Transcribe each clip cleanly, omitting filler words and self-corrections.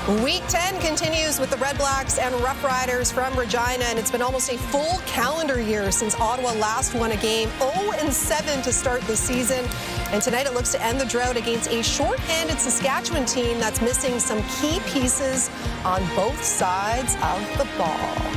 Week 10 continues with the REDBLACKS and Roughriders from Regina, and it's been almost a full calendar year since Ottawa last won a game, 0-7 to start the season. And tonight it looks to end the drought against a short-handed Saskatchewan team that's missing some key pieces on both sides of the ball.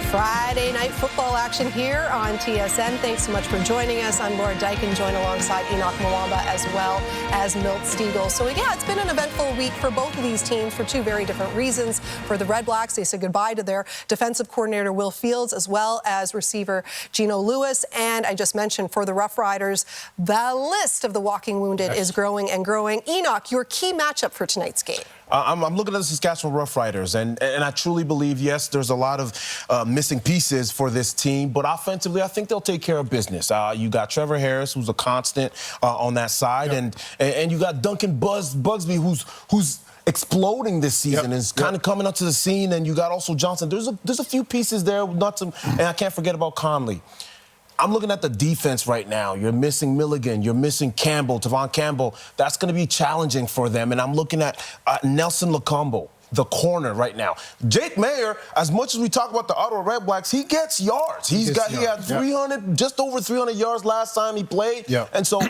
Friday night football action here on TSN. Thanks so much for joining us. I'm Laura Dyken, joined alongside Enoch Mwamba as well as Milt Stiegel. So yeah, it's been an eventful week for both of these teams for two very different reasons. For the REDBLACKS, they said goodbye to their defensive coordinator Will Fields as well as receiver Gino Lewis. And I just mentioned for the Roughriders, the list of the walking wounded is growing and growing. Enoch, your key matchup for tonight's game. I'm looking at the Saskatchewan Roughriders, and I truly believe, yes, there's a lot of missing pieces for this team, but offensively, I think they'll take care of business. You got Trevor Harris, who's a constant on that side, and you got Duncan Bugsby, who's exploding this season and is kind of coming up to the scene, and you got also Johnson. There's a few pieces there, and I can't forget about Conley. I'm looking at the defense right now. You're missing Milligan. You're missing Campbell, Tavon Campbell. That's going to be challenging for them. And I'm looking at Nelson Lacombo, the corner right now. Jake Mayer, as much as we talk about the Ottawa REDBLACKS, he gets yards. He had 300, just over 300 yards last time he played. And so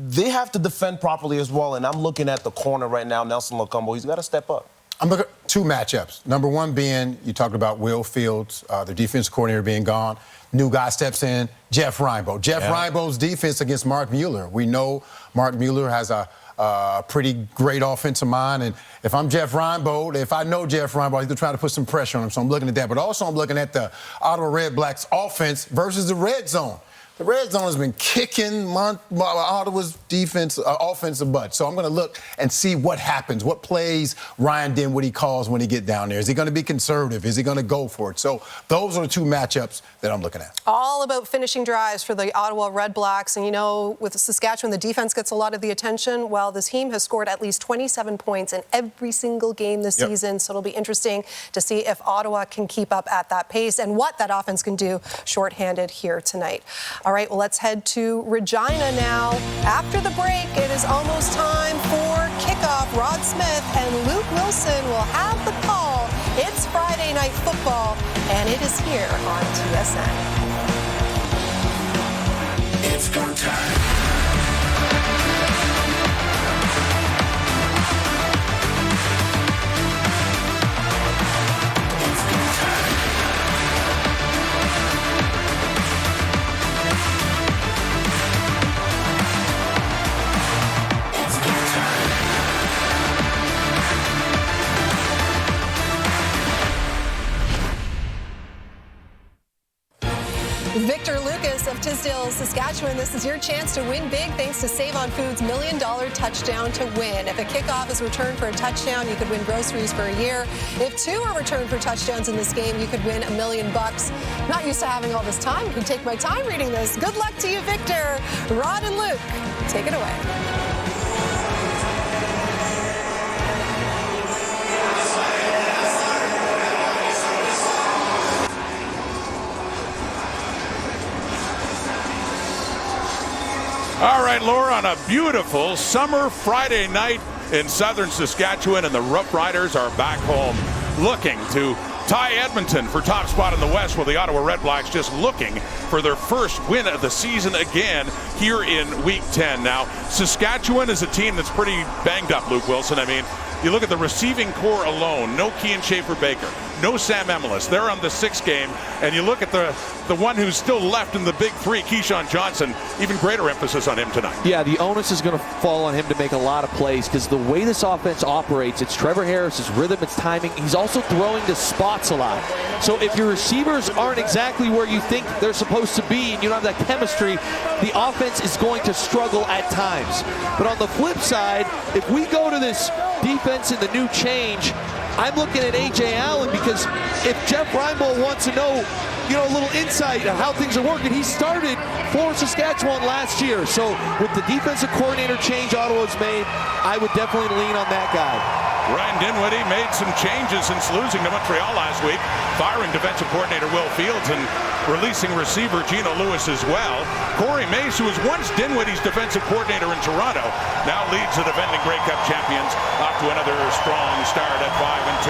they have to defend properly as well. And I'm looking at the corner right now, Nelson Lacombo. He's got to step up. I'm looking at two matchups. Number one being, you talked about Will Fields, the defense coordinator being gone. New guy steps in, Jeff Reinebold. Jeff Reinebold's defense against Mark Mueller. We know Mark Mueller has a pretty great offensive mind, and if I'm Jeff Reinebold, if I know Jeff Reinebold, he's trying to put some pressure on him, so I'm looking at that. But also I'm looking at the Ottawa REDBLACKS offense versus the red zone. The red zone has been kicking Ottawa's defense, offensive butt. So I'm going to look and see what happens, what plays Ryan Dinwiddie calls when he get down there. Is he going to be conservative? Is he going to go for it? So those are the two matchups that I'm looking at. All about finishing drives for the Ottawa REDBLACKS. And, you know, with Saskatchewan, the defense gets a lot of the attention. Well, this team has scored at least 27 points in every single game this season. So it'll be interesting to see if Ottawa can keep up at that pace and what that offense can do shorthanded here tonight. All right, well, let's head to Regina now. After the break, it is almost time for kickoff. Rod Smith and Luke Wilson will have the call. It's Friday Night Football, and it is here on TSN. It's go time. Victor Lucas of Tisdale, Saskatchewan, this is your chance to win big thanks to Save on Foods' $1 Million Touchdown to Win. If a kickoff is returned for a touchdown, you could win groceries for a year. If two are returned for touchdowns in this game, you could win $1 million. Not used to having all this time. I could take my time reading this. Good luck to you, Victor. Rod and Luke, take it away. All right, Laura, on a beautiful summer Friday night in southern Saskatchewan, and the Roughriders are back home looking to tie Edmonton for top spot in the West, while the Ottawa REDBLACKS just looking for their first win of the season again here in Week 10. Now, Saskatchewan is a team that's pretty banged up, Luke Wilson. I mean, you look at the receiving core alone, no Kean Schaefer-Baker, no Sam Emelis. They're on the 6th game. And you look at the one who's still left in the big three, Keyshawn Johnson, even greater emphasis on him tonight. Yeah, the onus is going to fall on him to make a lot of plays, because the way this offense operates, it's Trevor Harris, his rhythm, its timing. He's also throwing to spots a lot. So if your receivers aren't exactly where you think they're supposed to be and you don't have that chemistry, the offense is going to struggle at times. But on the flip side, if we go to this defense in the new change, I'm looking at A.J. Allen, because if Jeff Reinebold wants to know, a little insight of how things are working, he started for Saskatchewan last year. So with the defensive coordinator change Ottawa's made, I would definitely lean on that guy. Ryan Dinwiddie made some changes since losing to Montreal last week, firing defensive coordinator Will Fields and releasing receiver Gino Lewis as well. Corey Mace, who was once Dinwiddie's defensive coordinator in Toronto, now leads the defending Grey Cup champions off to another strong start at 5-2.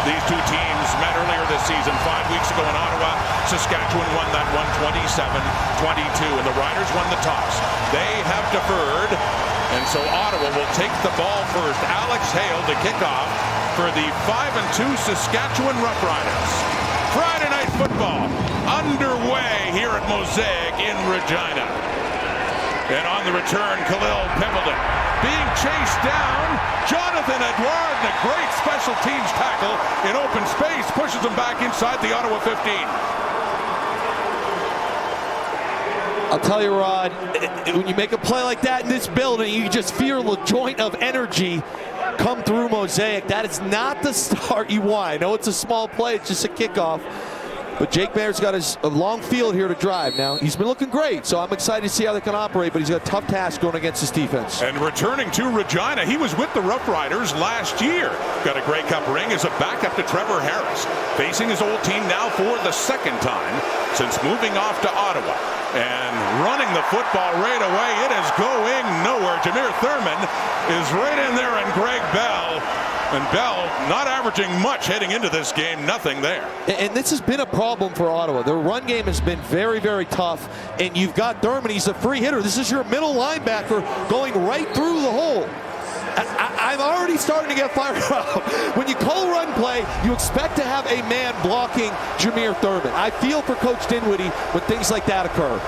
These two teams met earlier this season 5 weeks ago in Ottawa. Saskatchewan won that one 27-22, and the Riders won the toss. They have deferred, and so Ottawa will take the ball first. Alex Hale to kick off for the 5-2 Saskatchewan Roughriders. Friday Night Football underway here at Mosaic in Regina. And on the return, Khalil Pimpleton being chased down. Jonathan Edouard, and a great special teams tackle in open space, pushes him back inside the Ottawa 15. I'll tell you, Rod, when you make a play like that in this building, you just feel the joint of energy come through Mosaic. That is not the start you want. I know it's a small play, it's just a kickoff. But Jake Maier's got a long field here to drive. Now, he's been looking great, so I'm excited to see how they can operate, but he's got a tough task going against this defense. And returning to Regina, he was with the Roughriders last year. Got a Grey Cup ring as a backup to Trevor Harris. Facing his old team now for the second time since moving off to Ottawa. And running the football right away, it is going nowhere. Jameer Thurman is right in there, and Greg Bell. And Bell not averaging much heading into this game, nothing there. And this has been a problem for Ottawa. Their run game has been very, very tough. And you've got Thurman, he's a free hitter. This is your middle linebacker going right through the hole. I'm already starting to get fired up. When you call run play, you expect to have a man blocking Jameer Thurman. I feel for Coach Dinwiddie when things like that occur.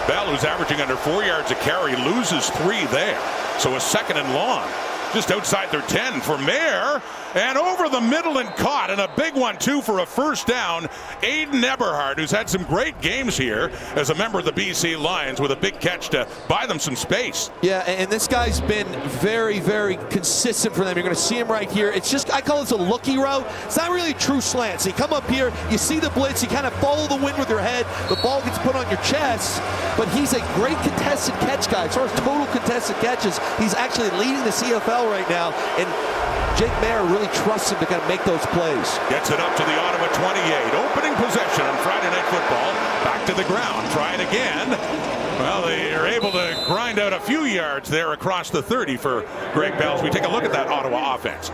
Bell, who's averaging under 4 yards a carry, loses 3 there. So a second and long. Just outside their 10 for Mayer, and over the middle and caught, and a big one too for a first down. Aiden Eberhard, who's had some great games here as a member of the BC Lions, with a big catch to buy them some space. Yeah, and this guy's been very, very consistent for them. You're going to see him right here. It's just, I call this a looky route. It's not really a true slant. So you come up here, you see the blitz, you kind of follow the wind with your head, the ball gets put on your chest, but he's a great contested catch guy. As far as total contested catches, he's actually leading the CFL right now, and Jake Maier really trusts him to kind of make those plays. Gets it up to the Ottawa 28. Opening possession on Friday Night Football. Back to the ground. Try it again. Well, they are able to grind out a few yards there across the 30 for Greg Bell. As we take a look at that Ottawa offense.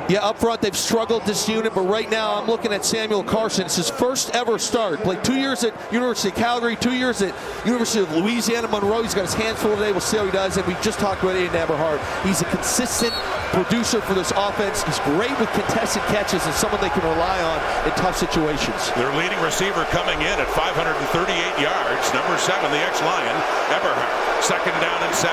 Yeah, up front, they've struggled this unit, but right now I'm looking at Samuel Carson. It's his first ever start. Played 2 years at University of Calgary, 2 years at University of Louisiana Monroe. He's got his hands full today. We'll see how he does. And we just talked about Aiden Eberhard. He's a consistent producer for this offense. He's great with contested catches and someone they can rely on in tough situations. Their leading receiver coming in at 538 yards. Number 7, the ex-Lion, Eberhard. Second down and 7.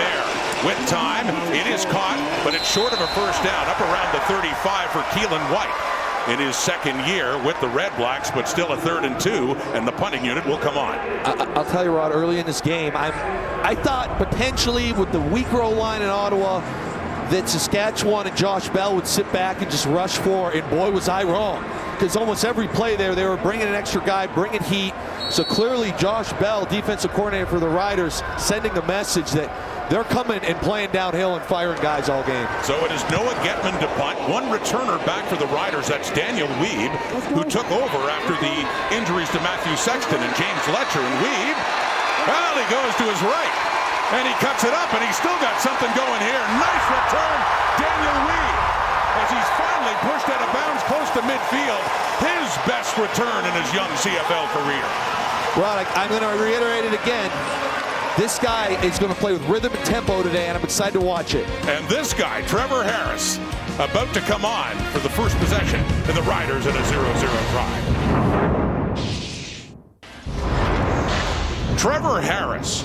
Mayer with time. It is caught, but it's short of a first down. Up around the 35 for Keelan White in his second year with the Red Blacks, but still a 3rd and 2, and the punting unit will come on. I'll tell you, Rod, early in this game, I thought potentially with the weaker O-line in Ottawa that Saskatchewan and Josh Bell would sit back and just rush for, and boy, was I wrong. Because almost every play there, they were bringing an extra guy, bringing heat. So clearly, Josh Bell, defensive coordinator for the Riders, sending the message that they're coming and playing downhill and firing guys all game. So it is Noah Getman to punt. One returner back for the Riders. That's Daniel Weeb, who took over after the injuries to Matthew Sexton and James Letcher. And Weeb, well, he goes to his right. And he cuts it up, and he's still got something going here. Nice return, Daniel Weeb, as he's finally pushed out of bounds close to midfield. His best return in his young CFL career. Rod, I'm going to reiterate it again. This guy is going to play with rhythm and tempo today, and I'm excited to watch it. And this guy, Trevor Harris, about to come on for the first possession, and the Riders in a 0-0 drive. Trevor Harris,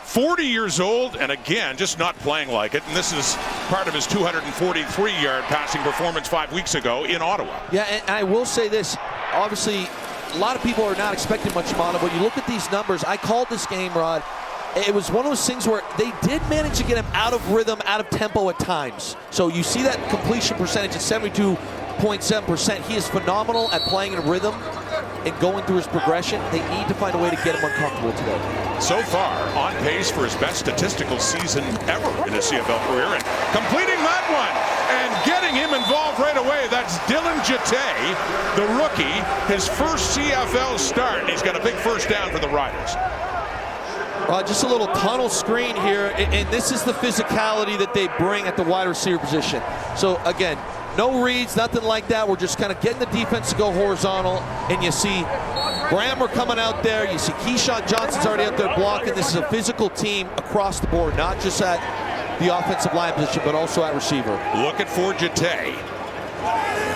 40 years old, and again, just not playing like it. And this is part of his 243-yard passing performance 5 weeks ago in Ottawa. Yeah, and I will say this. Obviously, a lot of people are not expecting much from Ottawa. When you look at these numbers, I called this game, Rod. It was one of those things where they did manage to get him out of rhythm, out of tempo at times. So you see that completion percentage at 72.7%. He is phenomenal at playing in rhythm. and going through his progression, they need to find a way to get him uncomfortable today. So far, on pace for his best statistical season ever in his CFL career, and completing that one and getting him involved right away. That's Dylan Jete, the rookie, his first CFL start, and he's got a big first down for the Riders. Just a little tunnel screen here, and this is the physicality that they bring at the wide receiver position. So again, no reads, nothing like that. We're just kind of getting the defense to go horizontal, and you see Brammer coming out there. You see Keyshawn Johnson's already out there blocking. This is a physical team across the board, not just at the offensive line position, but also at receiver. Looking for Jete.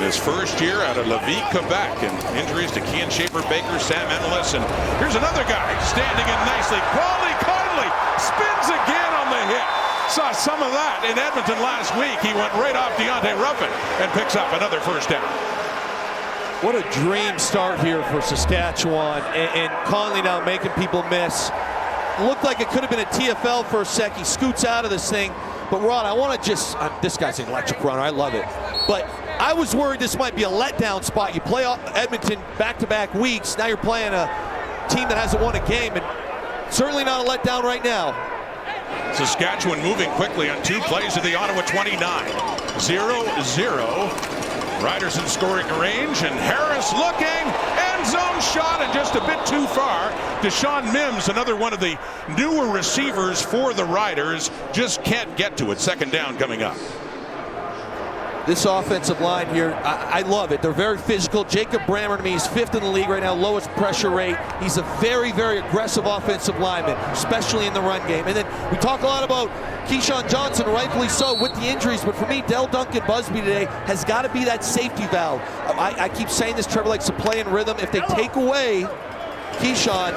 His first year out of Lévis, Quebec, and injuries to Kean Shaper-Baker, Sam Enlis, and here's another guy standing in nicely. Paulie Conley spins again on the hit. Saw some of that in Edmonton last week. He went right off Deontay Ruffin and picks up another first down. What a dream start here for Saskatchewan, and Conley now making people miss. Looked like it could have been a TFL for a sec. He scoots out of this thing. But Rod, I want to just, this guy's an electric runner. I love it. But I was worried this might be a letdown spot. You play Edmonton back-to-back weeks. Now you're playing a team that hasn't won a game, and certainly not a letdown right now. Saskatchewan moving quickly on 2 plays of the Ottawa 29. 0-0. Riders in scoring range, and Harris looking, end zone shot, and just a bit too far. Deshaun Mims, another one of the newer receivers for the Riders, just can't get to it. Second down coming up. This offensive line here, I love it. They're very physical. Jacob Brammer, to me, is 5th in the league right now, lowest pressure rate. He's a very, very aggressive offensive lineman, especially in the run game. And then we talk a lot about Keyshawn Johnson, rightfully so, with the injuries. But for me, Dell Duncan Busby today has got to be that safety valve. I keep saying this, Trevor likes to play in rhythm. If they take away Keyshawn,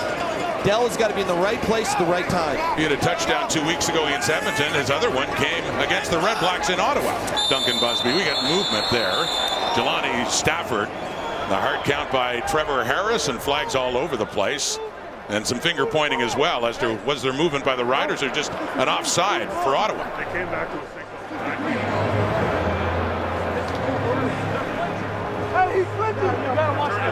Dell has got to be in the right place at the right time. He had a touchdown 2 weeks ago against Edmonton. His other one came against the Red Blacks in Ottawa. Duncan Busby, we got movement there. Jelani Stafford, the hard count by Trevor Harris, and flags all over the place. And some finger pointing as well as to was there movement by the Riders or just an offside for Ottawa. They came back to the single. Hey, he's flipping. You gotta watch that.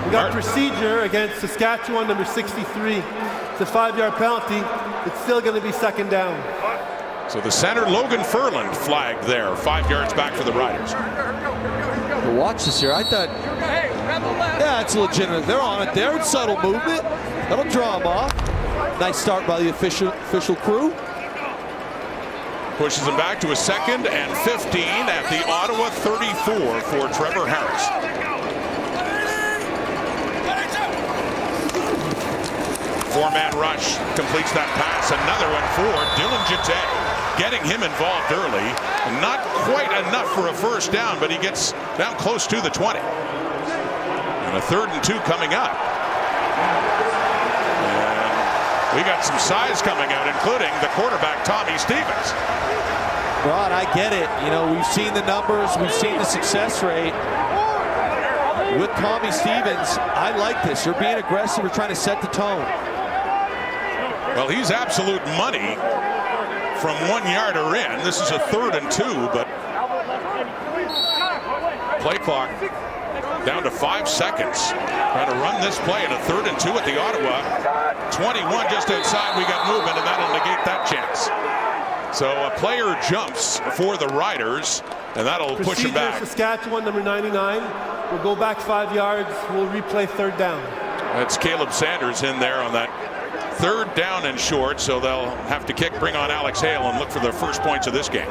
We got procedure against Saskatchewan, number 63. It's a 5-yard penalty. It's still going to be second down. So the center, Logan Furland, flagged there. 5 yards back for the Riders. But watch this here. I thought, yeah, it's legitimate. They're on it there. It's subtle movement. That'll draw them off. Nice start by the official crew. Pushes him back to a 2nd and 15 at the Ottawa 34 for Trevor Harris. Four-man rush completes that pass. Another one for Dylan Jete. Getting him involved early. Not quite enough for a first down, but he gets down close to the 20. And a 3rd and 2 coming up. And we got some size coming out, including the quarterback, Tommy Stevens. Rod, I get it. You know, we've seen the numbers. We've seen the success rate. With Tommy Stevens, I like this. You're being aggressive. You're trying to set the tone. Well, he's absolute money from 1 yard or in. This is a 3rd and 2, but play clock down to 5 seconds. Trying to run this play in a 3rd and 2 at the Ottawa 21, just outside. We got movement, and that'll negate that chance. So a player jumps for the Riders, and that'll push him back. Saskatchewan, number 99. We'll go back 5 yards. We'll replay 3rd down. That's Caleb Sanders in there on that 3rd down and short, so they'll have to bring on Alex Hale and look for the first points of this game.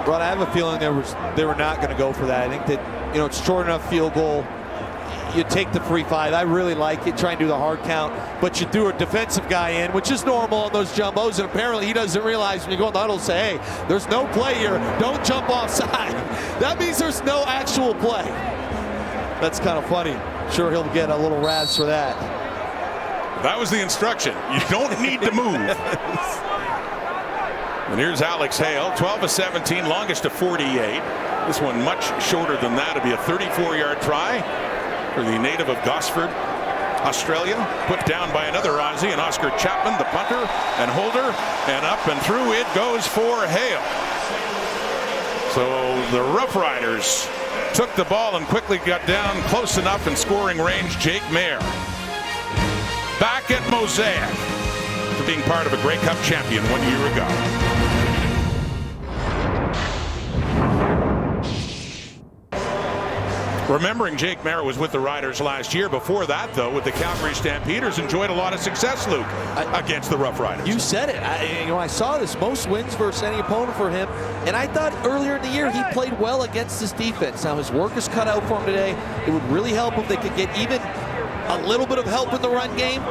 Rod, I have a feeling they were not going to go for that. I think that, you know, it's short enough field goal. You take the free 5. I really like it. Try and do the hard count, but you threw a defensive guy in, which is normal on those jumbos, and apparently he doesn't realize when you go in the huddle, say, hey, there's no play here. Don't jump offside. That means there's no actual play. That's kind of funny. Sure, he'll get a little razz for that. That was the instruction. You don't need to move. And here's Alex Hale, 12 of 17, longest to 48. This one much shorter than that. It'll be a 34-yard try for the native of Gosford, Australia. Put down by another Aussie, and Oscar Chapman, the punter and holder, and up and through it goes for Hale. So the Roughriders took the ball and quickly got down close enough in scoring range. Jake Mayer back at Mosaic for being part of a Grey Cup champion 1 year ago. Remembering Jake Mayer was with the Riders last year. Before that, though, with the Calgary Stampeders, enjoyed a lot of success, Luke, against the Roughriders. You said it. I saw this, most wins versus any opponent for him, and I thought earlier in the year he played well against this defense. Now his work is cut out for him today. It would really help if they could get even a little bit of help in the run game.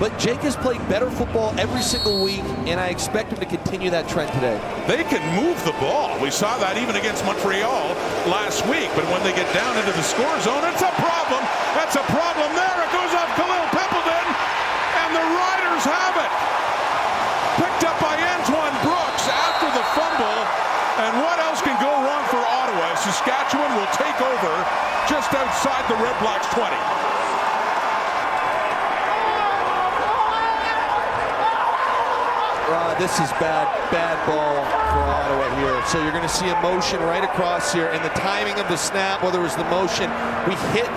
But Jake has played better football every single week, and I expect him to continue that trend today. They can move the ball. We saw that even against Montreal last week. But when they get down into the score zone, it's a problem. That's a problem there. It goes off Khalil Pimpleton, and the Riders have it. Picked up by Antoine Brooks after the fumble. And what else can go wrong for Ottawa? Saskatchewan will take over just outside the REDBLACKS 20. This is bad ball for Ottawa here. So you're going to see a motion right across here, and the timing of the snap, whether it was the motion, we hit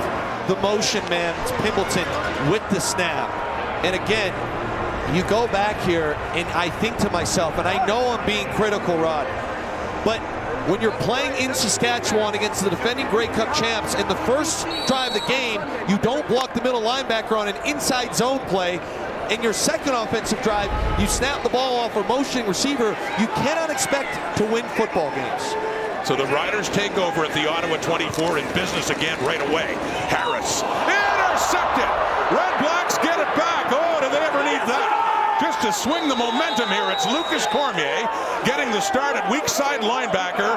the motion man, it's Pimpleton, with the snap. And again, you go back here, and I think to myself, and I know I'm being critical, Rod, but when you're playing in Saskatchewan against the defending Grey Cup champs, in the first drive of the game, you don't block the middle linebacker on an inside zone play. In your second offensive drive, you snap the ball off a motioning receiver. You cannot expect to win football games. So the Riders take over at the Ottawa 24 in business again right away. Harris intercepted. REDBLACKS get it back. Oh, did they ever need that? Just to swing the momentum here, it's Lucas Cormier getting the start at weak side linebacker,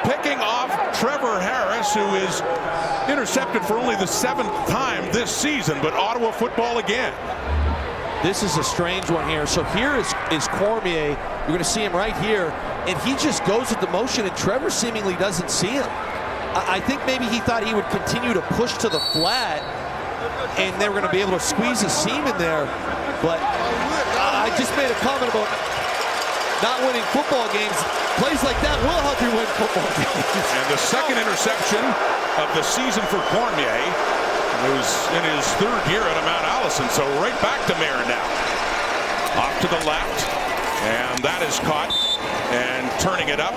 picking off Trevor Harris, who is intercepted for only the 7th time this season, but Ottawa football again. This is a strange one here. So here is Cormier. You're going to see him right here, and he just goes with the motion, and Trevor seemingly doesn't see him. I think maybe he thought he would continue to push to the flat, and they were going to be able to squeeze a seam in there. But I just made a comment about not winning football games. Plays like that will help you win football games. And the second interception of the season for Cormier, who's in his 3rd year at Mount Allison, so right back to Mayer now. Off to the left, and that is caught, and turning it up.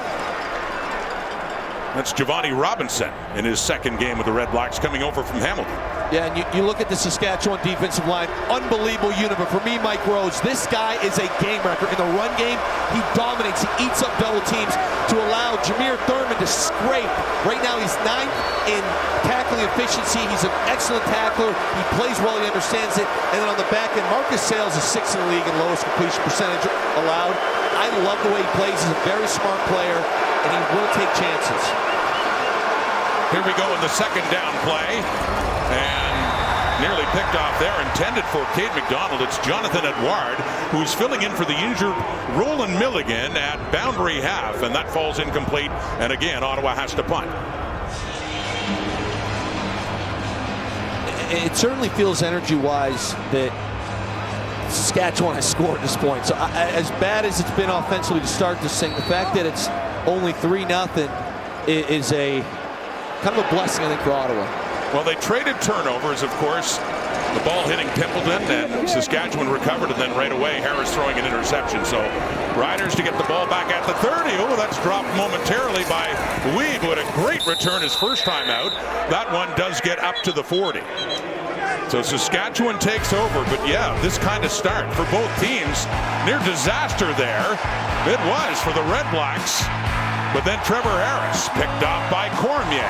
That's Giovanni Robinson in his 2nd game with the REDBLACKS, coming over from Hamilton. Yeah, and you look at the Saskatchewan defensive line, unbelievable unit. But for me, Mike Rhodes, this guy is a game wrecker. In the run game, he dominates. He eats up double teams to allow Jameer Thurman to scrape. Right now, he's 9th in tackling efficiency. He's an excellent tackler. He plays well. He understands it. And then on the back end, Marcus Sales is 6th in the league in lowest completion percentage allowed. I love the way he plays. He's a very smart player, and he will take chances. Here we go in the 2nd down play. And nearly picked off there, intended for Cade McDonald. It's Jonathan Edouard, who's filling in for the injured Roland Milligan at boundary half, and that falls incomplete. And again, Ottawa has to punt. It certainly feels energy-wise that Saskatchewan has scored at this point. So as bad as it's been offensively to start this thing, the fact that it's only 3-0 is a kind of a blessing, I think, for Ottawa. Well, they traded turnovers, of course. The ball hitting Pimpleton, and Saskatchewan recovered, and then right away, Harris throwing an interception. So Riders to get the ball back at the 30. Oh, that's dropped momentarily by Weeb, who had a great return his first time out. That one does get up to the 40. So Saskatchewan takes over, but yeah, this kind of start for both teams. Near disaster there. It was for the REDBLACKS. But then Trevor Harris picked off by Cormier.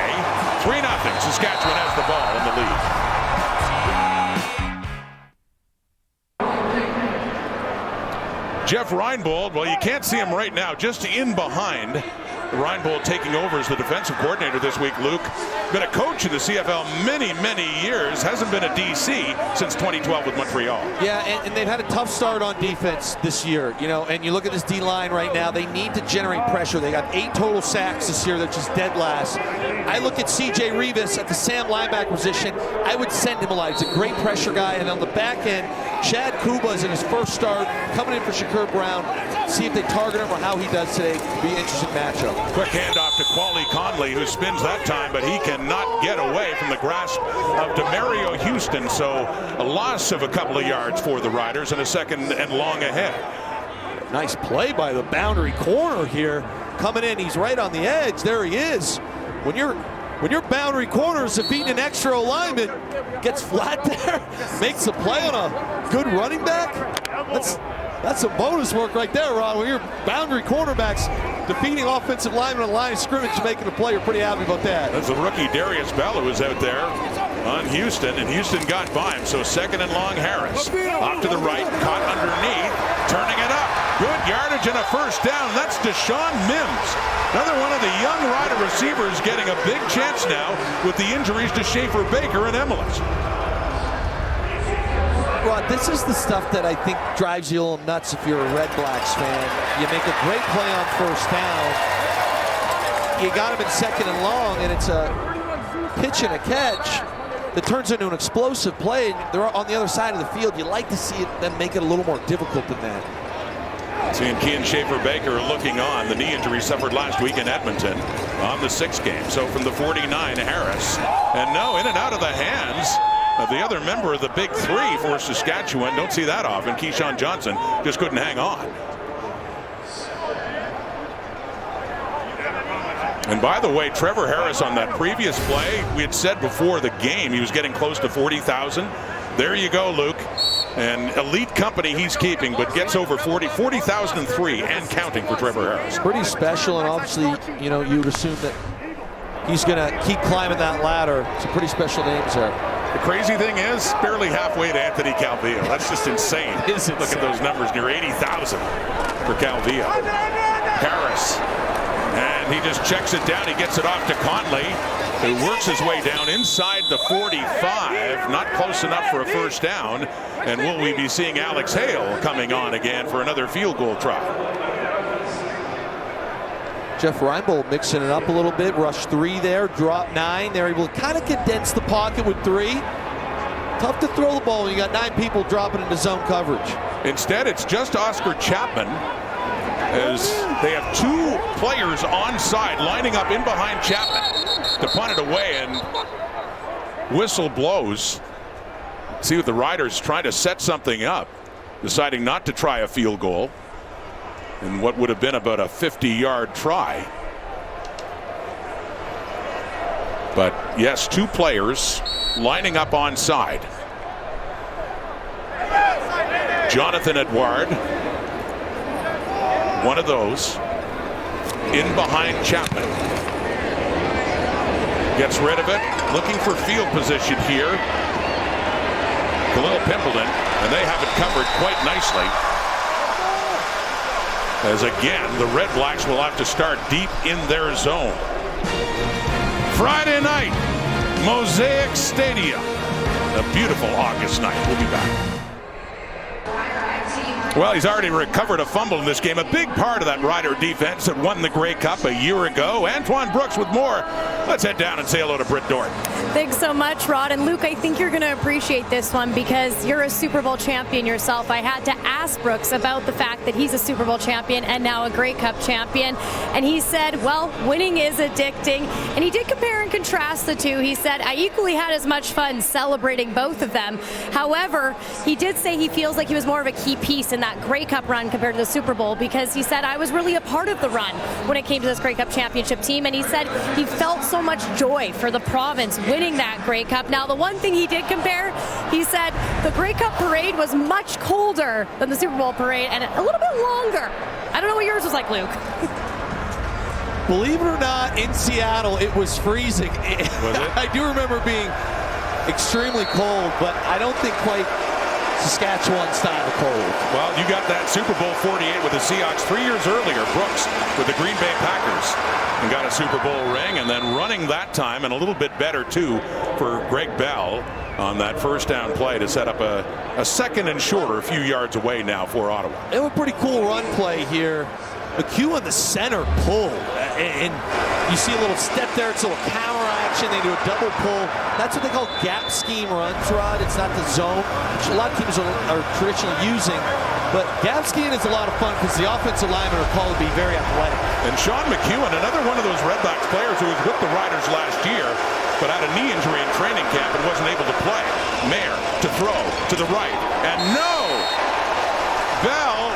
3-0. Saskatchewan has the ball in the lead. Jeff Reinbold, well, you can't see him right now, just in behind. Reinbold taking over as the defensive coordinator this week, Luke. Been a coach in the CFL many, many years. Hasn't been a DC since 2012 with Montreal. Yeah, and they've had a tough start on defense this year, you know, and you look at this D-line right now, they need to generate pressure. They got 8 total sacks this year. They're just dead last. I look at C.J. Rivas at the Sam linebacker position. I would send him a lot. He's a great pressure guy, and on the back end, Chad Kuba's in his first start, coming in for Shakur Brown. See if they target him or how he does today. Be an interesting matchup. Quick handoff to Quali Conley, who spins that time, but he cannot get away from the grasp of Demario Houston. So a loss of a couple of yards for the Riders and a 2nd and long ahead. Nice play by the boundary corner here. Coming in, he's right on the edge. There he is. When your boundary corner is defeating an extra lineman, gets flat there, makes a play on a good running back. That's some bonus work right there, Ron. When your boundary cornerbacks defeating offensive linemen on the line of scrimmage, making a play, you're pretty happy about that. That's the rookie Darius Bell who was out there on Houston, and Houston got by him. So 2nd and long, Harris. Off to the right, caught underneath, turning it up. Good yardage and a 1st down. That's Deshaun Mims. Another one of the young Rider receivers getting a big chance now with the injuries to Schaefer Baker and Emilus. Rod, this is the stuff that I think drives you a little nuts if you're a Red Blacks fan. You make a great play on 1st down. You got him in 2nd and long, and it's a pitch and a catch that turns into an explosive play. They're on the other side of the field. You like to see them make it a little more difficult than that. Seeing Kean Schaefer-Baker looking on. The knee injury suffered last week in Edmonton on the 6th game. So from the 49, Harris. And no, in and out of the hands of the other member of the big 3 for Saskatchewan. Don't see that often. Keyshawn Johnson just couldn't hang on. And by the way, Trevor Harris on that previous play, we had said before the game he was getting close to 40,000. There you go, Luke. And elite company he's keeping, but gets over 40,003 and counting for Trevor Harris. Pretty special, and obviously, you know, you'd assume that he's going to keep climbing that ladder. Some pretty special names there. The crazy thing is, barely halfway to Anthony Calvillo. That's just insane. Look at those numbers, near 80,000 for Calvillo. Harris, and he just checks it down. He gets it off to Conley, who works his way down inside the 45. Not close enough for a 1st down. And will we be seeing Alex Hale coming on again for another field goal try? Jeff Reinbold mixing it up a little bit. Rush 3 there, drop 9. They're able to kind of condense the pocket with 3. Tough to throw the ball when you got 9 people dropping into zone coverage. Instead, it's just Oscar Chapman, as they have 2 players onside lining up in behind Chapman to punt it away, and whistle blows. See what the Riders trying to set something up, deciding not to try a field goal in what would have been about a 50-yard try. But yes, 2 players lining up onside. Jonathan Edouard, one of those, in behind Chapman. Gets rid of it, looking for field position here. Khalil Pimpleton, and they have it covered quite nicely. As again, the Red Blacks will have to start deep in their zone. Friday night, Mosaic Stadium. A beautiful August night. We'll be back. Well, he's already recovered a fumble in this game. A big part of that Rider defense that won the Grey Cup a year ago. Antoine Brooks with more. Let's head down and say hello to Britt Dort. Thanks so much, Rod. And Luke, I think you're going to appreciate this one because you're a Super Bowl champion yourself. I had to ask Brooks about the fact that he's a Super Bowl champion and now a Grey Cup champion. And he said, well, winning is addicting. And he did compare and contrast the two. He said, I equally had as much fun celebrating both of them. However, he did say he feels like he was more of a key piece in that Grey Cup run compared to the Super Bowl because he said, I was really a part of the run when it came to this Grey Cup championship team. And he said he felt so much joy for the province winning that Grey Cup. Now, the one thing he did compare, he said the Grey Cup parade was much colder than the Super Bowl parade and a little bit longer. I don't know what yours was like, Luke. Believe it or not, in Seattle, it was freezing. Was it? I do remember being extremely cold, but I don't think quite Saskatchewan style cold. Well, you got that Super Bowl 48 with the Seahawks 3 years earlier. Brooks with the Green Bay Packers and got a Super Bowl ring, and then running that time and a little bit better too for Greg Bell on that 1st down play to set up a 2nd and shorter a few yards away now for Ottawa. It was a pretty cool run play here. McHugh in the center pull, and you see a little step there. It's a little counter action, they do a double pull. That's what they call gap scheme runs, Rod. It's not the zone, which a lot of teams are traditionally using. But gap scheme is a lot of fun because the offensive linemen are called to be very athletic. And Sean McEwen, another one of those Redblacks players who was with the Riders last year, but had a knee injury in training camp and wasn't able to play. Mayer to throw to the right, and no! Bell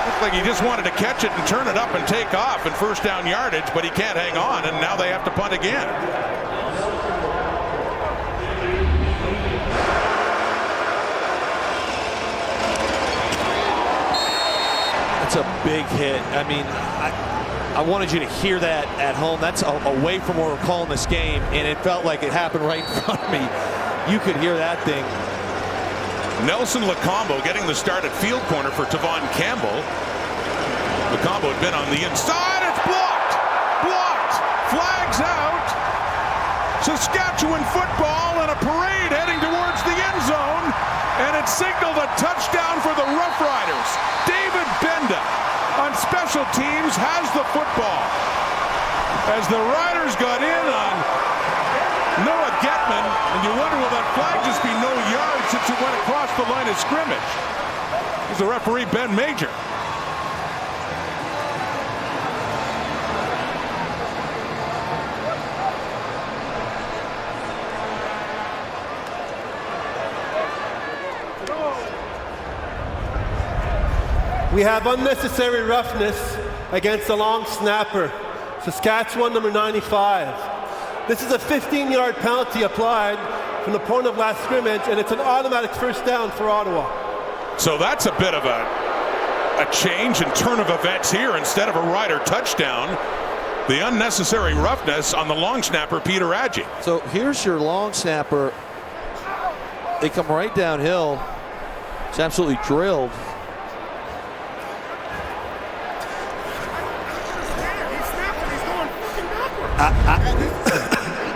looked like he just wanted to catch it and turn it up and take off in first down yardage, but he can't hang on, and now they have to punt again. That's a big hit. I mean, I wanted you to hear that at home. That's away from where we're calling this game, and it felt like it happened right in front of me. You could hear that thing. Nelson Lacombo getting the start at field corner for Tavon Campbell. Lacombo had been on the inside. It's blocked. Blocked. Flags out. Saskatchewan football and a parade heading towards the end zone. And it signaled a touchdown for the Roughriders. David Benda on special teams has the football. As the Riders got in on Noah Getman, and you wonder, will that flag just be no yards since it went across the line of scrimmage? Here's the referee, Ben Major. We have unnecessary roughness against the long snapper, Saskatchewan number 95. This is a 15-yard penalty applied from the point of last scrimmage, and it's an automatic first down for Ottawa. So that's a bit of a change and turn of events here. Instead of a Rider touchdown, the unnecessary roughness on the long snapper, Peter Adji. So here's your long snapper. They come right downhill. It's absolutely drilled.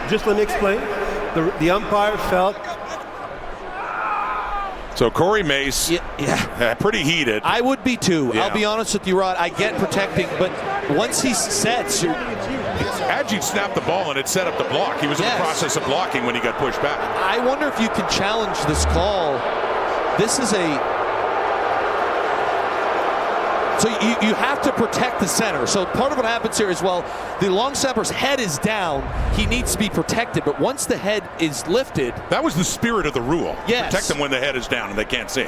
Just let me explain. The umpire felt. So Corey Mace, pretty heated. I would be too. Yeah. I'll be honest with you, Rod. I get protecting, but once he sets, Adji snapped the ball and it set up the block. He was in the process of blocking when he got pushed back. I wonder if you can challenge this call. This is a. So you have to protect the center. So part of what happens here is, well, the long snapper's head is down. He needs to be protected. But once the head is lifted. That was the spirit of the rule. Yes. Protect them when the head is down and they can't see.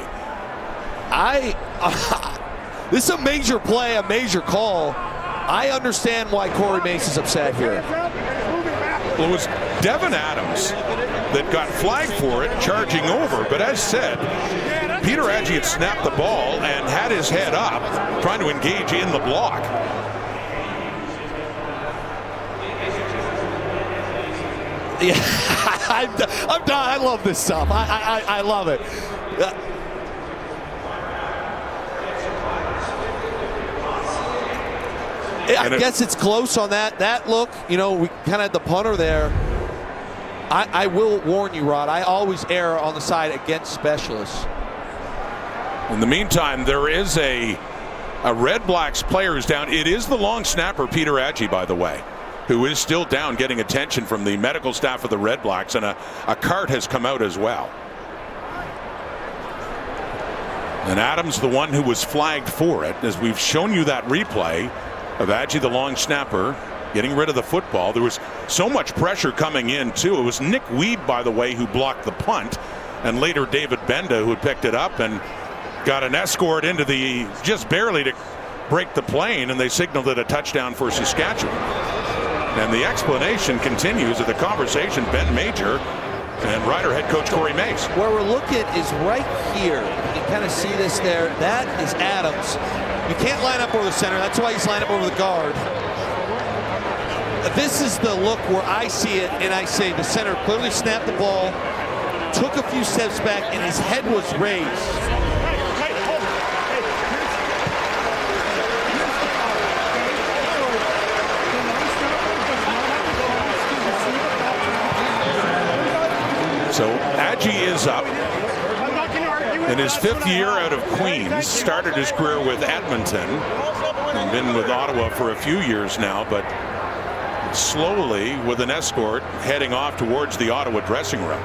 This is a major play, a major call. I understand why Corey Mace is upset here. Well, it was Devin Adams that got flagged for it, charging over. But as said, Peter Adji had snapped the ball and had his head up, trying to engage in the block. Yeah, I'm done. I love this stuff. I love it. I guess it's close on that look. You know, we kind of had the punter there. I will warn you, Rod. I always err on the side against specialists. In the meantime, there is a Redblacks player who's down. It is the long snapper, Peter Adji, by the way, who is still down, getting attention from the medical staff of the Redblacks, and a cart has come out as well. And Adams, the one who was flagged for it, as we've shown you that replay of Adji, the long snapper, getting rid of the football. There was so much pressure coming in, too. It was Nick Weed, by the way, who blocked the punt, and later David Benda, who had picked it up and got an escort into the, just barely to break the plane, and they signaled it a touchdown for Saskatchewan. And the explanation continues of the conversation, Ben Major and Rider head coach Corey Mace. Where we're looking is right here. You can kind of see this there. That is Adams. You can't line up over the center. That's why he's lined up over the guard. This is the look where I see it, and I say the center clearly snapped the ball, took a few steps back, and his head was raised. So Adji is up in his 5th year out of Queens. Started his career with Edmonton and been with Ottawa for a few years now, but slowly with an escort heading off towards the Ottawa dressing room.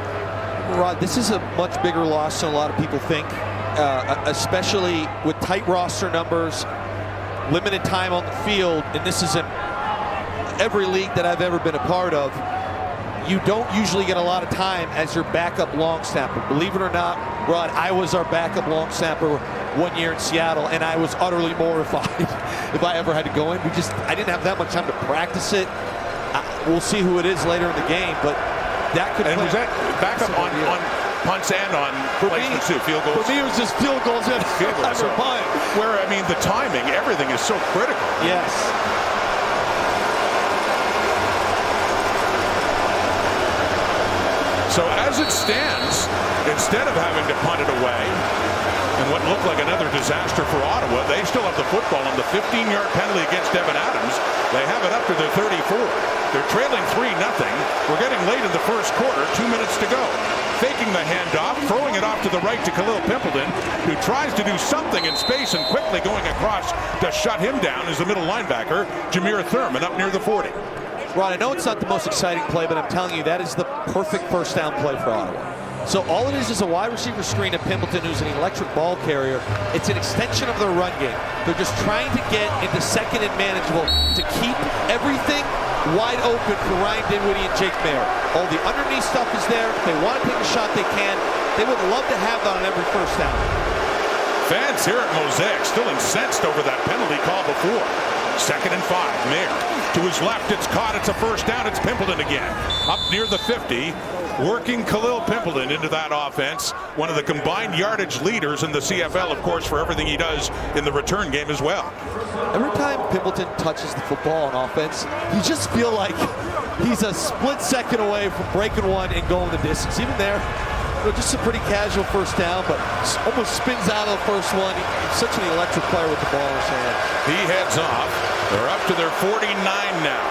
Rod, this is a much bigger loss than a lot of people think, especially with tight roster numbers, limited time on the field, and this is in every league that I've ever been a part of. You don't usually get a lot of time as your backup long snapper. Believe it or not, Rod, I was our backup long snapper 1 year in Seattle, and I was utterly mortified if I ever had to go in. I didn't have that much time to practice it. We'll see who it is later in the game, but that could. And was that backup on punts and on placements too, field goals? For me, it was just field goals and field goals. So, punt. Where, I mean, the timing, everything is so critical. Yes. So as it stands, instead of having to punt it away, and what looked like another disaster for Ottawa, they still have the football on the 15-yard penalty against Devin Adams. They have it up to their 34. They're trailing 3-0. We're getting late in the first quarter, 2 minutes to go. Faking the handoff, throwing it off to the right to Khalil Pimpleton, who tries to do something in space and quickly going across to shut him down is the middle linebacker, Jameer Thurman, up near the 40. Rod, I know it's not the most exciting play, but I'm telling you, that is the perfect first down play for Ottawa. So all it is a wide receiver screen of Pimpleton, who's an electric ball carrier. It's an extension of their run game. They're just trying to get into second and manageable to keep everything wide open for Ryan Dinwiddie and Jake Mayer. All the underneath stuff is there. If they want to take a shot, they can. They would love to have that on every first down. Fans here at Mosaic still incensed over that penalty call before. 2nd and 5. Mayer to his left. It's caught. It's a first down. It's Pimpleton again. Up near the 50. Working Khalil Pimpleton into that offense. One of the combined yardage leaders in the CFL, of course, for everything he does in the return game as well. Every time Pimpleton touches the football on offense, you just feel like he's a split second away from breaking one and going the distance. Even there, just a pretty casual first down, but almost spins out of the first one. He's such an electric player with the ball in his hand. He heads off. They're up to their 49 now.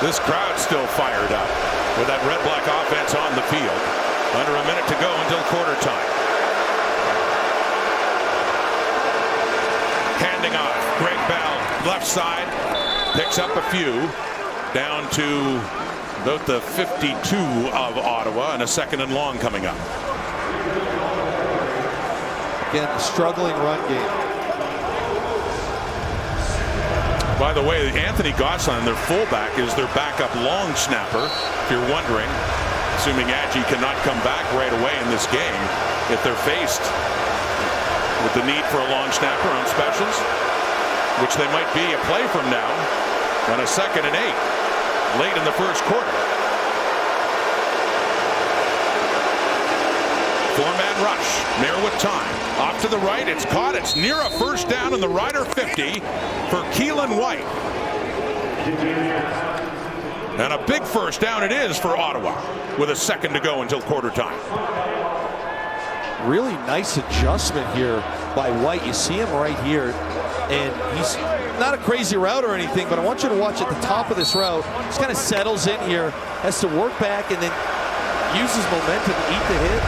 This crowd's still fired up with that Red Black offense on the field. Under a minute to go until quarter time. Handing off. Greg Bell, left side, picks up a few. Down to about the 52 of Ottawa, and a 2nd and long coming up. Again, a struggling run game. By the way, Anthony Gosselin, their fullback, is their backup long snapper. If you're wondering, assuming Aggie cannot come back right away in this game, if they're faced with the need for a long snapper on specials, which they might be a play from now, on a 2nd and 8, late in the first quarter. 4-man rush. Mayer with time. Off to the right. It's caught. It's near a first down in the Rider 50 for Keelan White. And a big first down it is for Ottawa with a 2nd to go until quarter time. Really nice adjustment here by White. You see him right here, and he's not a crazy route or anything, but I want you to watch at the top of this route. Just kind of settles in here, has to work back, and then uses momentum to eat the hit.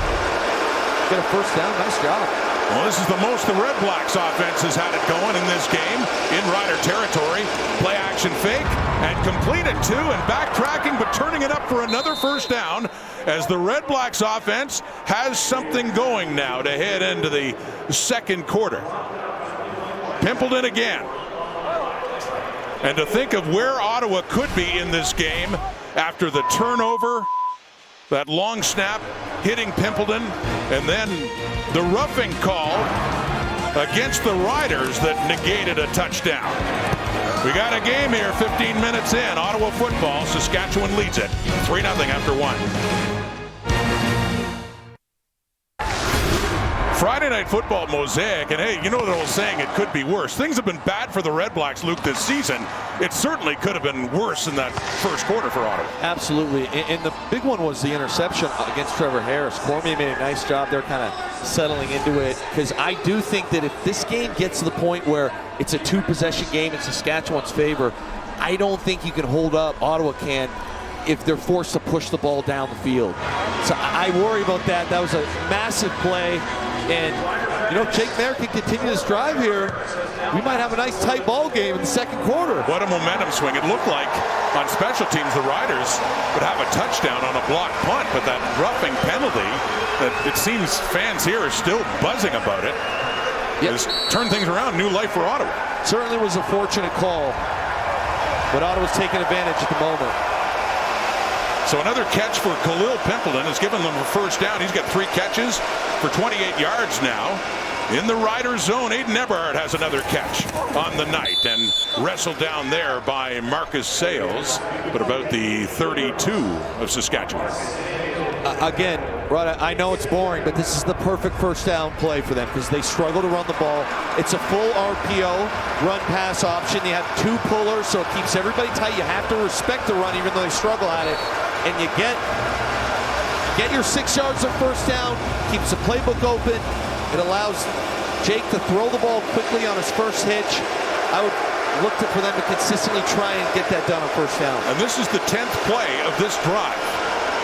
Get a first down. Nice job. Well, this is the most the Red Blacks offense has had it going in this game. In Rider territory. Play action fake and completed 2 and backtracking, but turning it up for another first down as the Red Blacks offense has something going now to head into the 2nd quarter. Pimpleton again. And to think of where Ottawa could be in this game after the turnover, that long snap hitting Pimpleton, and then the roughing call against the Riders that negated a touchdown. We got a game here, 15 minutes in. Ottawa football. Saskatchewan leads it 3-0 after 1. Friday Night Football Mosaic, and hey, you know the old saying, it could be worse. Things have been bad for the Red Blacks, Luke, this season. It certainly could have been worse in that first quarter for Ottawa. Absolutely, and the big one was the interception against Trevor Harris. Cormier made a nice job there kind of settling into it, because I do think that if this game gets to the point where it's a 2-possession game in Saskatchewan's favor, I don't think you can hold up, Ottawa can, if they're forced to push the ball down the field. So I worry about that. That was a massive play. And, you know, Jake Maier can continue this drive here. We might have a nice tight ball game in the second quarter. What a momentum swing. It looked like on special teams the Riders would have a touchdown on a blocked punt, but that roughing penalty that it seems fans here are still buzzing about it has turned things around. New life for Ottawa. Certainly was a fortunate call, but Ottawa's taking advantage at the moment. So another catch for Khalil Pimpleton has given them a first down. He's got 3 catches for 28 yards now. In the Riders zone, Aiden Eberhardt has another catch on the night and wrestled down there by Marcus Sales, but about the 32 of Saskatchewan. Again, Rod, I know it's boring, but this is the perfect first down play for them because they struggle to run the ball. It's a full RPO, run-pass option. You have 2 pullers, so it keeps everybody tight. You have to respect the run, even though they struggle at it. And you get your 6 yards of first down, keeps the playbook open. It allows Jake to throw the ball quickly on his first hitch. I would look for them to consistently try and get that done on first down. And this is the 10th play of this drive.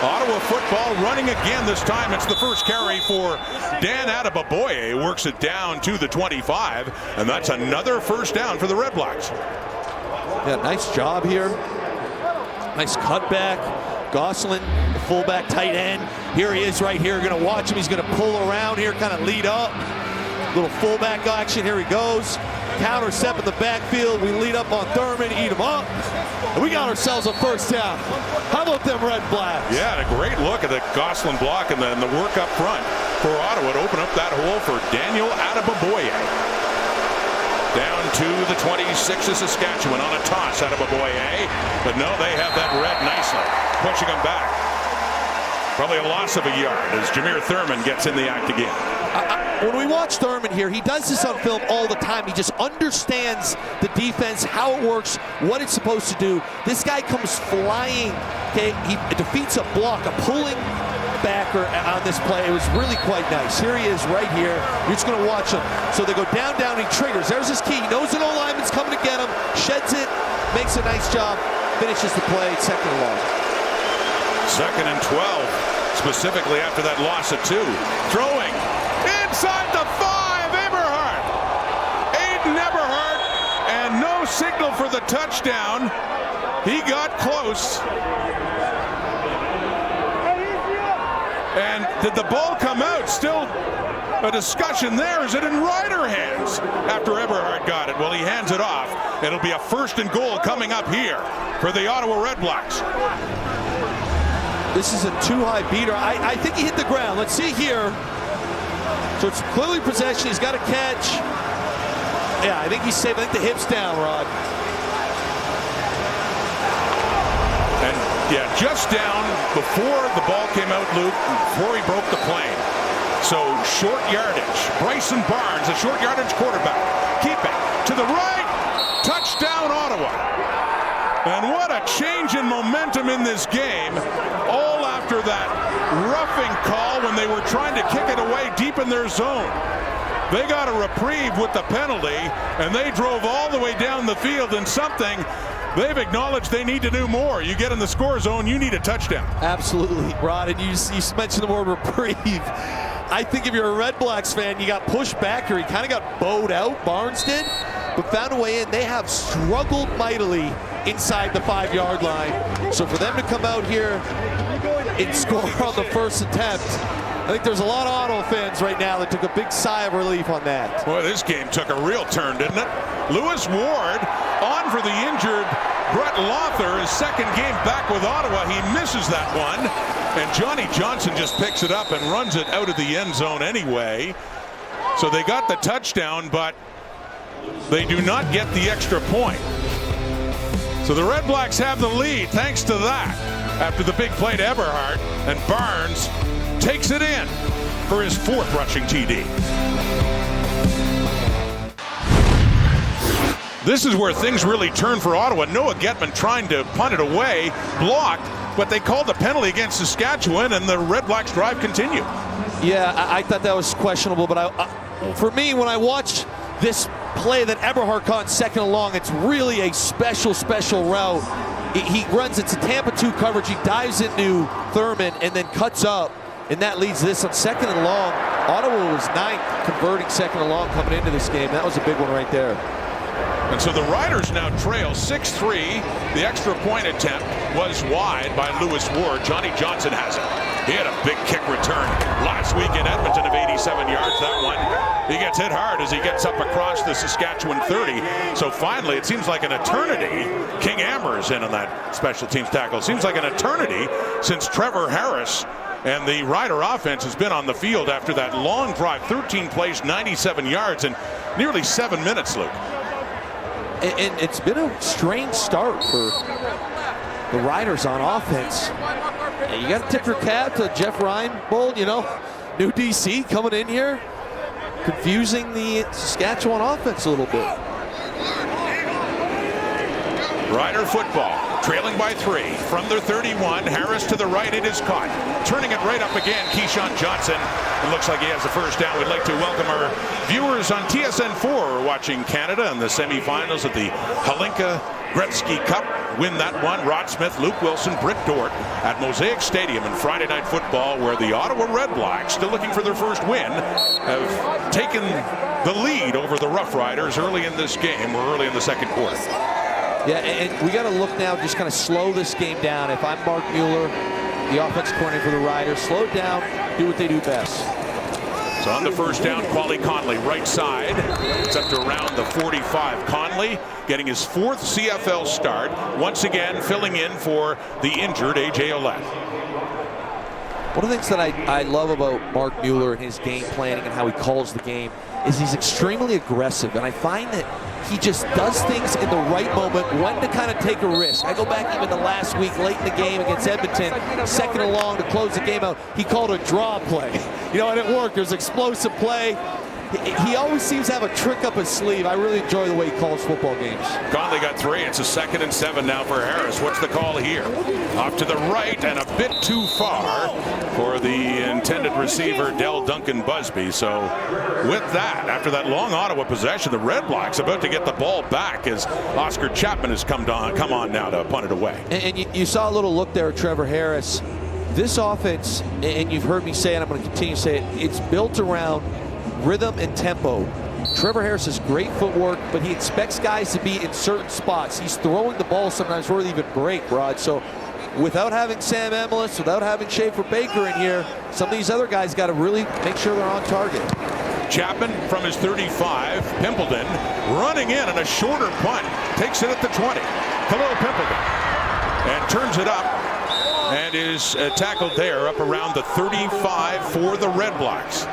Ottawa football running again. This time it's the first carry for Dan Adeboboye. Works it down to the 25, and that's another first down for the Red Blacks. Yeah, nice job here. Nice cutback. Gosselin, the fullback tight end. Here he is right here. Going to watch him. He's going to pull around here, kind of lead up. Little fullback action. Here he goes. Counter step in the backfield. We lead up on Thurman, eat him up. And we got ourselves a first down. How about them Red Blacks? Yeah, and a great look at the Gosselin block and then the work up front for Ottawa to open up that hole for Daniel Adeboboye. Down to the 26 of Saskatchewan on a toss out of Adeboboye. But no, they have that read nicely, pushing them back. Probably a loss of a yard as Jameer Thurman gets in the act again. When we watch Thurman here, he does this on film all the time. He just understands the defense, how it works, what it's supposed to do. This guy comes flying. Okay, he defeats a block, a pulling backer on this play. It was really quite nice. Here he is right here. You're just going to watch him. So they go down, he triggers. There's his key. He knows an O-lineman's coming to get him. Sheds it. Makes a nice job. Finishes the play. Second and long. 2nd and 12. Specifically after that loss of 2. Throwing inside the 5. Eberhardt. Aiden Eberhardt. And no signal for the touchdown. He got close. And did the ball come out? Still a discussion there. Is it in Rider hands after Eberhardt got it? Well, he hands it off. It'll be a 1st and goal coming up here for the Ottawa Red Blacks. This is a too-high beater. I think he hit the ground. Let's see here. So it's clearly possession. He's got a catch. Yeah, I think he's safe. I think the hip's down, Rod. And yeah, just down before the ball came out, Luke, before he broke the plane. So short yardage. Bryson Barnes, a short yardage quarterback. Keeping to the right. Touchdown, Ottawa. And what a change in momentum in this game. All after that roughing call when they were trying to kick it away deep in their zone. They got a reprieve with the penalty, and they drove all the way down the field in something they've acknowledged they need to do more. You get in the score zone, you need a touchdown. Absolutely, Rod, and you mentioned the word reprieve. I think if you're a Red Blacks fan, you got pushed back here. He kind of got bowed out, Barnes did, but found a way in. They have struggled mightily inside the 5-yard line. So for them to come out here and score on the first attempt, I think there's a lot of Ottawa fans right now that took a big sigh of relief on that. Boy, this game took a real turn, didn't it? Lewis Ward on for the injured Brett Lothar, his 2nd game back with Ottawa. He misses that one, and Johnny Johnson just picks it up and runs it out of the end zone anyway. So they got the touchdown, but they do not get the extra point. So the Red Blacks have the lead thanks to that after the big play to Eberhardt, and Barnes takes it in for his 4th rushing TD. This is where things really turn for Ottawa. Noah Getman trying to punt it away, blocked, but they called the penalty against Saskatchewan, and the Red Blacks drive continued. Yeah, I thought that was questionable, but for me, when I watched this play that Eberhardt caught 2nd and long, it's really a special route. He runs, it's a Tampa 2 coverage. He dives into Thurman and then cuts up, and that leads this on 2nd and long. Ottawa was 9th, converting second and long coming into this game. That was a big one right there. And so the Riders now trail 6-3. The extra point attempt was wide by Lewis Ward. Johnny Johnson has it. He had a big kick return last week in Edmonton of 87 yards. That one, he gets hit hard as he gets up across the Saskatchewan 30. So finally, it seems like an eternity. King Ammer's in on that special teams tackle. It seems like an eternity since Trevor Harris and the Rider offense has been on the field after that long drive, 13 plays, 97 yards in nearly 7 minutes, Luke. And it's been a strange start for the Riders on offense. You got to tip your cap to Jeff Reinbold, you know, new DC coming in here, confusing the Saskatchewan offense a little bit. Rider football, trailing by 3 from their 31. Harris to the right, it is caught. Turning it right up again, Keyshawn Johnson. It looks like he has the first down. We'd like to welcome our viewers on TSN4 watching Canada in the semifinals of the Halinka Gretzky Cup. Win that one. Rod Smith, Luke Wilson, Britt Dort at Mosaic Stadium in Friday Night Football, where the Ottawa REDBLACKS, still looking for their first win, have taken the lead over the Roughriders early in this game, or early in the second quarter. Yeah, and we got to look now, just kind of slow this game down. If I'm Mark Mueller, the offense coordinator for the Riders, slow it down, do what they do best. So on the first down, Quali Conley, right side. It's up to around the 45. Conley getting his 4th CFL start. Once again, filling in for the injured A.J. Ouellette. One of the things that I love about Mark Mueller and his game planning and how he calls the game is he's extremely aggressive. And I find that he just does things in the right moment, when to kind of take a risk. I go back even to last week, late in the game against Edmonton, second and long to close the game out. He called a draw play. You know, and it worked. There's explosive play. He always seems to have a trick up his sleeve. I really enjoy the way he calls football games. Conley got 3. It's a 2nd and 7 now for Harris. What's the call here? Off to the right and a bit too far for the intended receiver, Del Duncan Busby. So with that, after that long Ottawa possession, the REDBLACKS about to get the ball back as Oscar Chapman has come on now to punt it away. And you saw a little look there at Trevor Harris. This offense, and you've heard me say it, I'm going to continue to say it, it's built around rhythm and tempo. Trevor Harris has great footwork, but he expects guys to be in certain spots. He's throwing the ball sometimes where they even break, Rod. So without having Sam Emilus, without having Schaefer Baker in here, some of these other guys got to really make sure they're on target. Chapman from his 35, Pimpleton running in on a shorter punt, takes it at the 20. Khalil Pimpleton, and turns it up and is tackled there up around the 35 for the REDBLACKS.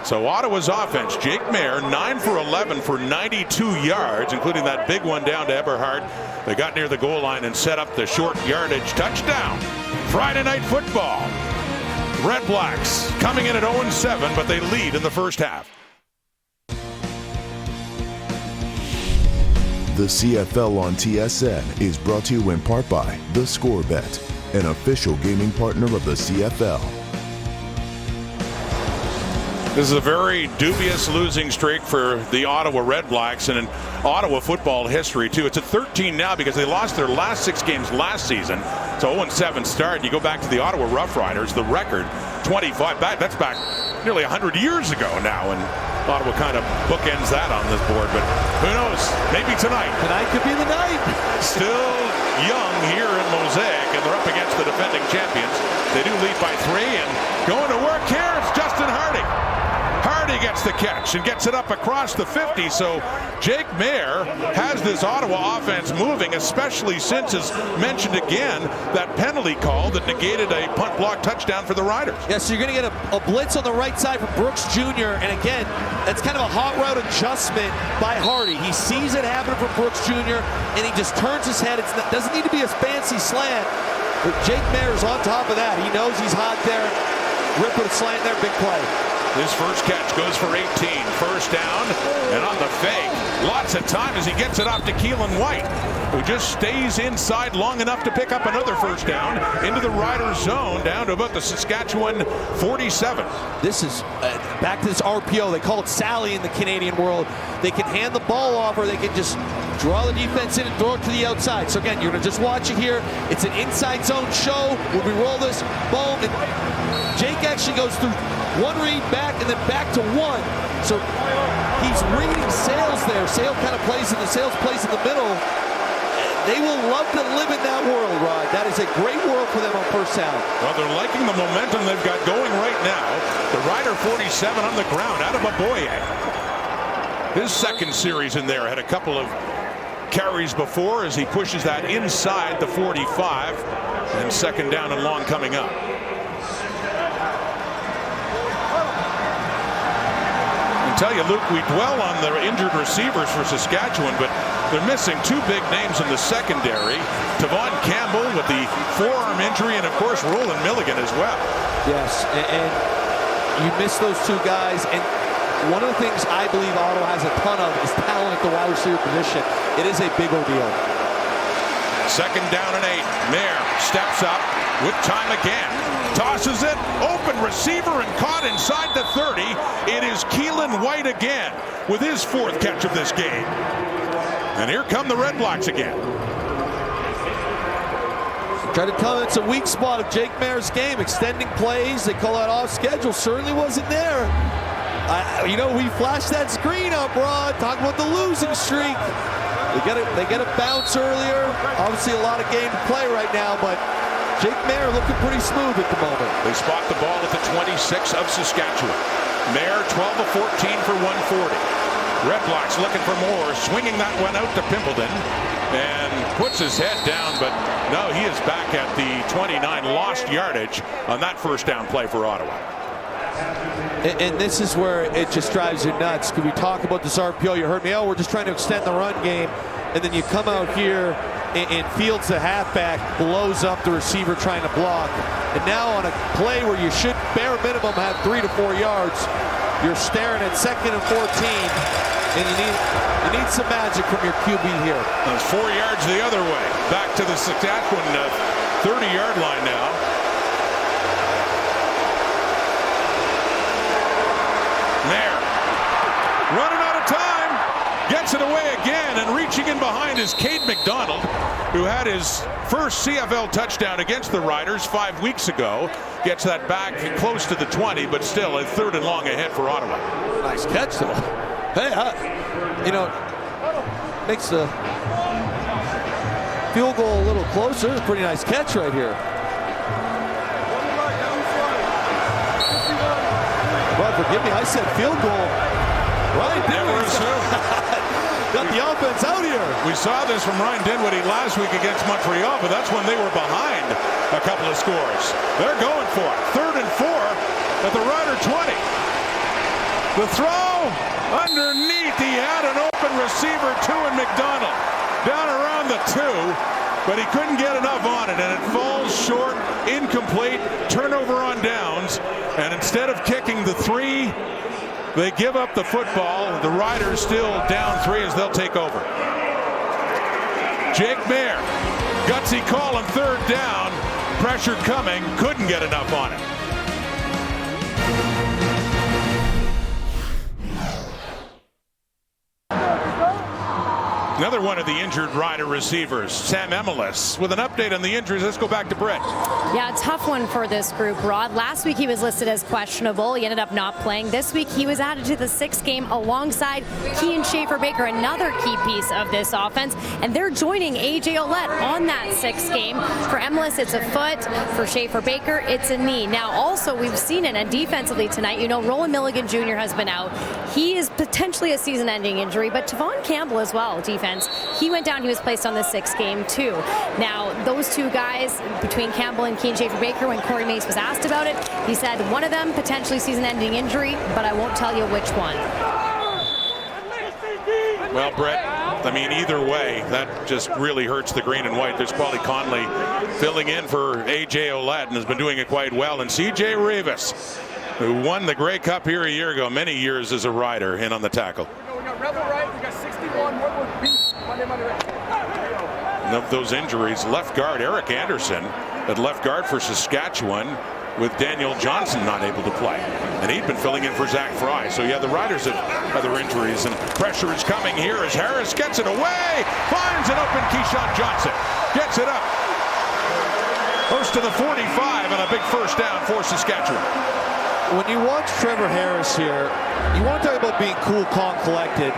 So Ottawa's offense, Jake Mayer, 9 for 11 for 92 yards, including that big one down to Eberhardt. They got near the goal line and set up the short yardage touchdown. Friday Night Football. REDBLACKS coming in at 0-7, but they lead in the first half. The CFL on TSN is brought to you in part by The Score Bet, an official gaming partner of the CFL. This is a very dubious losing streak for the Ottawa REDBLACKS, and in Ottawa football history too. It's at 13 now because they lost their last 6 games last season. So 0-7 start. You go back to the Ottawa Roughriders, the record 25. That's back nearly 100 years ago now, and Ottawa kind of bookends that on this board. But who knows? Maybe tonight. Tonight could be the night. Still young here in Mosaic, and they're up against the defending champions. They do lead by 3, and going to work here, it's Justin Hardy. Hardy gets the catch and gets it up across the 50. So Jake Mayer has this Ottawa offense moving, especially since, as mentioned again, that penalty call that negated a punt block touchdown for the Riders. Yeah, so you're going to get a blitz on the right side from Brooks Jr. And again, that's kind of a hot route adjustment by Hardy. He sees it happen from Brooks Jr. and he just turns his head. It doesn't need to be a fancy slant, but Jake Mayer's on top of that. He knows he's hot there. Rip with a slant there, big play. His first catch goes for 18. First down, and on the fake, lots of time as he gets it off to Keelan White, who just stays inside long enough to pick up another first down into the Riders zone, down to about the Saskatchewan 47. This is back to this RPO. They call it Sally in the Canadian world. They can hand the ball off, or they can just draw the defense in and throw it to the outside. So again, you're going to just watch it here. It's an inside zone show. When we roll this, boom, and Jake actually goes through one read back and then back to one. So he's reading Sales there. Sales kind of plays in the middle. They will love to live in that world, Rod. That is a great world for them on first down. Well, they're liking the momentum they've got going right now. The Rider 47 on the ground out of Aboye. His second series in there, had a couple of carries before as he pushes that inside the 45, and second down and long coming up. I tell you, Luke, we dwell on the injured receivers for Saskatchewan, but they're missing two big names in the secondary. Tavon Campbell with the forearm injury, and of course Roland Milligan as well. Yes, and you miss those two guys, and one of the things I believe Ottawa has a ton of is talent at the wide receiver position. It is a big ordeal. Second down and 8. Mayer steps up with time again. Tosses it. Open receiver and caught inside the 30. It is Keelan White again with his fourth catch of this game. And here come the REDBLACKS again. Try to tell it's a weak spot of Jake Mayer's game. Extending plays. They call that off schedule. Certainly wasn't there. You know, we flashed that screen up, Rod. Talk about the losing streak. They get a bounce earlier. Obviously a lot of game to play right now, but Jake Mayer looking pretty smooth at the moment. They spot the ball at the 26 of Saskatchewan. Mayer 12 of 14 for 140. REDBLACKS looking for more, swinging that one out to Pimpleton and puts his head down, but no, he is back at the 29, lost yardage on that first down play for Ottawa. And this is where it just drives you nuts. Can we talk about this RPO? You heard me, we're just trying to extend the run game, and then you come out here and Fields, the halfback, blows up the receiver trying to block. And now on a play where you should bare minimum have 3 to 4 yards, you're staring at 2nd and 14, and you need some magic from your QB here. That's 4 yards the other way, back to the Saskatchewan 30-yard line now. Mayer running out of time, gets it away again, and reaching in behind is Cade McDonald, who had his first CFL touchdown against the Riders 5 weeks ago. Gets that back close to the 20, but still a 3rd and long ahead for Ottawa. Nice catch, though. Hey, you know, makes the field goal a little closer. A pretty nice catch right here. Well, forgive me, I said field goal. Ryan Dinwiddie got the offense out here. We saw this from Ryan Dinwiddie last week against Montreal, but that's when they were behind a couple of scores. They're going for it. 3rd and 4 at the Rider 20. The throw underneath. He had an open receiver, 2 in McDonald. Down around the 2, but he couldn't get enough on it, and it falls short, incomplete, turnover on downs. And instead of kicking the 3, they give up the football. The Riders still down 3 as they'll take over. Jake Mayer, gutsy call on 3rd down. Pressure coming, couldn't get enough on it. Another one of the injured Rider receivers, Sam Emelis, with an update on the injuries. Let's go back to Brett. Yeah, tough one for this group, Rod. Last week he was listed as questionable. He ended up not playing. This week he was added to the 6th game alongside Kean Schaefer-Baker, another key piece of this offense. And they're joining A.J. Ouellette on that 6th game. For Emelis, it's a foot. For Schaefer-Baker, it's a knee. Now, also, we've seen it, and defensively tonight, you know, Roland Milligan Jr. has been out. He is potentially a season-ending injury, but Tavon Campbell as well, defense. He went down. He was placed on the 6th game, too. Now, those two guys, between Campbell and Kean Schaefer-Baker, when Corey Mace was asked about it, he said one of them potentially season-ending injury, but I won't tell you which one. Well, Brett, I mean, either way, that just really hurts the green and white. There's Paulie Conley filling in for A.J. Ouellette and has been doing it quite well. And C.J. Rivas, who won the Grey Cup here a year ago, many years as a Rider, in on the tackle. We got Rebel right, we got 61, one beat. Of those injuries, left guard Eric Anderson at left guard for Saskatchewan with Daniel Johnson not able to play. And he'd been filling in for Zach Fry. So, yeah, the Riders have other injuries, and pressure is coming here as Harris gets it away, finds an open Keyshawn Johnson, gets it up. Close to the 45 and a big first down for Saskatchewan. When you watch Trevor Harris here, you want to talk about being cool, calm, collected.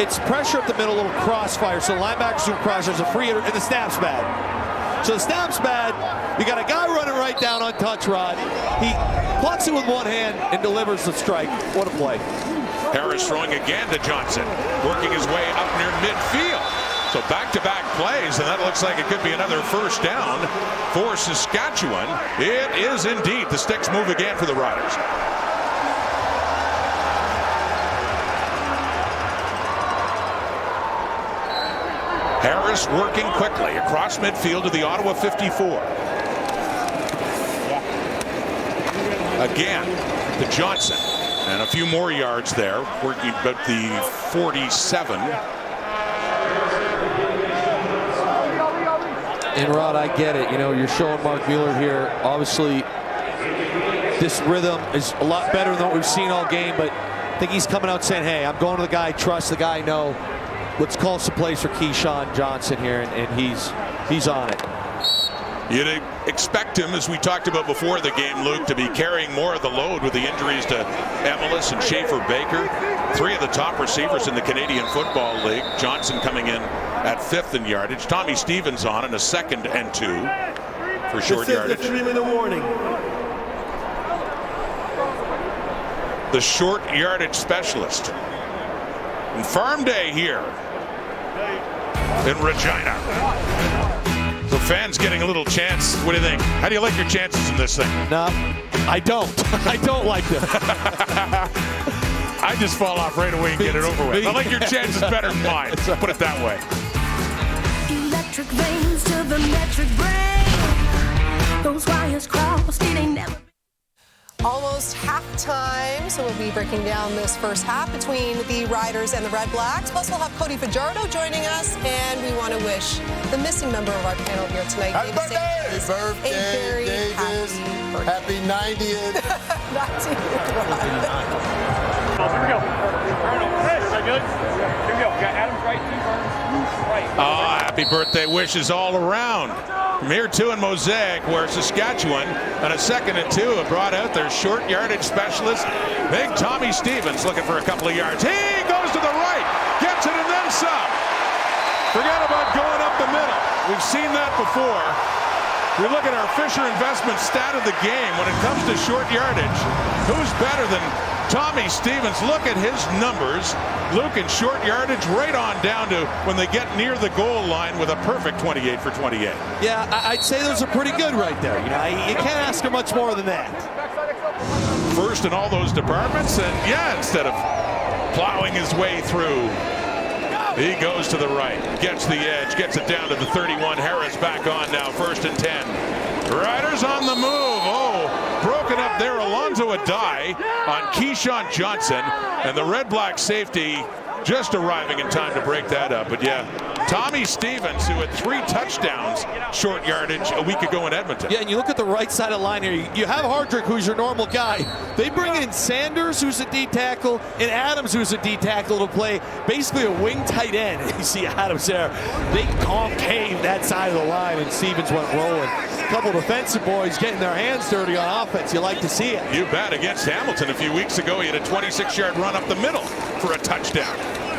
It's pressure up the middle, a little crossfire. So linebackers do crossfire, a free hitter, and the snap's bad. So the snap's bad. You got a guy running right down on touch rod. He plucks it with one hand and delivers the strike. What a play. Harris throwing again to Johnson, working his way up near midfield. So back-to-back plays, and that looks like it could be another first down for Saskatchewan. It is indeed. The sticks move again for the Riders. Harris working quickly across midfield to the Ottawa 54. Again to Johnson, and a few more yards there, working about the 47. And Rod, I get it. You know, you're showing Mark Mueller here. Obviously, this rhythm is a lot better than what we've seen all game, but I think he's coming out saying, hey, I'm going to the guy I trust, the guy I know. Let's call some plays for Keyshawn Johnson here, and he's on it. You'd expect him, as we talked about before the game, Luke, to be carrying more of the load with the injuries to Emelis and Schaefer-Baker. Three of the top receivers in the Canadian Football League. Johnson coming in at 5th in yardage. Tommy Stevens on in a 2nd and 2 for short yardage. This is the 3-minute warning. The short yardage specialist. And farm day here in Regina. So fans getting a little chance. What do you think? How do you like your chances in this thing? No, I don't. I don't like them. I just fall off right away and get it over with. I like your chances better than mine. Put it that way. Electric veins to the metric brain. Those wires crossed, it ain't never. Almost halftime, so we'll be breaking down this first half between the Riders and the Red Blacks. Plus, we'll have Cody Fajardo joining us, and we want to wish the missing member of our panel here tonight, Happy birthday, Davis. Happy 90th. Back to you, Rod. Here we go. Hey, good? Here we go. Got Adams right, Burns right. Oh, happy birthday wishes all around. From here to in Mosaic, where Saskatchewan on a 2nd and 2 have brought out their short yardage specialist, big Tommy Stevens, looking for a couple of yards. He goes to the right, gets it and then some. Forget about going up the middle. We've seen that before. We look at our Fisher Investment stat of the game when it comes to short yardage. Who's better than Tommy Stevens? Look at his numbers. Luke in short yardage right on down to when they get near the goal line with a perfect 28 for 28. Yeah, I'd say those are pretty good right there. You know, you can't ask for much more than that. First in all those departments, and yeah, instead of plowing his way through, he goes to the right, gets the edge, gets it down to the 31. Harris back on now, 1st and 10. Riders on the move. Oh, broken up there. Alonzo Adai on Keyshawn Johnson, and the Red Black safety just arriving in time to break that up. But yeah, Tommy Stevens, who had 3 touchdowns short yardage a week ago in Edmonton. Yeah, and you look at the right side of the line here. You have Hardrick, who's your normal guy. They bring in Sanders, who's a D tackle, and Adams, who's a D tackle, to play basically a wing tight end. You see Adams there. They concave that side of the line, and Stevens went rolling. A couple defensive boys getting their hands dirty on offense. You like to see it. You bet. Against Hamilton a few weeks ago, he had a 26-yard run up the middle for a touchdown.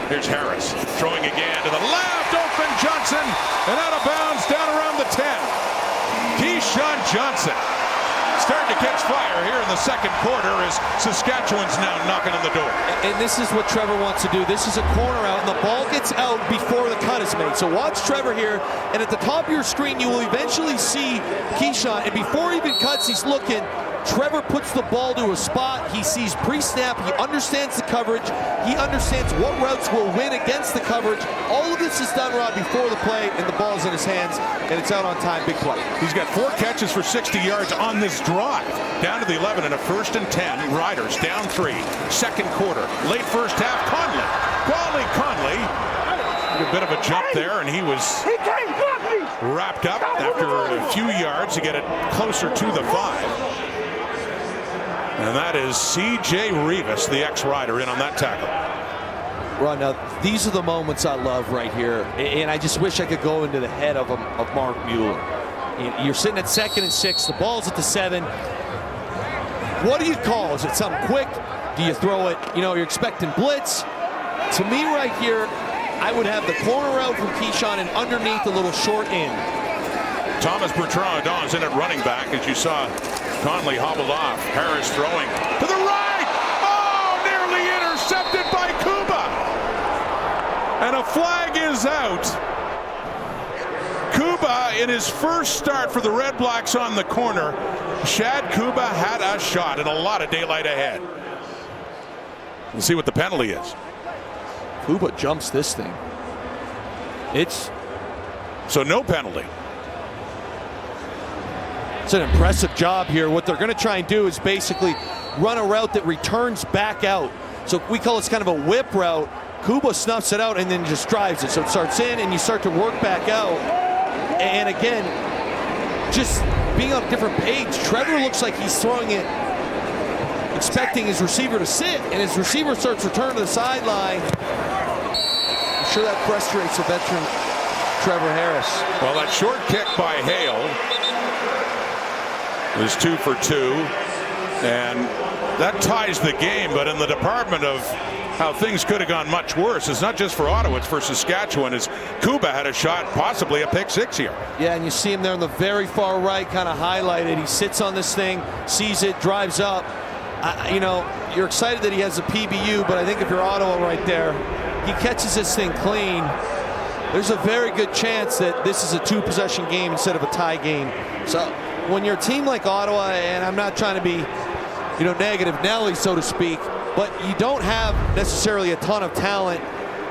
Here's Harris throwing again to the left. Open Johnson, and out of bounds down around the 10. Keyshawn Johnson starting to catch fire here in the 2nd quarter as Saskatchewan's now knocking on the door. And this is what Trevor wants to do. This is a corner out, and the ball gets out before the cut is made. So watch Trevor here, and at the top of your screen, you will eventually see Keyshawn, and before he even cuts, he's looking. Trevor puts the ball to a spot. He sees pre-snap. He understands the coverage. He understands what routes will win against the coverage. All of this is done, Rod, before the play, and the ball's in his hands, and it's out on time. Big play. He's got 4 catches for 60 yards on this drive. Down to the 11 and a 1st and 10. Riders down 3. 2nd quarter. Late first half. Conley. A bit of a jump there, and he was wrapped up after a few yards to get it closer to the 5. And that is C.J. Rivas, the ex-Rider, in on that tackle. Ron, now these are the moments I love right here, and I just wish I could go into the head of Mark Mueller. You're sitting at 2nd and 6, the ball's at the 7. What do you call? Is it something quick? Do you throw it? You know, you're expecting blitz. To me right here, I would have the corner out from Keyshawn and underneath a little short end. Thomas Bertrand-Don's in at running back, as you saw Conley hobbled off. Harris throwing to the right. Oh, nearly intercepted by Kuba. And a flag is out. Kuba, in his first start for the Red Blacks on the corner, Shad Kuba had a shot and a lot of daylight ahead. We'll see what the penalty is. Kuba jumps this thing. So no penalty. It's an impressive job here. What they're going to try and do is basically run a route that returns back out. So we call it kind of a whip route. Kuba snuffs it out and then just drives it. So it starts in and you start to work back out. And again, just being on a different page, Trevor looks like he's throwing it, expecting his receiver to sit, and his receiver starts returning to the sideline. I'm sure that frustrates a veteran Trevor Harris. Well, that short kick by Hale was 2 for 2, and that ties the game. But in the department of how things could have gone much worse, it's not just for Ottawa, it's for Saskatchewan, as Kuba had a shot, possibly a pick 6 here. Yeah, and you see him there on the very far right, kind of highlighted. He sits on this thing, sees it, drives up. You know, you're excited that he has a PBU, but I think if you're Ottawa right there, he catches this thing clean. There's a very good chance that this is a 2-possession game instead of a tie game. So when you're a team like Ottawa, and I'm not trying to be, you know, negative Nelly, so to speak, but you don't have necessarily a ton of talent.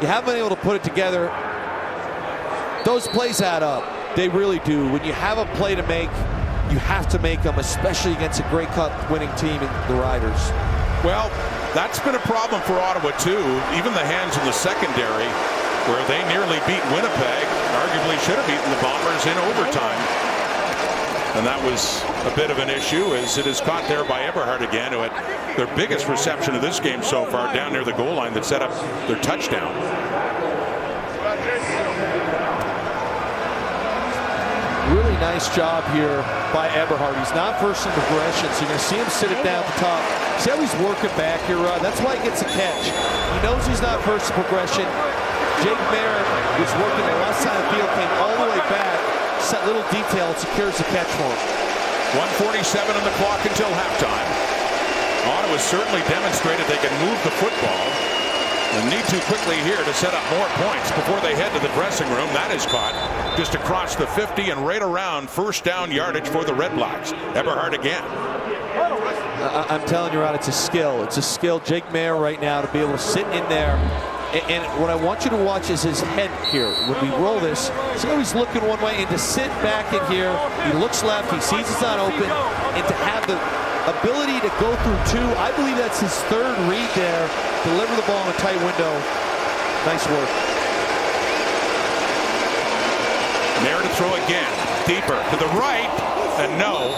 You haven't been able to put it together. Those plays add up. They really do. When you have a play to make, you have to make them, especially against a Grey Cup winning team in the Riders. Well, that's been a problem for Ottawa too. Even the hands in the secondary, where they nearly beat Winnipeg, arguably should have beaten the Bombers in overtime. And that was a bit of an issue, as it is caught there by Eberhard again, who had their biggest reception of this game so far down near the goal line that set up their touchdown. Really nice job here by Eberhard. He's not first in progression, so you're going to see him sit it down at the top. See how he's working back here, Rod? That's why he gets a catch. He knows he's not first in progression. Jake Mayer was working the left side of the field, came all the way back. That little detail, it secures the catch for him. 1:47 on the clock until halftime. Ottawa certainly demonstrated they can move the football. And need to quickly here to set up more points before they head to the dressing room. That is caught just across the 50 and right around first down yardage for the Red Blacks. Eberhard again. I'm telling you, Rod, it's a skill. It's a skill. Jake Mayer right now to be able to sit in there. And what I want you to watch is his head here. When we roll this, see how he's looking one way, and to sit back in here, he looks left, he sees it's not open, and to have the ability to go through 2, I believe that's his 3rd read there, deliver the ball in a tight window. Nice work. Mayer to throw again, deeper to the right, and no.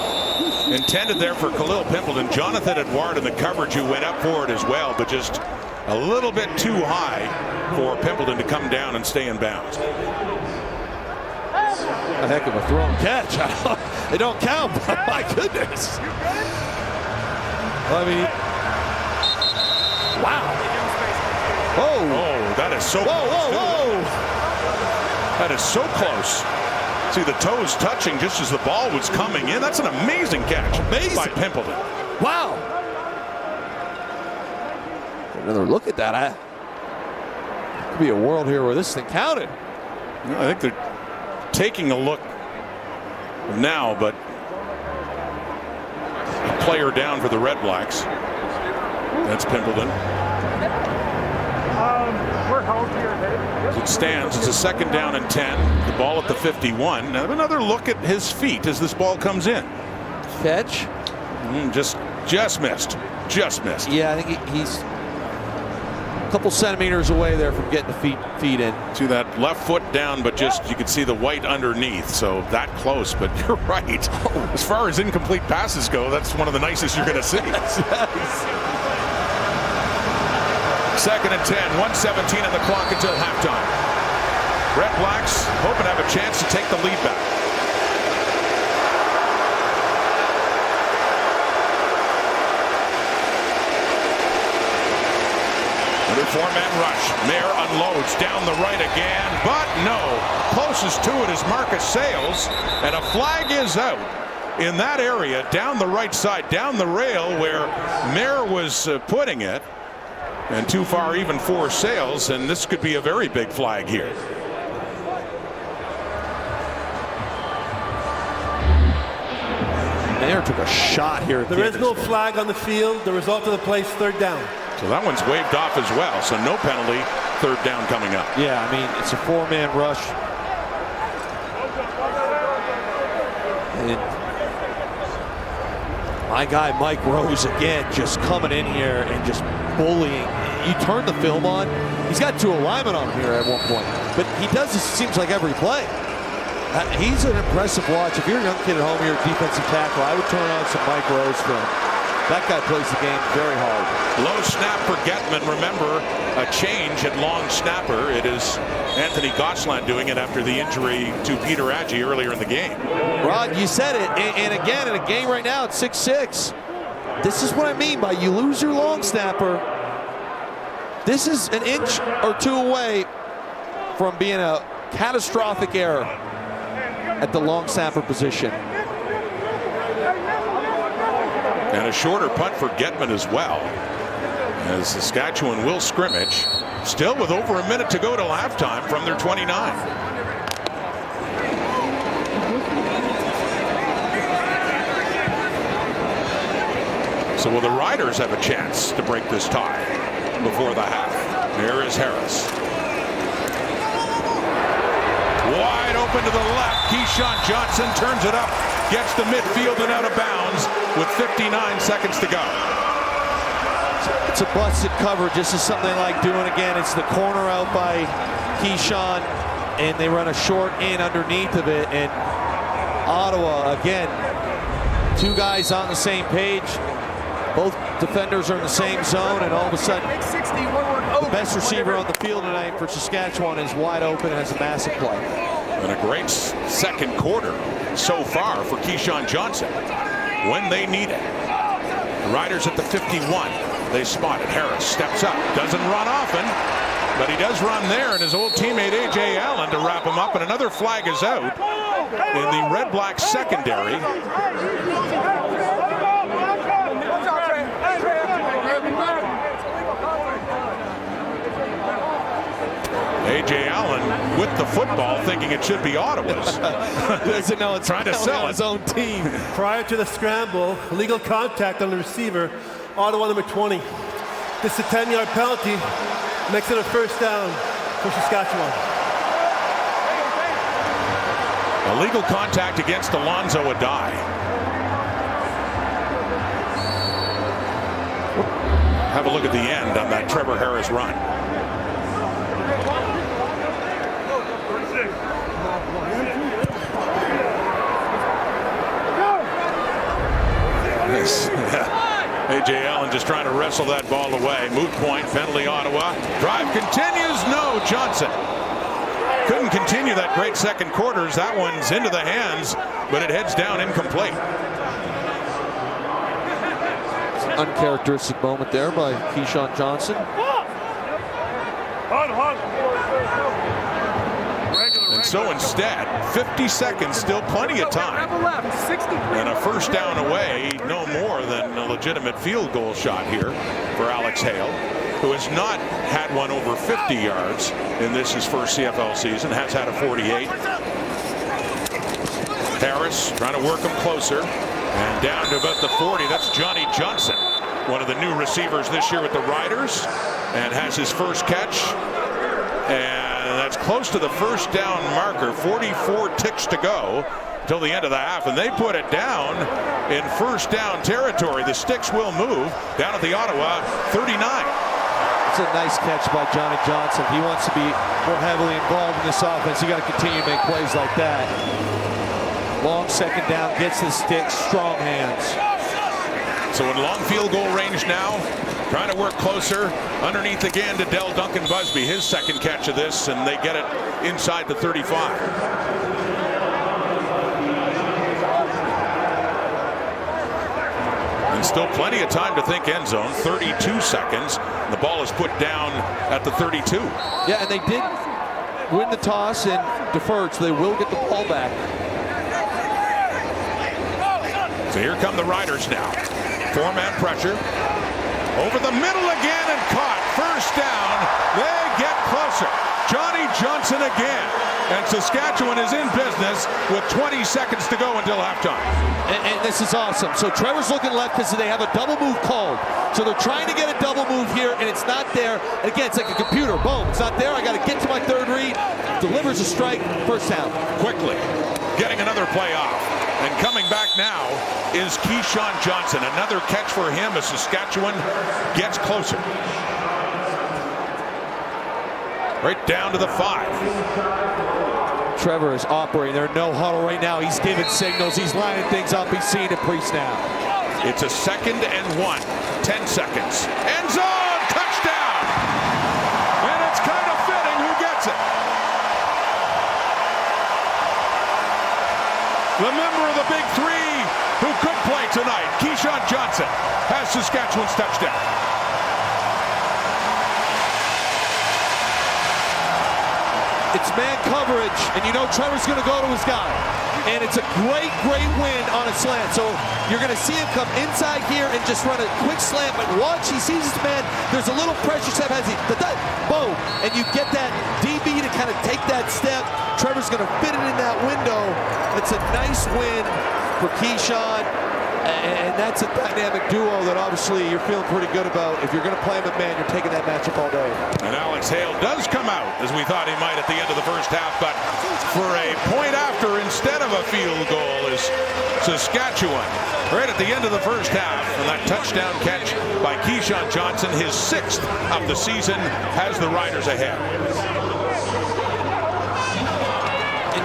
Intended there for Khalil Pimpleton. Jonathan Edouard in the coverage who went up for it as well, but just a little bit too high for Pimpleton to come down and stay in bounds. A heck of a throw and catch. They don't count, but my goodness. I mean, wow. Oh, that is so close. Whoa. That is so close. See the toes touching just as the ball was coming in. That's an amazing catch by Pimpleton. Wow. Another look at that. Could be a world here where this thing counted. I think they're taking a look now, but a player down for the Red Blacks. That's Pimpleton. As it stands, it's a 2nd down and 10. The ball at the 51. Now another look at his feet as this ball comes in. Catch. Just missed. Just missed. Yeah, I think he's couple centimeters away there from getting the feet in. To that left foot down, but just you can see the white underneath, so that close. But you're right. As far as incomplete passes go, that's one of the nicest you're going to see. Yes. 2nd and 10, 1:17 on the clock until halftime. Red Blacks hoping to have a chance to take the lead back. Another 4-man rush. Mayer unloads down the right again, but no. Closest to it is Marcus Sales, and a flag is out in that area down the right side, down the rail where Mayer was putting it, and too far even for Sales, and this could be a very big flag here. Mayer took a shot here. There is no flag on the field. The result of the play is 3rd down. So that one's waved off as well, so no penalty. 3rd down coming up. Yeah, I mean, it's a 4-man rush. And my guy Mike Rose again just coming in here and just bullying. You turn the film on, he's got 2 alignment on here at one point, but he does this, it seems like, every play. He's an impressive watch. If you're a young kid at home, you're a defensive tackle, I would turn on some Mike Rose film. That guy plays the game very hard. Low snap for Getman. Remember, a change at long snapper. It is Anthony Gosselin doing it after the injury to Peter Adjie earlier in the game. Rod, you said it. And again, in a game right now, it's 6-6. This is what I mean by you lose your long snapper. This is an inch or 2 away from being a catastrophic error at the long snapper position. And a shorter punt for Getman as well, as Saskatchewan will scrimmage, still with over a minute to go till halftime from their 29. So will the Riders have a chance to break this tie before the half? Here is Harris. Wide open to the left. Keyshawn Johnson turns it up, gets the midfield and out of bounds with 59 seconds to go. It's a busted coverage. This is something they like doing again. It's the corner out by Keyshawn, and they run a short in underneath of it. And Ottawa, again, 2 guys on the same page. Both defenders are in the same zone, and all of a sudden, the best receiver on the field tonight for Saskatchewan is wide open and has a massive play. And a great second quarter so far for Keyshawn Johnson when they need it. The Riders at the 51. They spot it. Harris steps up. Doesn't run often, but he does run there, and his old teammate A.J. Allen to wrap him up, and another flag is out in the Red Black secondary. A.J. Allen with the football, thinking it should be Ottawa's. Doesn't know it's trying to sell his own team. Prior to the scramble, illegal contact on the receiver, Ottawa number 20. This is a 10-yard penalty, makes it a 1st down for Saskatchewan. Illegal contact against Alonzo Adai. Have a look at the end on that Trevor Harris run. A.J. Allen just trying to wrestle that ball away. Moot point, penalty Ottawa. Drive continues. No, Johnson couldn't continue that great second quarters. That one's into the hands, but it heads down incomplete. Uncharacteristic moment there by Keyshawn Johnson. And so instead, 50 seconds, still plenty of time. And a 1st down away, no more than a legitimate field goal shot here for Alex Hale, who has not had one over 50 yards in this his first CFL season, has had a 48. Harris trying to work him closer, and down to about the 40. That's Johnny Johnson, one of the new receivers this year with the Riders, and has his first catch. And that's close to the 1st down marker. 44 ticks to go till the end of the half, and they put it down in 1st down territory. The sticks will move down at the Ottawa 39. That's a nice catch by Johnny Johnson. He wants to be more heavily involved in this offense. You got to continue to make plays like that. Long second down, gets the stick, strong hands. So in long field goal range now, trying to work closer. Underneath again to Del Duncan Busby, his second catch of this, and they get it inside the 35. And still plenty of time to think end zone, 32 seconds. The ball is put down at the 32. Yeah, and they did win the toss and deferred, so they will get the ball back. So here come the Riders now. Four-man pressure. Over the middle again and caught. First down. They get closer. Johnny Johnson again. And Saskatchewan is in business with 20 seconds to go until halftime. And this is awesome. So Trevor's looking left because they have a double move called. So they're trying to get a double move here, and it's not there. And again, it's like a computer. Boom, it's not there. I got to get to my third read. Delivers a strike. First down. Quickly getting another play off. And coming back now is Keyshawn Johnson. Another catch for him as Saskatchewan gets closer. Right down to the 5. Trevor is operating. They're no huddle right now. He's giving signals. He's lining things up. He's seeing it pre-snap. It's a 2nd and 1. 10 seconds. End zone! Touchdown! And it's kind of fitting who gets it. The member of the Big Three who could play tonight, Keyshawn Johnson, has Saskatchewan's touchdown. It's man coverage, and you know Trevor's going to go to his guy. And it's a great, great win on a slant. So you're going to see him come inside here and just run a quick slant. But watch, he sees his man. There's a little pressure step as he, boom. And you get that DB to kind of take that step. Trevor's going to fit it in that window. It's a nice win for Keyshawn. And that's a dynamic duo that obviously you're feeling pretty good about. If you're going to play him at man, you're taking that matchup all day. And Alex Hale does come out, as we thought he might at the end of the first half, but for a point after instead of a field goal is Saskatchewan. Right at the end of the first half, and that touchdown catch by Keyshawn Johnson, his 6th of the season, has the Riders ahead.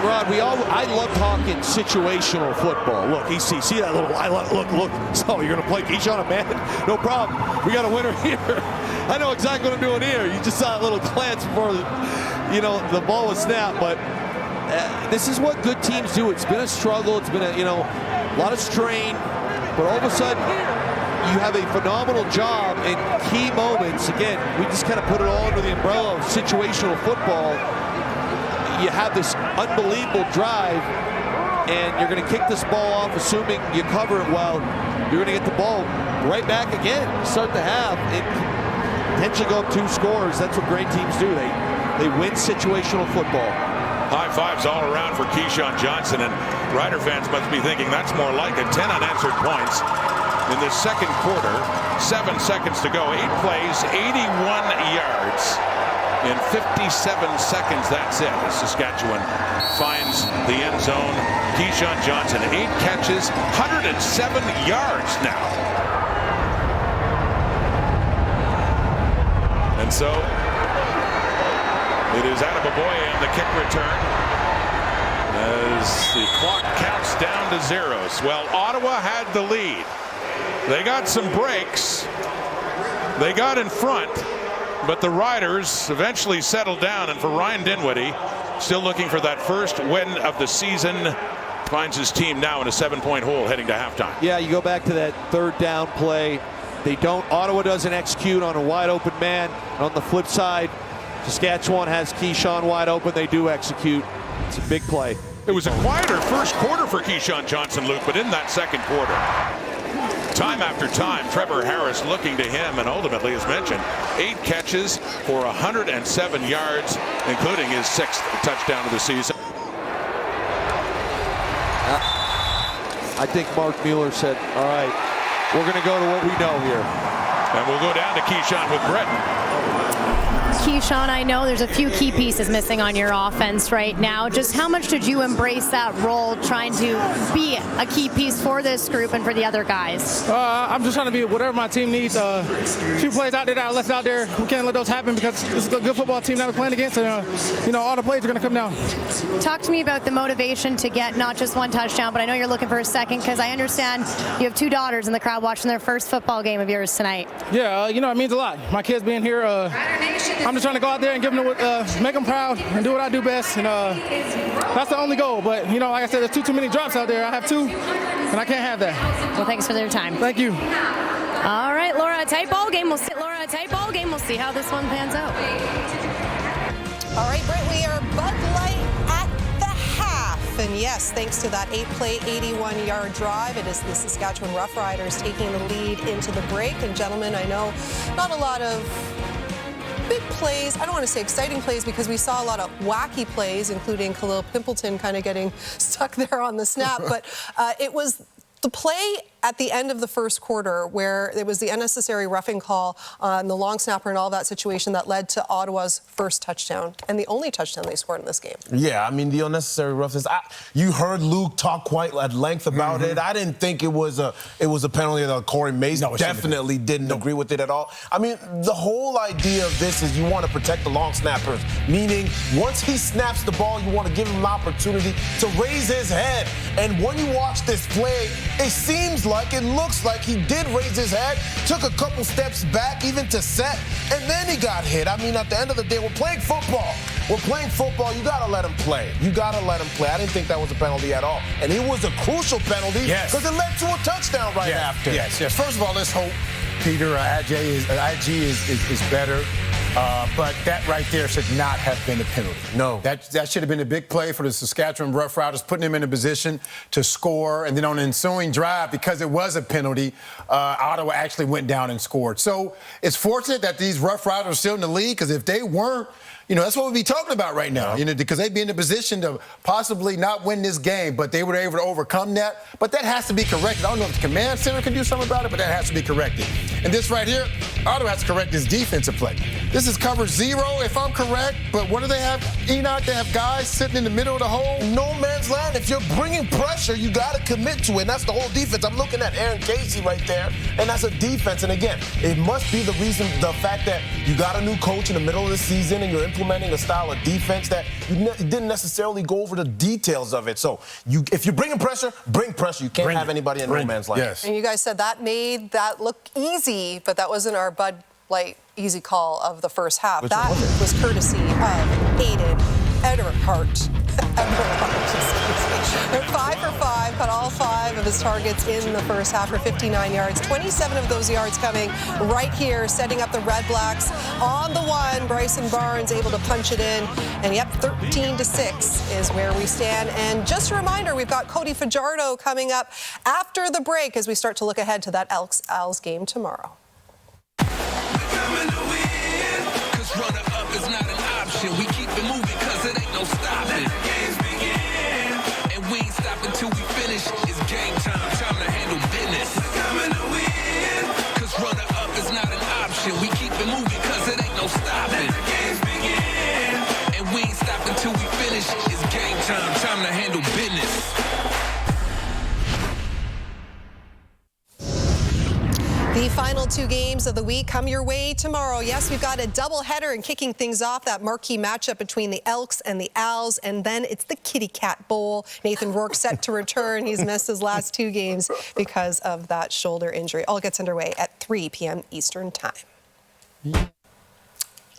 Rod, I love talking situational football. Look, see that little, look. So you're going to play Keyshawn, man? No problem. We got a winner here. I know exactly what I'm doing here. You just saw a little glance before, the ball was snapped. But this is what good teams do. It's been a struggle. It's been a lot of strain. But all of a sudden, you have a phenomenal job in key moments. Again, we just kind of put it all under the umbrella of situational football. You have this unbelievable drive, and you're going to kick this ball off, assuming you cover it well. You're going to get the ball right back again. Start the half and potentially go up 2 scores. That's what great teams do. They win situational football. High fives all around for Keyshawn Johnson, and Rider fans must be thinking that's more like it. 10 unanswered points in this second quarter. 7 seconds to go. 8 plays, 81 yards. In 57 seconds, that's it. Saskatchewan finds the end zone. Keyshawn Johnson, 8 catches, 107 yards now. And so it is Adeboboye on the kick return as the clock counts down to zeros. Well, Ottawa had the lead. They got some breaks. They got in front. But the Riders eventually settled down, and for Ryan Dinwiddie, still looking for that first win of the season, finds his team now in a 7-point hole heading to halftime. Yeah, you go back to that 3rd down play. Ottawa doesn't execute on a wide open man. And on the flip side, Saskatchewan has Keyshawn wide open. They do execute. It's a big play. It was a quieter first quarter for Keyshawn Johnson, Luke, but in that second quarter, time after time, Trevor Harris looking to him, and ultimately, as mentioned, 8 catches for 107 yards, including his 6th touchdown of the season. I think Mark Mueller said, all right, we're going to go to what we know here. And we'll go down to Keyshawn with Brett. Keyshawn, I know there's a few key pieces missing on your offense right now. Just how much did you embrace that role, trying to be a key piece for this group and for the other guys? I'm just trying to be whatever my team needs. A few plays out there that I left out there, we can't let those happen because it's a good football team that we're playing against, and all the plays are going to come down. Talk to me about the motivation to get not just one touchdown, but I know you're looking for a second, because I understand you have 2 daughters in the crowd watching their first football game of yours tonight. Yeah, it means a lot. My kids being here, I'm just trying to go out there and give them make them proud and do what I do best, and that's the only goal. But like I said, there's too many drops out there. I have 2, and I can't have that. Well, thanks for their time. Thank you. All right, Laura, a tight ball game. We'll see how this one pans out. All right, Britt, we are Bud Light at the half. And yes, thanks to that 8-play, 81-yard drive, it is the Saskatchewan Roughriders taking the lead into the break. And gentlemen, I know not a lot of big plays. I don't want to say exciting plays, because we saw a lot of wacky plays, including Khalil Pimpleton kind of getting stuck there on the snap. But it was the play at the end of the first quarter where it was the unnecessary roughing call on the long snapper and all that situation that led to Ottawa's first touchdown and the only touchdown they scored in this game. Yeah, I mean, the unnecessary roughness. You heard Luke talk quite at length about it. I didn't think it was a penalty that Corey Mays definitely didn't agree with it at all. I mean, the whole idea of this is you want to protect the long snappers, meaning once he snaps the ball, you want to give him an opportunity to raise his head. And when you watch this play, it looks like he did raise his head, took a couple steps back even to set, and then he got hit. I mean, at the end of the day, we're playing football. You got to let him play. I didn't think that was a penalty at all. And it was a crucial penalty because it led to a touchdown right after. Yes. First of all, let's hope Peter IG is better. But that right there should not have been a penalty. No. That should have been a big play for the Saskatchewan Roughriders, putting them in a position to score. And then on the ensuing drive, because it was a penalty, Ottawa actually went down and scored. So it's fortunate that these Roughriders are still in the league, because if they weren't, that's what we'd be talking about right now, because they'd be in a position to possibly not win this game, but they were able to overcome that. But that has to be corrected. I don't know if the command center can do something about it, but that has to be corrected. And this right here, Ottawa has to correct this defensive play. This is cover 0, if I'm correct, but what do they have, Enoch? They have guys sitting in the middle of the hole? No man's land. If you're bringing pressure, you got to commit to it, and that's the whole defense. I'm looking at Aaron Casey right there, and that's a defense. And again, it must be the fact that you got a new coach in the middle of the season and you're implementing a style of defense that you didn't necessarily go over the details of it. So if you're bringing pressure, bring pressure. You can't have anybody in no man's land. Yes. And you guys said that made that look easy, but that wasn't our Bud Light easy call of the first half. That was courtesy of Aiden Ederhart. 5 for 5, caught all 5 of his targets in the first half for 59 yards. 27 of those yards coming right here, setting up the REDBLACKS on the one. Bryson Barnes able to punch it in. And 13-6 is where we stand. And just a reminder, we've got Cody Fajardo coming up after the break as we start to look ahead to that Elks game tomorrow. We keep it moving because it ain't no stopping. Let the games begin. And we ain't stopping till we finish. It's game time. Time to handle business. We're coming to win. Because runner up is not an option. We keep it moving because it ain't no stopping. Let the games begin. And we ain't stopping till we finish. It's game time. Time to handle business. The final 2 games of the week come your way tomorrow. Yes, we've got a doubleheader, and kicking things off, that marquee matchup between the Elks and the Owls, and then it's the Kitty Cat Bowl. Nathan Rourke set to return. He's missed his last 2 games because of that shoulder injury. All gets underway at 3 p.m. Eastern Time.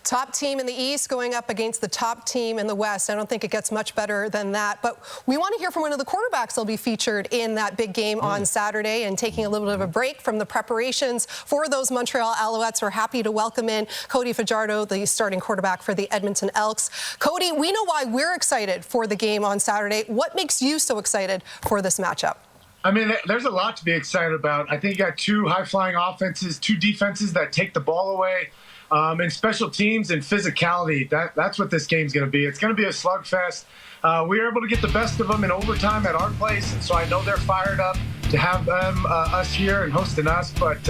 Top team in the East going up against the top team in the West. I don't think it gets much better than that. But we want to hear from one of the quarterbacks that'll be featured in that big game on Saturday, and taking a little bit of a break from the preparations for those Montreal Alouettes. We're happy to welcome in Cody Fajardo, the starting quarterback for the Edmonton Elks. Cody, we know why we're excited for the game on Saturday. What makes you so excited for this matchup? I mean, there's a lot to be excited about. I think you got 2 high-flying offenses, 2 defenses that take the ball away. And special teams and physicality, that's what this game's going to be. It's going to be a slugfest. We were able to get the best of them in overtime at our place, and so I know they're fired up to have them, us here and hosting us. But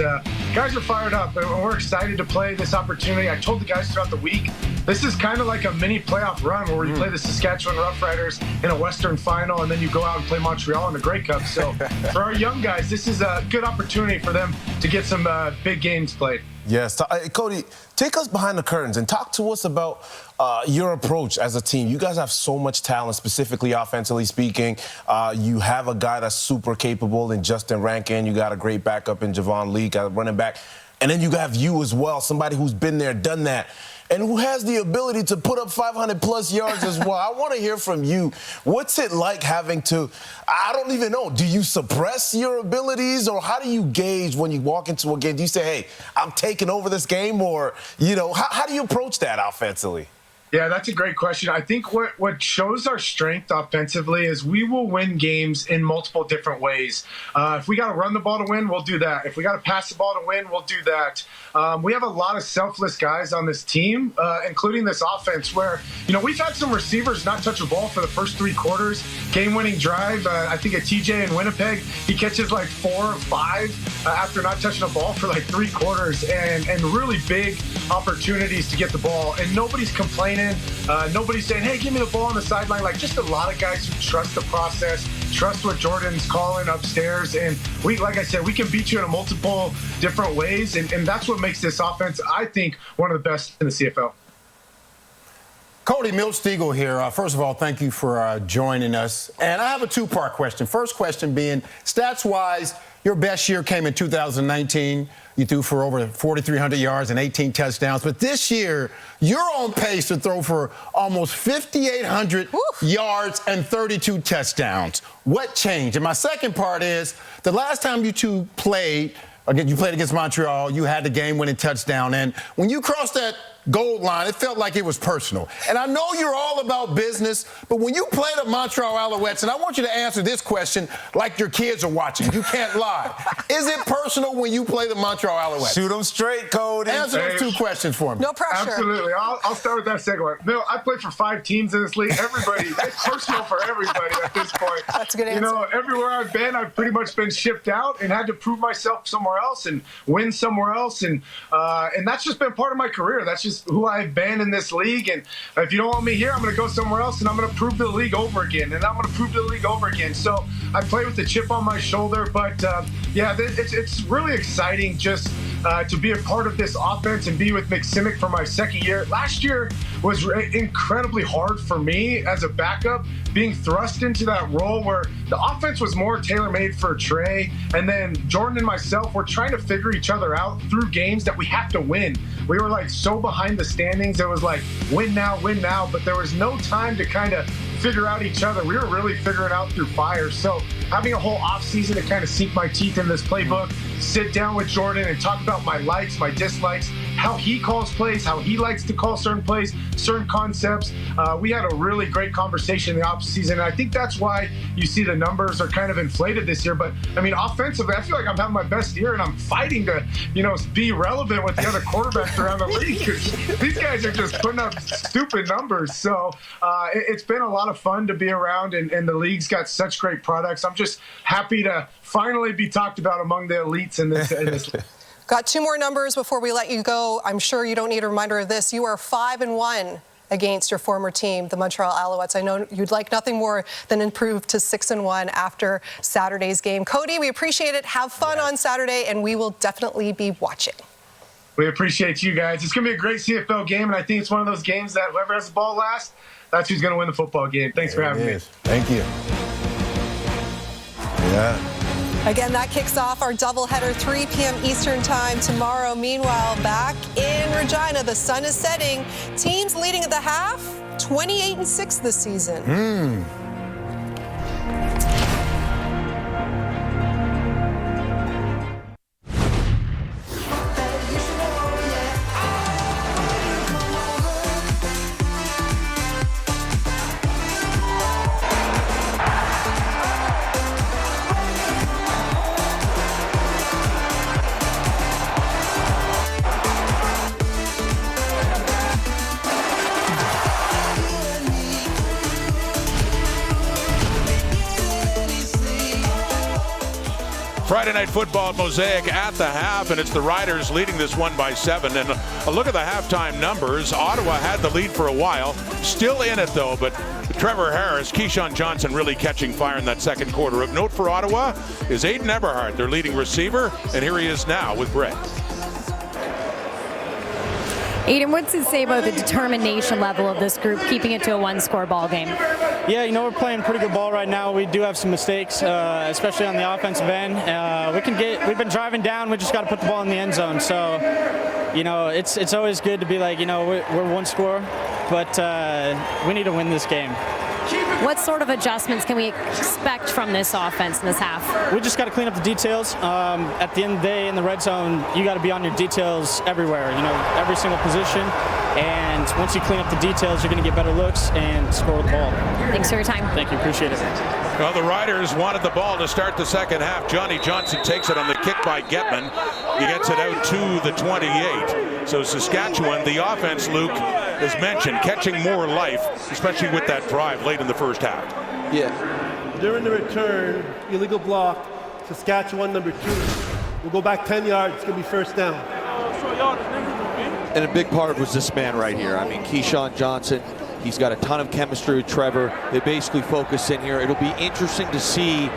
guys are fired up, and we're excited to play this opportunity. I told the guys throughout the week, this is kind of like a mini playoff run where you play the Saskatchewan Roughriders in a Western final, and then you go out and play Montreal in the Grey Cup. So for our young guys, this is a good opportunity for them to get some big games played. Yes. Cody, take us behind the curtains and talk to us about your approach as a team. You guys have so much talent, specifically offensively speaking. You have a guy that's super capable in Justin Rankin. You got a great backup in Javon Lee, got a running back. And then you have you as well, somebody who's been there, done that, and who has the ability to put up 500-plus yards as well. I want to hear from you. What's it like having to, I don't even know, do you suppress your abilities, or how do you gauge when you walk into a game? Do you say, hey, I'm taking over this game, or, you know, how do you approach that offensively? Yeah, that's a great question. I think what shows our strength offensively is we will win games in multiple different ways. If we got to run the ball to win, we'll do that. If we got to pass the ball to win, we'll do that. We have a lot of selfless guys on this team, including this offense, where, you know, we've had some receivers not touch a ball for the first 3 quarters. Game-winning drive, I think a TJ in Winnipeg, he catches like 4 or 5 after not touching a ball for like 3 quarters, and really big opportunities to get the ball. And nobody's complaining. Nobody's saying, hey, give me the ball on the sideline. Like, just a lot of guys who trust the process, trust what Jordan's calling upstairs. And we, like I said, we can beat you in multiple different ways. And that's what makes this offense, I think, one of the best in the CFL. Cody Milch-Steagall here. First of all, thank you for joining us. And I have a 2-part question. First question being, stats-wise, your best year came in 2019. You threw for over 4,300 yards and 18 touchdowns. But this year, you're on pace to throw for almost 5,800 yards and 32 touchdowns. What changed? And my second part is, the last time you two played, again, you played against Montreal, you had the game-winning touchdown. And when you crossed that goal line, it felt like it was personal. And I know you're all about business, but when you play the Montreal Alouettes, and I want you to answer this question like your kids are watching. You can't lie. Is it personal when you play the Montreal Alouettes? Shoot them straight, Cody. Answer those 2 questions for me. No pressure. Absolutely. I'll start with that second one. Bill, I played for 5 teams in this league. Everybody, it's personal for everybody at this point. That's a good answer. You know, everywhere I've been, I've pretty much been shipped out and had to prove myself somewhere else and win somewhere else. And that's just been part of my career. That's just who I've been in this league. And if you don't want me here, I'm going to go somewhere else, and I'm going to prove to the league over again. And I'm going to prove to the league over again. So I play with the chip on my shoulder. But, yeah, it's really exciting just to be a part of this offense and be with McSimic for my second year. Last year was incredibly hard for me as a backup, being thrust into that role where the offense was more tailor-made for Trey. And then Jordan and myself were trying to figure each other out through games that we have to win. We were like so behind the standings. It was like win now, but there was no time to kind of figure out each other. We were really figuring out through fire. So having a whole offseason to kind of sink my teeth in this playbook, sit down with Jordan and talk about my likes, my dislikes, how he calls plays, how he likes to call certain plays, certain concepts. We had a really great conversation in the offseason, and I think that's why you see the numbers are kind of inflated this year. But, I mean, offensively, I feel like I'm having my best year, and I'm fighting to, you know, be relevant with the other quarterbacks around the league, because these guys are just putting up stupid numbers. So it's been a lot of fun to be around, and the league's got such great products. I'm just happy to finally be talked about among the elites in this league. Got 2 more numbers before we let you go. I'm sure you don't need a reminder of this. You are 5-1 against your former team, the Montreal Alouettes. I know you'd like nothing more than improve to 6-1 after Saturday's game. Cody, we appreciate it. Have fun on Saturday, and we will definitely be watching. We appreciate you guys. It's going to be a great CFL game, and I think it's one of those games that whoever has the ball last, that's who's going to win the football game. Thanks for having me. Thank you. Yeah. Again, that kicks off our doubleheader, 3 p.m. Eastern time tomorrow. Meanwhile, back in Regina, the sun is setting. Teams leading at the half, 28-6 this season. Friday Night Football at Mosaic at the half, and it's the Riders leading this one by 7. And a look at the halftime numbers. Ottawa had the lead for a while, still in it though, but Trevor Harris, Keyshawn Johnson really catching fire in that second quarter. Of note for Ottawa is Aiden Eberhardt, their leading receiver, and here he is now with Brett. Aiden, what's it say about the determination level of this group, keeping it to a one-score ball game? Yeah, we're playing pretty good ball right now. We do have some mistakes, especially on the offensive end. We've been driving down. We just got to put the ball in the end zone. So, it's always good to be like, we're one score, but we need to win this game. What sort of adjustments can we expect from this offense in this half? We just got to clean up the details. At the end of the day, in the red zone, you got to be on your details everywhere, every single position. And once you clean up the details, you're going to get better looks and score the ball. Thanks for your time. Thank you. Appreciate it. Well, the Riders wanted the ball to start the second half. Johnny Johnson takes it on the kick by Getman. He gets it out to the 28. So Saskatchewan, the offense, Luke, as mentioned, catching more life, especially with that drive late in the first half. Yeah. During the return, illegal block, Saskatchewan number 2. We'll go back 10 yards. It's going to be first down. And a big part was this man right here. I mean, Keyshawn Johnson, he's got a ton of chemistry with Trevor. They basically focus in here. It'll be interesting to see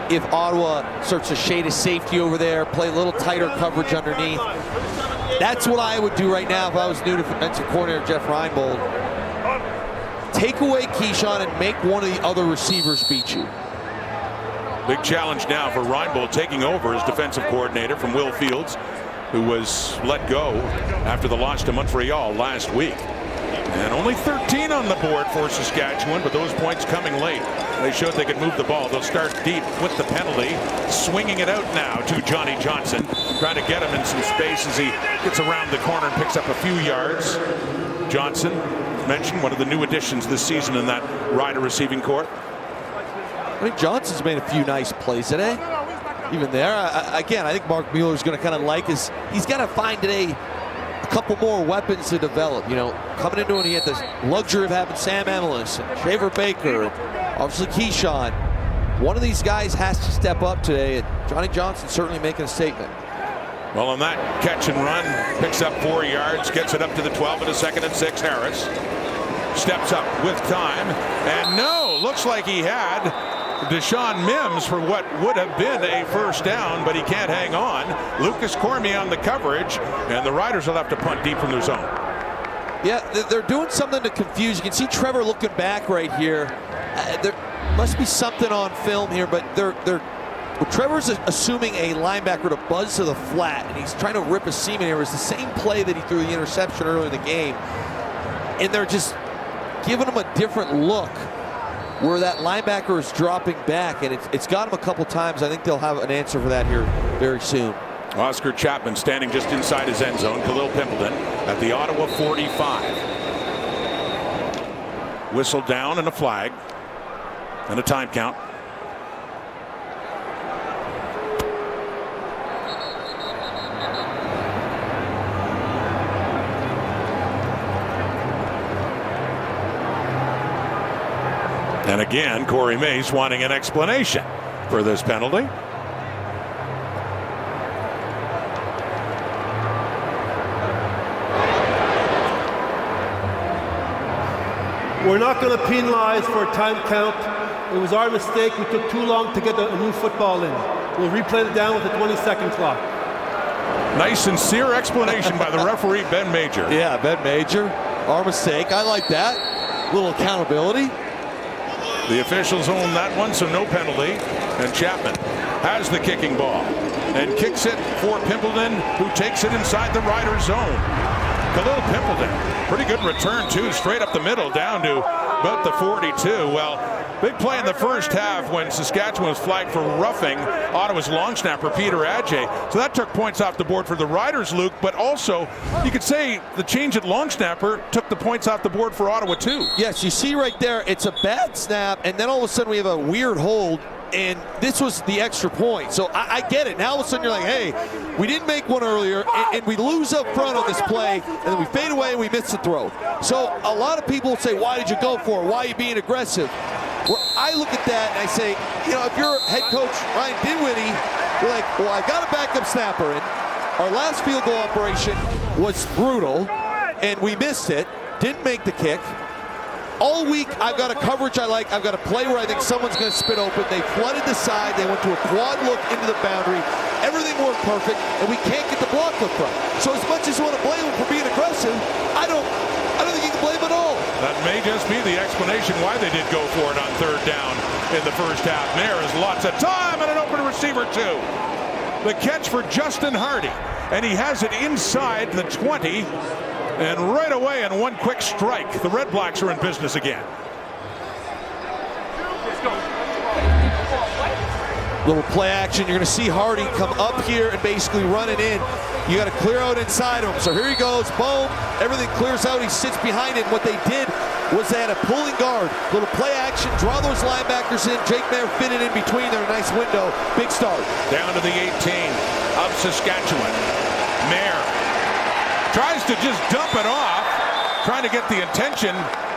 if Ottawa starts to shade a safety over there, play a little tighter coverage underneath. That's what I would do right now if I was new defensive coordinator Jeff Reinbold. Take away Keyshawn and make one of the other receivers beat you. Big challenge now for Reinbold, taking over as defensive coordinator from Will Fields, who was let go after the loss to Montreal last week. And only 13 on the board for Saskatchewan, but those points coming late. They showed they could move the ball. They'll start deep with the penalty. Swinging it out now to Johnny Johnson, trying to get him in some space as he gets around the corner and picks up a few yards. Johnson, mentioned, one of the new additions this season in that Rider receiving corps. I think Johnson's made a few nice plays today. Even there, again, I think Mark Mueller's going to kind of like his. He's got to find today a couple more weapons to develop. Coming into it, he had the luxury of having Sam Ennis and Shaver Baker, and obviously Keyshawn. One of these guys has to step up today, and Johnny Johnson certainly making a statement. Well, on that catch and run, picks up 4 yards, gets it up to the 12 and a 2nd and 6. Harris steps up with time, and no, looks like he had Deshaun Mims for what would have been a first down, but he can't hang on. Lucas Cormier on the coverage, and the Riders will have to punt deep from their zone. Yeah, they're doing something to confuse. You can see Trevor looking back right here. There must be something on film here, but Trevor's assuming a linebacker to buzz to the flat, and he's trying to rip a seam in here. It's the same play that he threw the interception early in the game, and they're just giving him a different look where that linebacker is dropping back, and it's got him a couple times. I think they'll have an answer for that here very soon. Oscar Chapman standing just inside his end zone. Khalil Pimpleton at the Ottawa 45. Whistle down and a flag and a time count. And again, Corey Mace wanting an explanation for this penalty. We're not going to penalize for a time count. It was our mistake. We took too long to get a new football in. We'll replay it down with a 20-second clock. Nice, sincere explanation by the referee, Ben Major. Yeah, Ben Major. Our mistake. I like that. A little accountability. The officials own that one, so no penalty. And Chapman has the kicking ball and kicks it for Pimpleton, who takes it inside the Rider zone. Khalil Pimpleton, pretty good return too, straight up the middle down to about the 42. Well, big play in the first half when Saskatchewan was flagged for roughing Ottawa's long snapper Peter Adjei. So that took points off the board for the Riders, Luke, but also you could say the change at long snapper took the points off the board for Ottawa too. Yes, you see right there, it's a bad snap, and then all of a sudden we have a weird hold, and this was the extra point. So I get it. Now all of a sudden you're like, hey, we didn't make one earlier, and we lose up front on this play, and then we fade away and we miss the throw. So a lot of people say, why did you go for it? Why are you being aggressive? Well, I look at that and I say, if you're head coach Ryan Dinwiddie, You're like, well, I got a backup snapper in. Our last field goal operation was brutal, and we missed it. Didn't make the kick. All week, I've got a coverage I like. I've got a play where I think someone's going to spit open. They flooded the side. They went to a quad look into the boundary. Everything worked perfect, and we can't get the block up front. So as much as you want to blame him for being aggressive, I don't think you can blame him at all. That may just be the explanation why they did go for it on third down in the first half. There is lots of time and an open receiver too. The catch for Justin Hardy, and he has it inside the 20. And right away in one quick strike, the Red Blacks are in business again. Little play action. You're going to see Hardy come up here and basically run it in. You got to clear out inside of him. So here he goes. Boom. Everything clears out. He sits behind it. What they did was they had a pulling guard. Little play action. Draw those linebackers in. Jake Mayer fit it in between there. Nice window. Big start. Down to the 18 of Saskatchewan. Mayer tries to just dump it off, trying to get the attention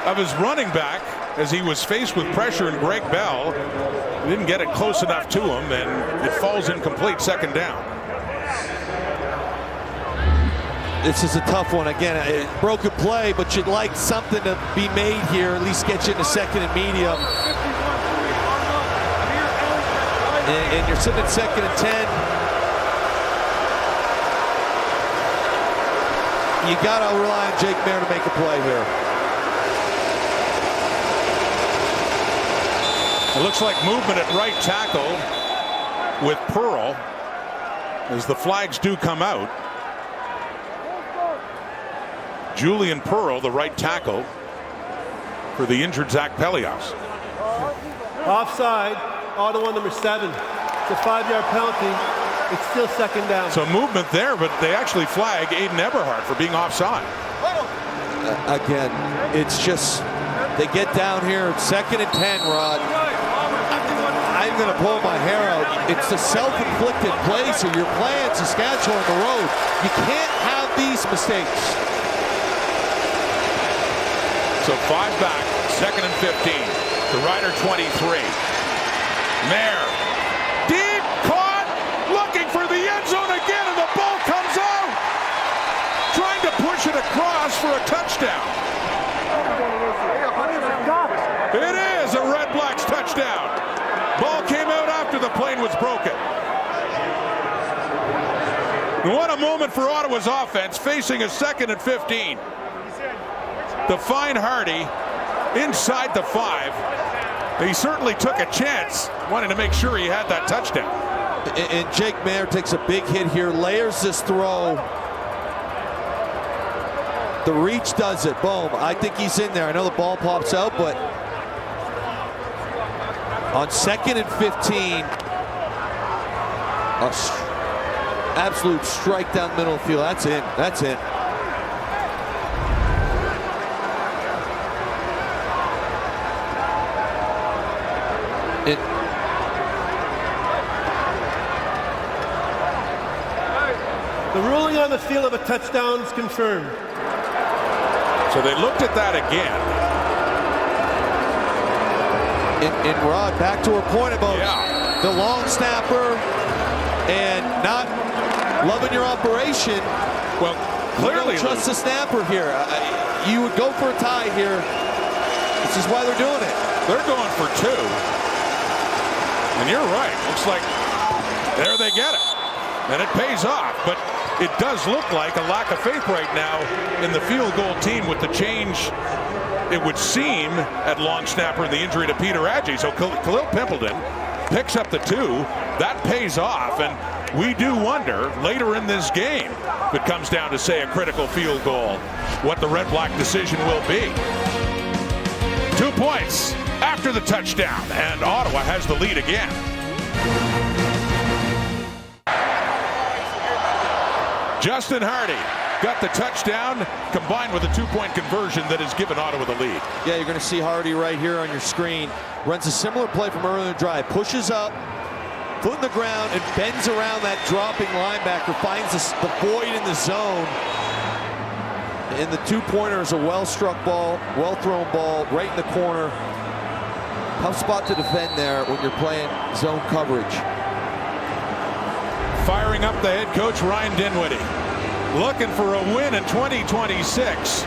of his running back as he was faced with pressure in Greg Bell. Didn't get it close enough to him, and it falls incomplete, second down. This is a tough one. Again, a broken play, but you'd like something to be made here, at least get you into second and medium. And you're sitting at second and 10. You got to rely on Jake Mayer to make a play here. It looks like movement at right tackle with Pearl as the flags do come out. Julian Pearl, the right tackle for the injured Zach Pelios. Offside, Ottawa number 7. It's a 5-yard penalty. It's still second down. So movement there, but they actually flag Aiden Eberhardt for being offside. Again, it's just, they get down here, second and 10, Rod. I'm going to pull my hair out. It's a self-inflicted play, so you're playing Saskatchewan on the road. You can't have these mistakes. So 5 back, second and 15. The Rider 23. Mayer, deep, caught, looking for the end zone again, and the ball comes out. Trying to push it across for a touchdown. It is a Red Blacks touchdown. Ball came out after the plane was broken. What a moment for Ottawa's offense, facing a second and 15. The fine Hardy inside the 5. He certainly took a chance, wanting to make sure he had that touchdown. And Jake Mayer takes a big hit here, layers this throw. The reach does it. Boom. I think he's in there. I know the ball pops out, but on second and 15, absolute strike down the middle of the field. That's in. That's it. The ruling on the field of a touchdown is confirmed. So they looked at that again. And Rod, back to her point about the long snapper and not loving your operation. Well, clearly you don't trust the snapper here. You would go for a tie here. This is why they're doing it. They're going for 2. And you're right. Looks like there they get it. And it pays off. But it does look like a lack of faith right now in the field goal team with the change, it would seem, at long snapper and the injury to Peter Adjei. So Khalil Pimpleton picks up the 2. That pays off. And we do wonder later in this game, if it comes down to, say, a critical field goal, what the Red Black decision will be. 2 points after the touchdown, and Ottawa has the lead again. Justin Hardy got the touchdown combined with a 2-point conversion that has given Ottawa the lead. Yeah, you're going to see Hardy right here on your screen. Runs a similar play from earlier in the drive. Pushes up, foot in the ground, and bends around that dropping linebacker. Finds the void in the zone. And the 2-pointer is a well-struck ball, well-thrown ball, right in the corner. Tough spot to defend there when you're playing zone coverage. Firing up the head coach, Ryan Dinwiddie. Looking for a win in 2026.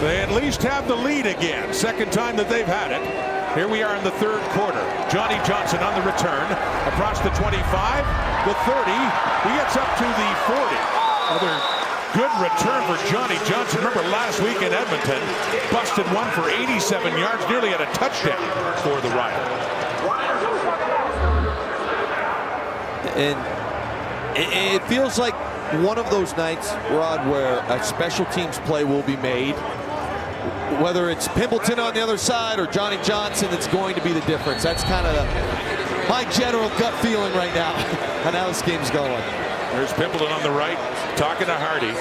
They at least have the lead again. Second time that they've had it. Here we are in the third quarter. Johnny Johnson on the return. Across the 25, the 30. He gets up to the 40. Another good return for Johnny Johnson. Remember last week in Edmonton, busted one for 87 yards, nearly had a touchdown for the Riders. And it feels like one of those nights, Rod, where a special teams play will be made. Whether it's Pimpleton on the other side or Johnny Johnson, that's going to be the difference. That's kind of my general gut feeling right now on how this game's going. There's Pimpleton on the right, talking to Hardy.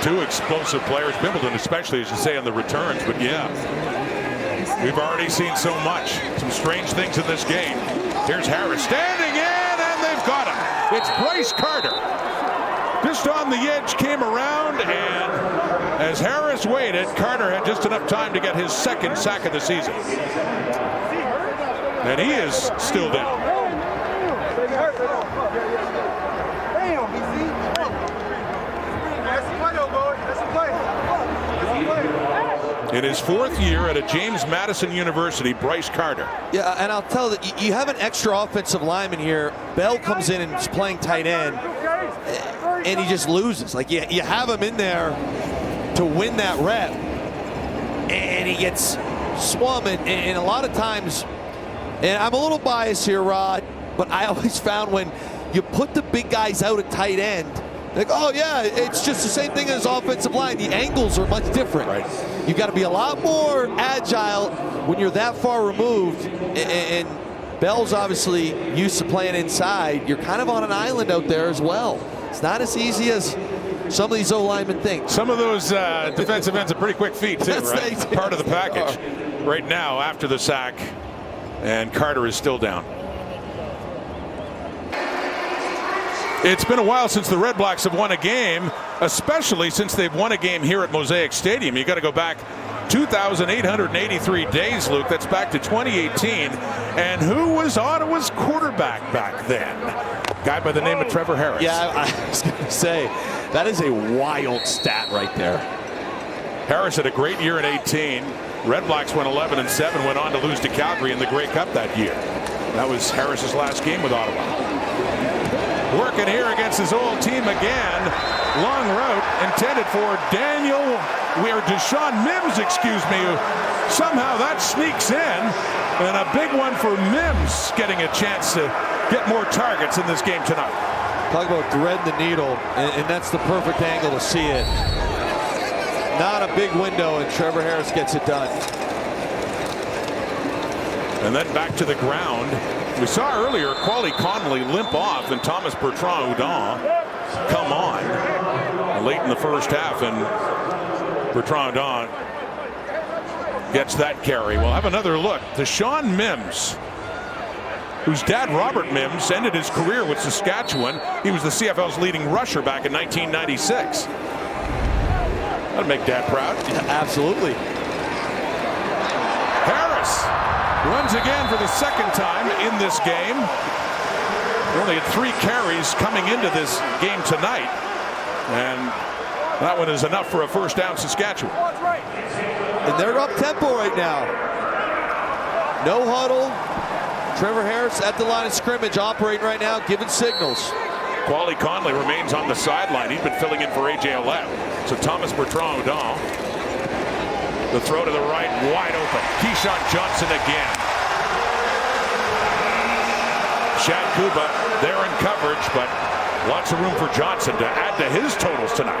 Two explosive players, Pimpleton especially, as you say, on the returns. But yeah, we've already seen so much. Some strange things in this game. Here's Harris standing in, and they've got him. It's Bryce Carter. Just on the edge, came around, and as Harris waited, Carter had just enough time to get his second sack of the season. And he is still down. In his fourth year at a James Madison University, Bryce Carter. Yeah, and I'll tell you, you have an extra offensive lineman here. Bell comes in and is playing tight end, and he just loses. Like, you have him in there to win that rep, and he gets swum. And a lot of times, and I'm a little biased here, Rod, but I always found when you put the big guys out at tight end, like, oh yeah, it's just the same thing as offensive line. The angles are much different. Right. You've got to be a lot more agile when you're that far removed. And Bell's obviously used to playing inside. You're kind of on an island out there as well. It's not as easy as some of these O-linemen think. Some of those defensive ends are pretty quick feet too, right? Part of the package. Right now, after the sack, and Carter is still down. It's been a while since the Red Blacks have won a game, especially since they've won a game here at Mosaic Stadium. You got to go back 2,883 days, Luke. That's back to 2018. And who was Ottawa's quarterback back then? Guy by the name of Trevor Harris. Yeah, I was going to say, that is a wild stat right there. Harris had a great year in 18. Red Blacks went 11-7, went on to lose to Calgary in the Grey Cup that year. That was Harris's last game with Ottawa. Working here against his old team again. Long route intended for Deshaun Mims, excuse me. Somehow that sneaks in. And a big one for Mims, getting a chance to get more targets in this game tonight. Talk about threading the needle, and that's the perfect angle to see it. Not a big window, and Trevor Harris gets it done. And then back to the ground. We saw earlier Quali Connolly limp off and Thomas Bertrand-Hudon come on late in the first half, and Bertrand-Hudon gets that carry. We'll have another look. Deshaun Mims, whose dad Robert Mims ended his career with Saskatchewan. He was the CFL's leading rusher back in 1996. That'd make Dad proud. Yeah, absolutely. Harris runs again for the second time in this game. Only had 3 carries coming into this game tonight, and that one is enough for a first down, Saskatchewan. And they're up tempo right now. No huddle. Trevor Harris at the line of scrimmage, operating right now, giving signals. Quali Conley remains on the sideline. He's been filling in for A.J. Alette. So Thomas Bertrand-Hudon. The throw to the right, wide open. Keyshawn Johnson again. Shad Kuba there in coverage, but lots of room for Johnson to add to his totals tonight.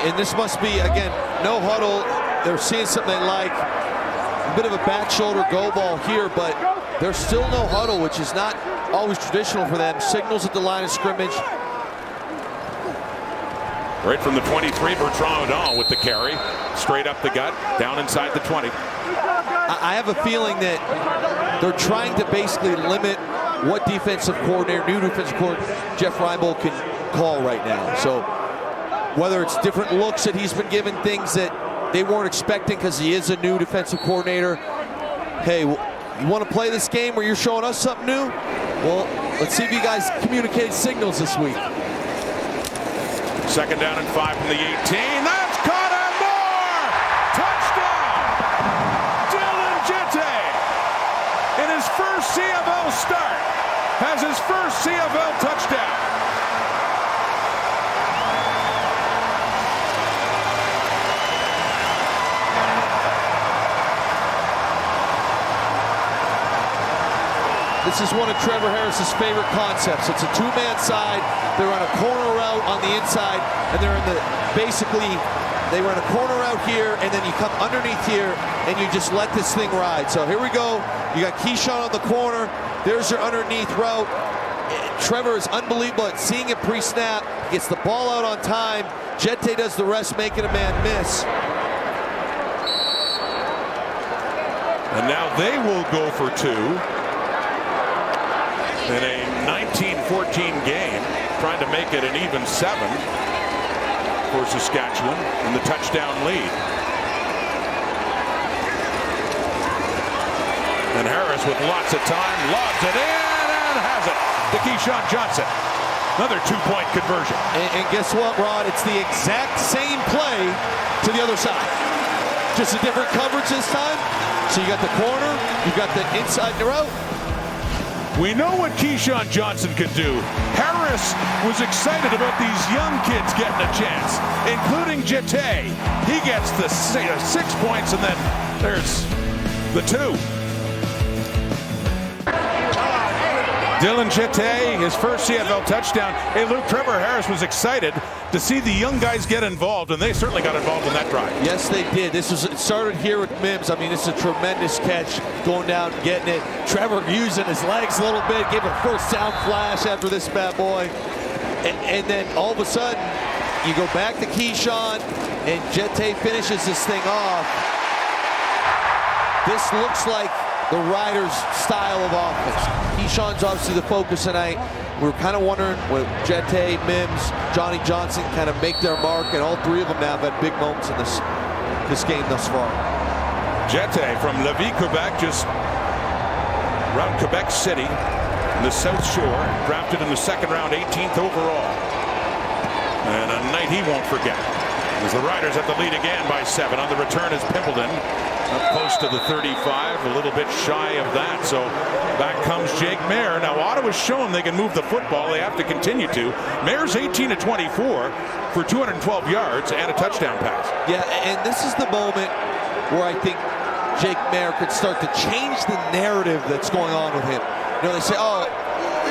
And this must be, again, no huddle. They're seeing something they like. A bit of a back shoulder go ball here, but there's still no huddle, which is not always traditional for them. Signals at the line of scrimmage. Right from the 23, Bertrand-Hudon with the carry. Straight up the gut, down inside the 20. I have a feeling that they're trying to basically limit what defensive coordinator, new defensive coordinator, Jeff Reinbold can call right now. So whether it's different looks that he's been given, things that they weren't expecting because he is a new defensive coordinator. Hey, you want to play this game where you're showing us something new? Well, Let's see if you guys communicate signals this week. 2nd down and 5 from the 18. That's caught and more! Touchdown! Dylan Jette, in his first CFL start, has his first CFL touchdown. This is one of Trevor Harris's favorite concepts. It's a two-man side. They run a corner route on the inside, and they're in the, basically, they run a corner route here, and then you come underneath here, and you just let this thing ride. So here we go. You got Keyshawn on the corner. There's your underneath route. Trevor is unbelievable at seeing it pre-snap. Gets the ball out on time. Jette does the rest, making a man miss. And now they will go for 2. In a 19-14 game, trying to make it an even 7 for Saskatchewan in the touchdown lead. And Harris with lots of time, lobs it in and has it to Keyshawn Johnson. Another 2-point conversion. And guess what, Rod? It's the exact same play to the other side. Just a different coverage this time. So you got the corner, you got the inside route. We know what Keyshawn Johnson can do. Harris was excited about these young kids getting a chance, including Jette. He gets the 6 points, and then there's the 2. Dylan Jette, his first CFL touchdown. Hey, Luke, Trevor Harris was excited to see the young guys get involved, and they certainly got involved in that drive. Yes, they did. It started here with Mims. I mean, it's a tremendous catch, going down, getting it. Trevor using his legs a little bit, gave a first down flash after this bad boy. And then all of a sudden, you go back to Keyshawn, and Jette finishes this thing off. This looks like the Riders' style of offense. Keyshawn's obviously the focus tonight. We were kind of wondering when Jette, Mims, Johnny Johnson kind of make their mark, and all 3 of them now have had big moments in this game thus far. Jette from Lévis, Quebec, just around Quebec City, in the South Shore, drafted in the 2nd round, 18th overall. And a night he won't forget, as the Riders have the lead again by 7. On the return is Pimpleton, up close to the 35, a little bit shy of that. So back comes Jake Mayer. Now Ottawa's shown they can move the football. They have to continue to. Mayer's 18 of 24 for 212 yards and a touchdown pass. Yeah, and this is the moment where I think Jake Mayer could start to change the narrative that's going on with him. You know, they say, oh,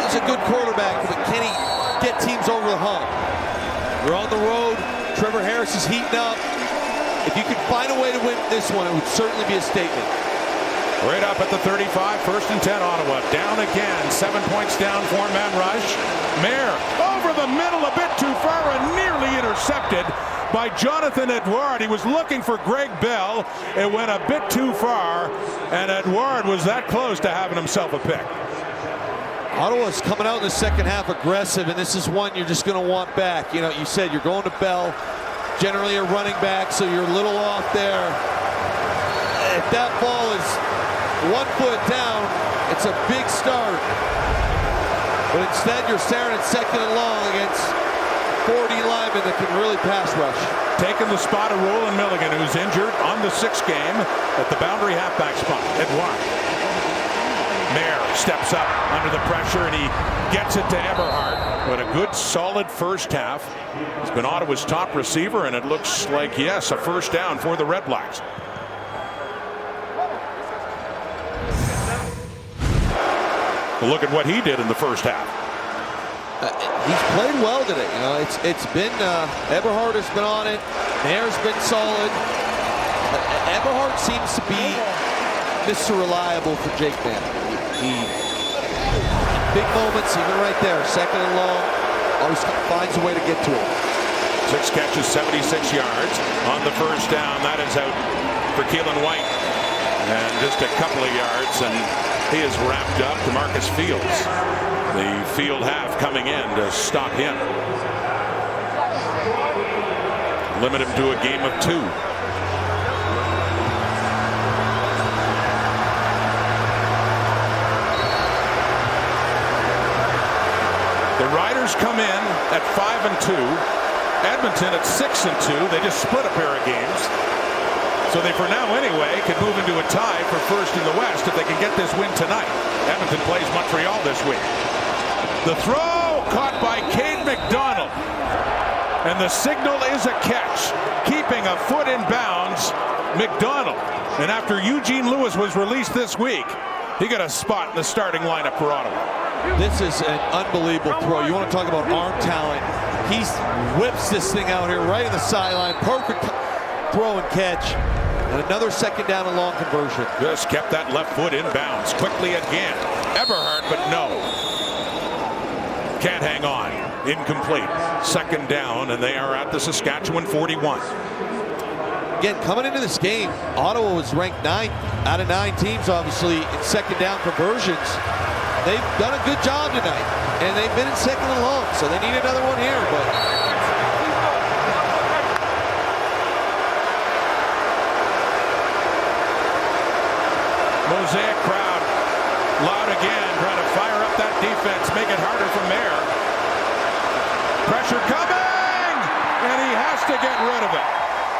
he's a good quarterback, but can he get teams over the hump? We're on the road. Trevor Harris is heating up. If you could find a way to win this one, it would certainly be a statement. Right up at the 35, 1st and 10, Ottawa. Down again, 7 points down, 4-man rush. Mayer over the middle, a bit too far, and nearly intercepted by Jonathan Edouard. He was looking for Greg Bell. It went a bit too far, and Edouard was that close to having himself a pick. Ottawa's coming out in the second half aggressive, and this is one you're just going to want back. You know, you said you're going to Bell. Generally a running back, so you're a little off there. If that ball is 1 foot down, it's a big start. But instead, you're staring at 2nd and long against 40 linemen that can really pass rush. Taking the spot of Roland Milligan, who's injured on the 6th game at the boundary halfback spot. Edouard. Mayer steps up under the pressure, and he gets it to Eberhardt. But a good, solid first half. He's been Ottawa's top receiver, and it looks like, yes, a first down for the REDBLACKS. Look at what he did in the first half. He's played well today. You know, it's been Eberhardt has been on it. Mayer's been solid. Eberhardt seems to be Mr. Reliable for Jake Mayer. He big moments, even right there, 2nd and long, always finds a way to get to it. 6 catches, 76 yards on the first down. That is out for Keelan White, and just a couple of yards, and he is wrapped up. To Marcus Fields, the field half coming in to stop him, limit him to a game of 2. Oilers come in at 5-2. Edmonton at 6-2. They just split a pair of games. So they, for now anyway, can move into a tie for first in the West if they can get this win tonight. Edmonton plays Montreal this week. The throw caught by Cade McDonald. And the signal is a catch. Keeping a foot in bounds, McDonald. And after Eugene Lewis was released this week, he got a spot in the starting lineup for Ottawa. This is an unbelievable throw. You want to talk about arm talent. He whips this thing out here right in the sideline. Perfect throw and catch. And another second down and long conversion. Just kept that left foot in bounds. Quickly again. Eberhardt, but no. Can't hang on. Incomplete. Second down, and they are at the Saskatchewan 41. Again, coming into this game, Ottawa was ranked 9th out of 9 teams, obviously, in second down conversions. They've done a good job tonight, and they've been in second and long, so they need another one here. But Mosaic crowd, loud again, trying to fire up that defense, make it harder for Mayer. Pressure coming, and he has to get rid of it.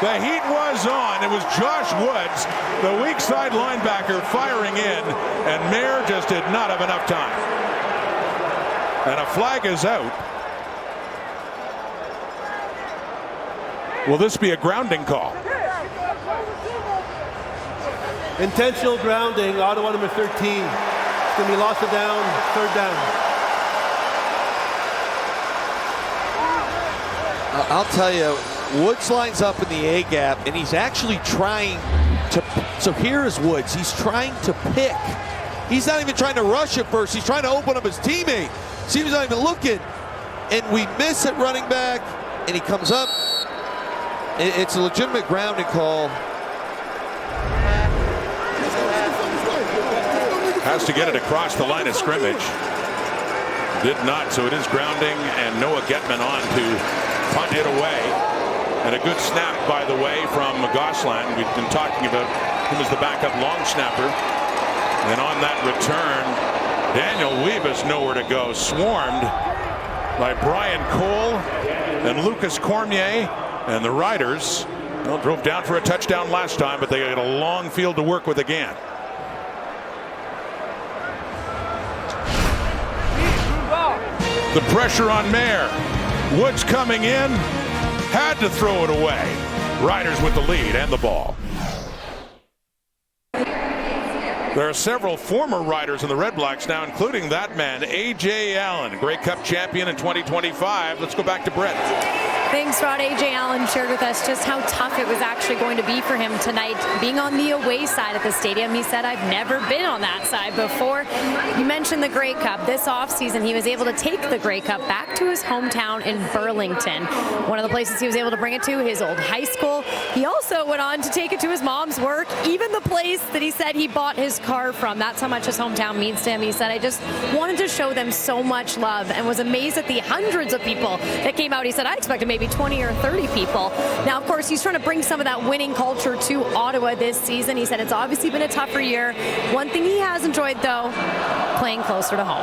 The heat was on. It was Josh Woods, the weak side linebacker, firing in, and Mayer just did not have enough time. And a flag is out. Will this be a grounding call? Intentional grounding, Ottawa number 13. It's going to be loss of down, third down. I'll tell you, Woods lines up in the A gap, and he's actually trying to. So here is Woods. He's trying to pick. He's not even trying to rush at first. He's trying to open up his teammate. See, he's not even looking. And we miss at running back, and he comes up. It's a legitimate grounding call. Has to get it across the line of scrimmage. Did not, so it is grounding, and Noah Getman on to punt it away. And a good snap, by the way, from Gosselin. We've been talking about him as the backup long snapper. And on that return, Daniel Weebus nowhere to go. Swarmed by Brian Cole and Lucas Cormier. And the Riders, well, drove down for a touchdown last time, but they got a long field to work with again. The pressure on Mayer. Woods coming in, had to throw it away. Riders with the lead and the ball. There are several former Riders in the REDBLACKS now, including that man, A.J. Allen, Grey Cup champion in 2025. Let's go back to Brett. Thanks, Rod. A.J. Allen shared with us just how tough it was actually going to be for him tonight, being on the away side of the stadium. He said, I've never been on that side before. You mentioned the Grey Cup. This offseason, he was able to take the Grey Cup back to his hometown in Burlington. One of the places he was able to bring it to, his old high school. He also went on to take it to his mom's work, even the place that he said he bought his car from. That's how much his hometown means to him. He said, I just wanted to show them so much love, and was amazed at the hundreds of people that came out. He said, I expected maybe 20 or 30 people. Now, of course, he's trying to bring some of that winning culture to Ottawa this season. He said it's obviously been a tougher year. One thing he has enjoyed, though, playing closer to home.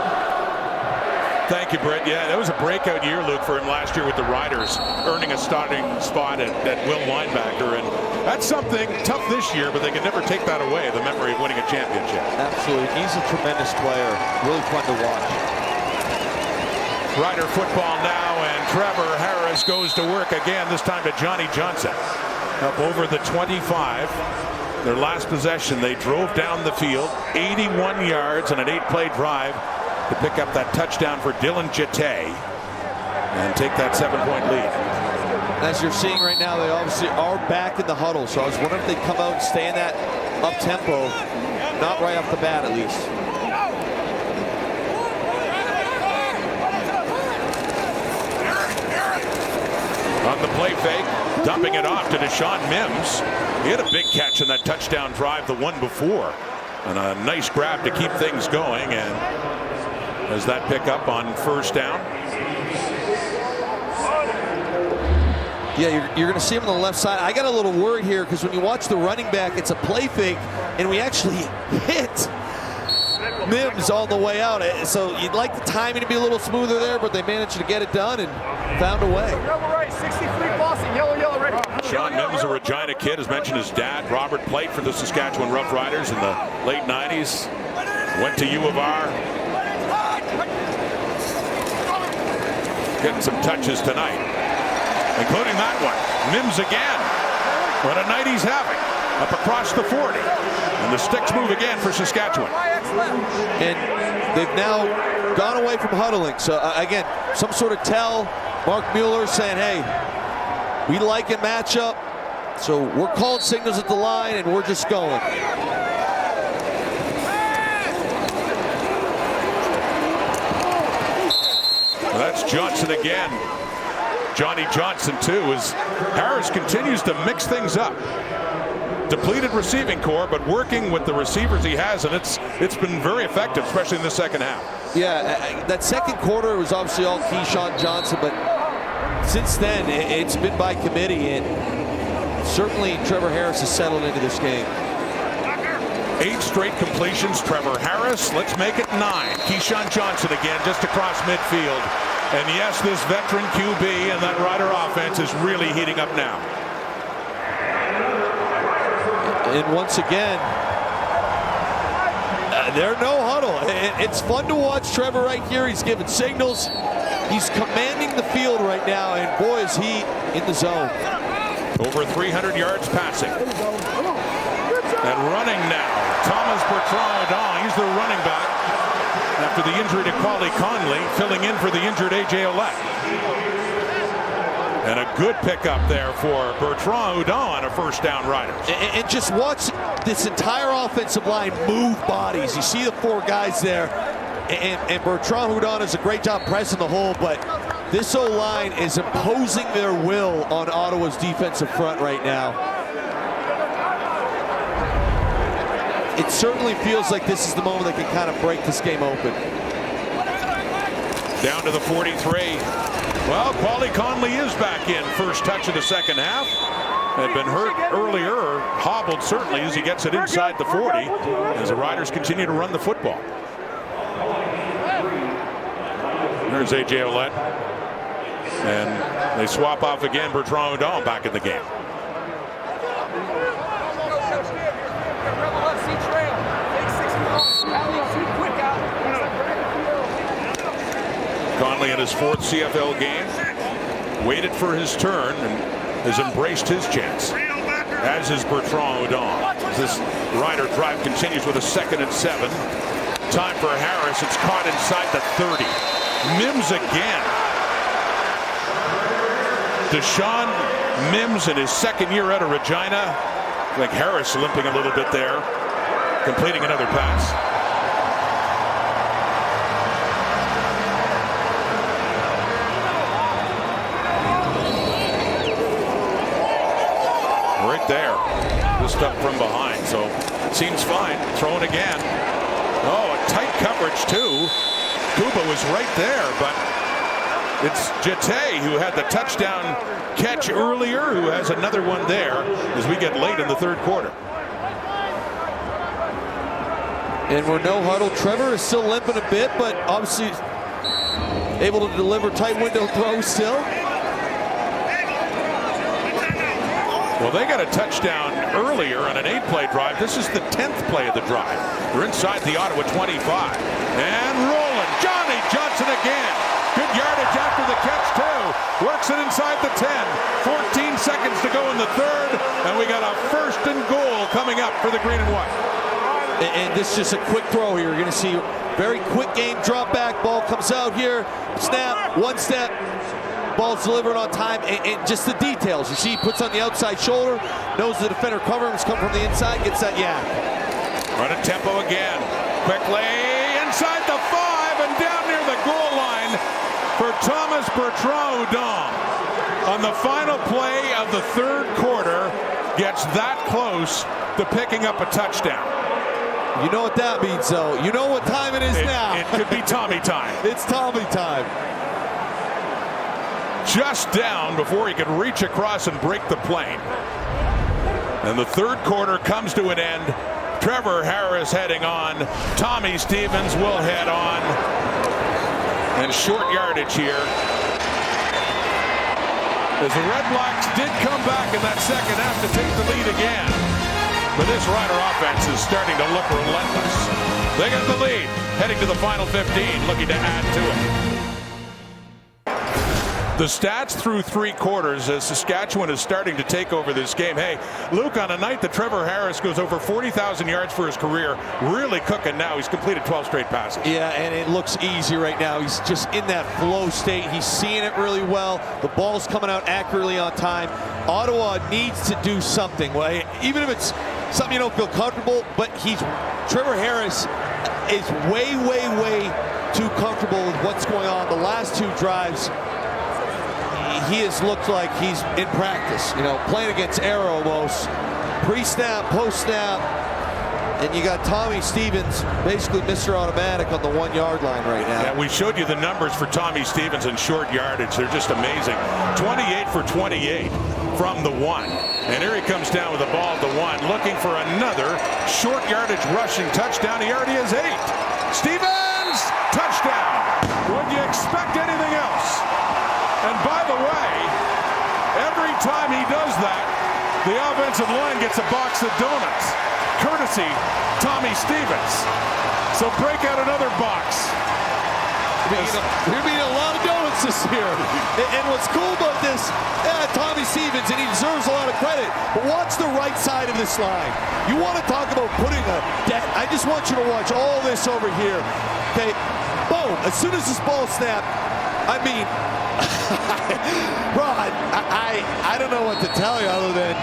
Thank you, Brett. Yeah, that was a breakout year, Luke, for him last year with the Riders, earning a starting spot at will linebacker. And that's something tough this year, but they can never take that away, the memory of winning a championship. Absolutely. He's a tremendous player. Really fun to watch. Rider football now, and Trevor Harris goes to work again, this time to Johnny Johnson. Up over the 25. Their last possession, they drove down the field, 81 yards on an 8-play drive to pick up that touchdown for Dylan Jete and take that 7-point lead. As you're seeing right now, they obviously are back in the huddle, so I was wondering if they'd come out and stay in that up-tempo, not right off the bat at least. On the play fake, dumping it off to Deshaun Mims. He had a big catch in that touchdown drive the one before. And a nice grab to keep things going. And as that pickup on first down. Yeah, you're going to see him on the left side. I got a little worried here because when you watch the running back, it's a play fake, and we actually hit Mims on the way out. So you'd like the timing to be a little smoother there, but they managed to get it done and found a way. Yellow right, 63 Boston, yellow ready. Sean Mims, a Regina kid, has mentioned his dad, Robert, played for the Saskatchewan Roughriders in the late 90s. Went to U of R. Getting some touches tonight, including that one. Mims again. What a night he's having. Up across the 40. And the sticks move again for Saskatchewan. And they've now gone away from huddling. So again, some sort of tell. Mark Mueller saying, hey, we like a matchup. So we're calling signals at the line and we're just going. Well, that's Johnson again. Johnny Johnson too, as Harris continues to mix things up. Depleted receiving core, but working with the receivers he has, and it's been very effective, especially in the second half. Yeah, that second quarter was obviously all Keyshawn Johnson, but since then it's been by committee, and certainly Trevor Harris has settled into this game. 8 straight completions, Trevor Harris. Let's make it 9. Keyshawn Johnson again, just across midfield. And yes, this veteran QB and that Rider offense is really heating up now. And once again, they're no huddle. It's fun to watch Trevor right here. He's giving signals. He's commanding the field right now, and boy, is he in the zone. Over 300 yards passing. And running now, Thomas Bertrand. He's the running back after the injury to Quali Conley, filling in for the injured A.J. Ouellette. And a good pickup there for Bertrand Houdon on a first down Riders. And just watch this entire offensive line move bodies. You see the 4 guys there, and Bertrand Houdon does a great job pressing the hole, but this O-line is imposing their will on Ottawa's defensive front right now. It certainly feels like this is the moment that can kind of break this game open. Down to the 43. Well, Quali Conley is back in. First touch of the second half. Had been hurt earlier, hobbled certainly as he gets it inside the 40, as the Riders continue to run the football. There's A.J. Ouellette. And they swap off again. Bertrand Houdon back in the game. Conley in his 4th CFL game. Waited for his turn and has embraced his chance. As is Bertrand Houdon. This Rider drive continues with a 2nd and 7. Time for Harris. It's caught inside the 30. Mims again. Deshaun Mims in his 2nd year out of Regina. I think Harris limping a little bit there. Completing another pass. Right there. Just up from behind, so seems fine. Throwing again. Oh, a tight coverage too. Kuba was right there, but it's Jete who had the touchdown catch earlier, who has another one there as we get late in the 3rd quarter. And we're no huddle. Trevor is still limping a bit, but obviously able to deliver tight window throws still. Well, they got a touchdown earlier on an 8-play drive. This is the 10th play of the drive. They're inside the Ottawa 25. And rolling. Johnny Johnson again. Good yardage after the catch, too. Works it inside the 10. 14 seconds to go in the 3rd. And we got a 1st and goal coming up for the green and white. And this is just a quick throw here. You're going to see very quick game drop back. Ball comes out here. Snap. 1 step. Ball's delivered on time, and just the details. You see he puts on the outside shoulder, knows the defender covering him's come from the inside, gets that yak. Running tempo again. Quickly inside the 5 and down near the goal line for Thomas Bertrand Houdon. On the final play of the 3rd quarter, gets that close to picking up a touchdown. You know what that means, though. You know what time it is now. It could be Tommy time. It's Tommy time. Just down before he could reach across and break the plane. And the 3rd quarter comes to an end. Trevor Harris heading on. Tommy Stevens will head on. And short yardage here. As the REDBLACKS did come back in that second half to take the lead again. But this Rider offense is starting to look relentless. They get the lead, heading to the final 15, looking to add to it. The stats through 3 quarters as Saskatchewan is starting to take over this game. Hey, Luke, on a night that Trevor Harris goes over 40,000 yards for his career, really cooking now. He's completed 12 straight passes. Yeah, and it looks easy right now. He's just in that flow state. He's seeing it really well. The ball's coming out accurately on time. Ottawa needs to do something. Well, even if it's something you don't feel comfortable, but Trevor Harris is way, way, way too comfortable with what's going on. The last 2 drives, he has looked like he's in practice, playing against air almost. Pre-snap, post-snap, and you got Tommy Stevens, basically Mr. Automatic on the 1-yard line right now. Yeah, we showed you the numbers for Tommy Stevens in short yardage. They're just amazing. 28 for 28 from the 1. And here he comes down with the ball at the 1, looking for another short yardage rushing touchdown. He already has 8. Stevens, touchdown. Would you expect anything else? And by the way, every time he does that, the offensive line gets a box of donuts, courtesy Tommy Stevens. So break out another box. We're being a lot of donuts this year. And what's cool about this, Tommy Stevens, and he deserves a lot of credit, but watch the right side of this line. You want to talk about putting a deck. I just want you to watch all this over here. Okay, boom, as soon as this ball snapped, I mean, Rod, I don't know what to tell you other than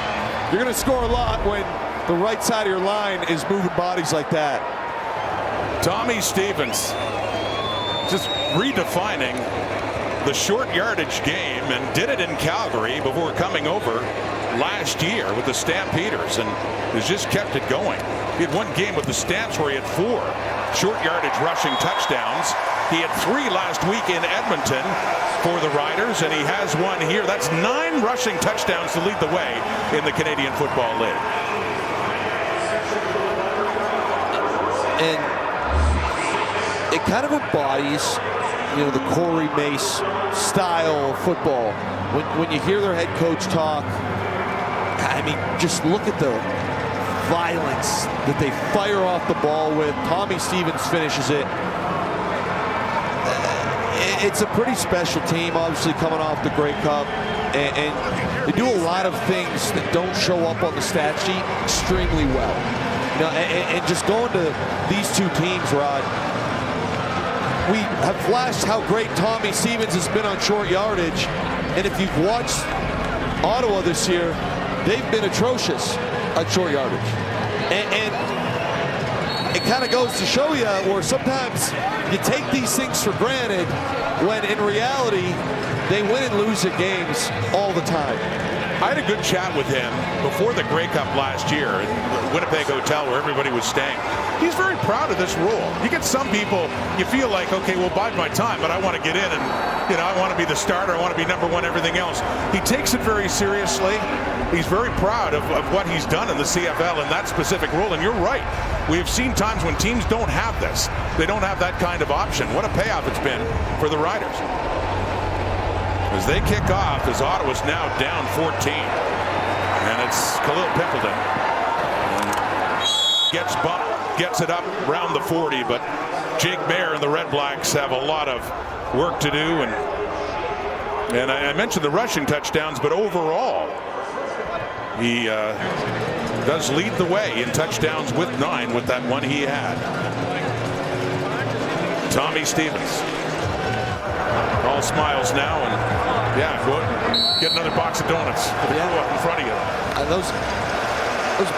you're going to score a lot when the right side of your line is moving bodies like that. Tommy Stevens just redefining the short yardage game, and did it in Calgary before coming over last year with the Stampeders, and has just kept it going. He had 1 game with the Stamps where he had 4 short yardage rushing touchdowns. He had 3 last week in Edmonton for the Riders, and he has 1 here. That's 9 rushing touchdowns to lead the way in the Canadian Football League. And it kind of embodies, the Corey Mace style of football. When you hear their head coach talk, I mean, just look at the violence that they fire off the ball with. Tommy Stevens finishes it. It's a pretty special team, obviously coming off the Grey Cup, and they do a lot of things that don't show up on the stat sheet extremely well. And just going to these 2 teams, Rod, we have flashed how great Tommy Stevens has been on short yardage, and if you've watched Ottawa this year, they've been atrocious at short yardage. And it kind of goes to show you where sometimes you take these things for granted when in reality they win and lose at games all the time. I had a good chat with him before the Grey Cup last year at the Winnipeg Hotel where everybody was staying. He's very proud of this rule. You get some people, you feel like, okay, well, bide my time, but I want to get in and, I want to be the starter. I want to be number 1, everything else. He takes it very seriously. He's very proud of what he's done in the CFL in that specific rule. And you're right. We have seen times when teams don't have this. They don't have that kind of option. What a payoff it's been for the Riders. As they kick off, as Ottawa's now down 14. And it's Khalil Pimpleton. Gets bumped, gets it up around the 40, but Jake Mayer and the REDBLACKS have a lot of work to do. And I mentioned the rushing touchdowns, but overall, he does lead the way in touchdowns with 9 with that 1 he had. Tommy Stevens. All smiles now, and get another box of donuts for the crew up in front of you. And those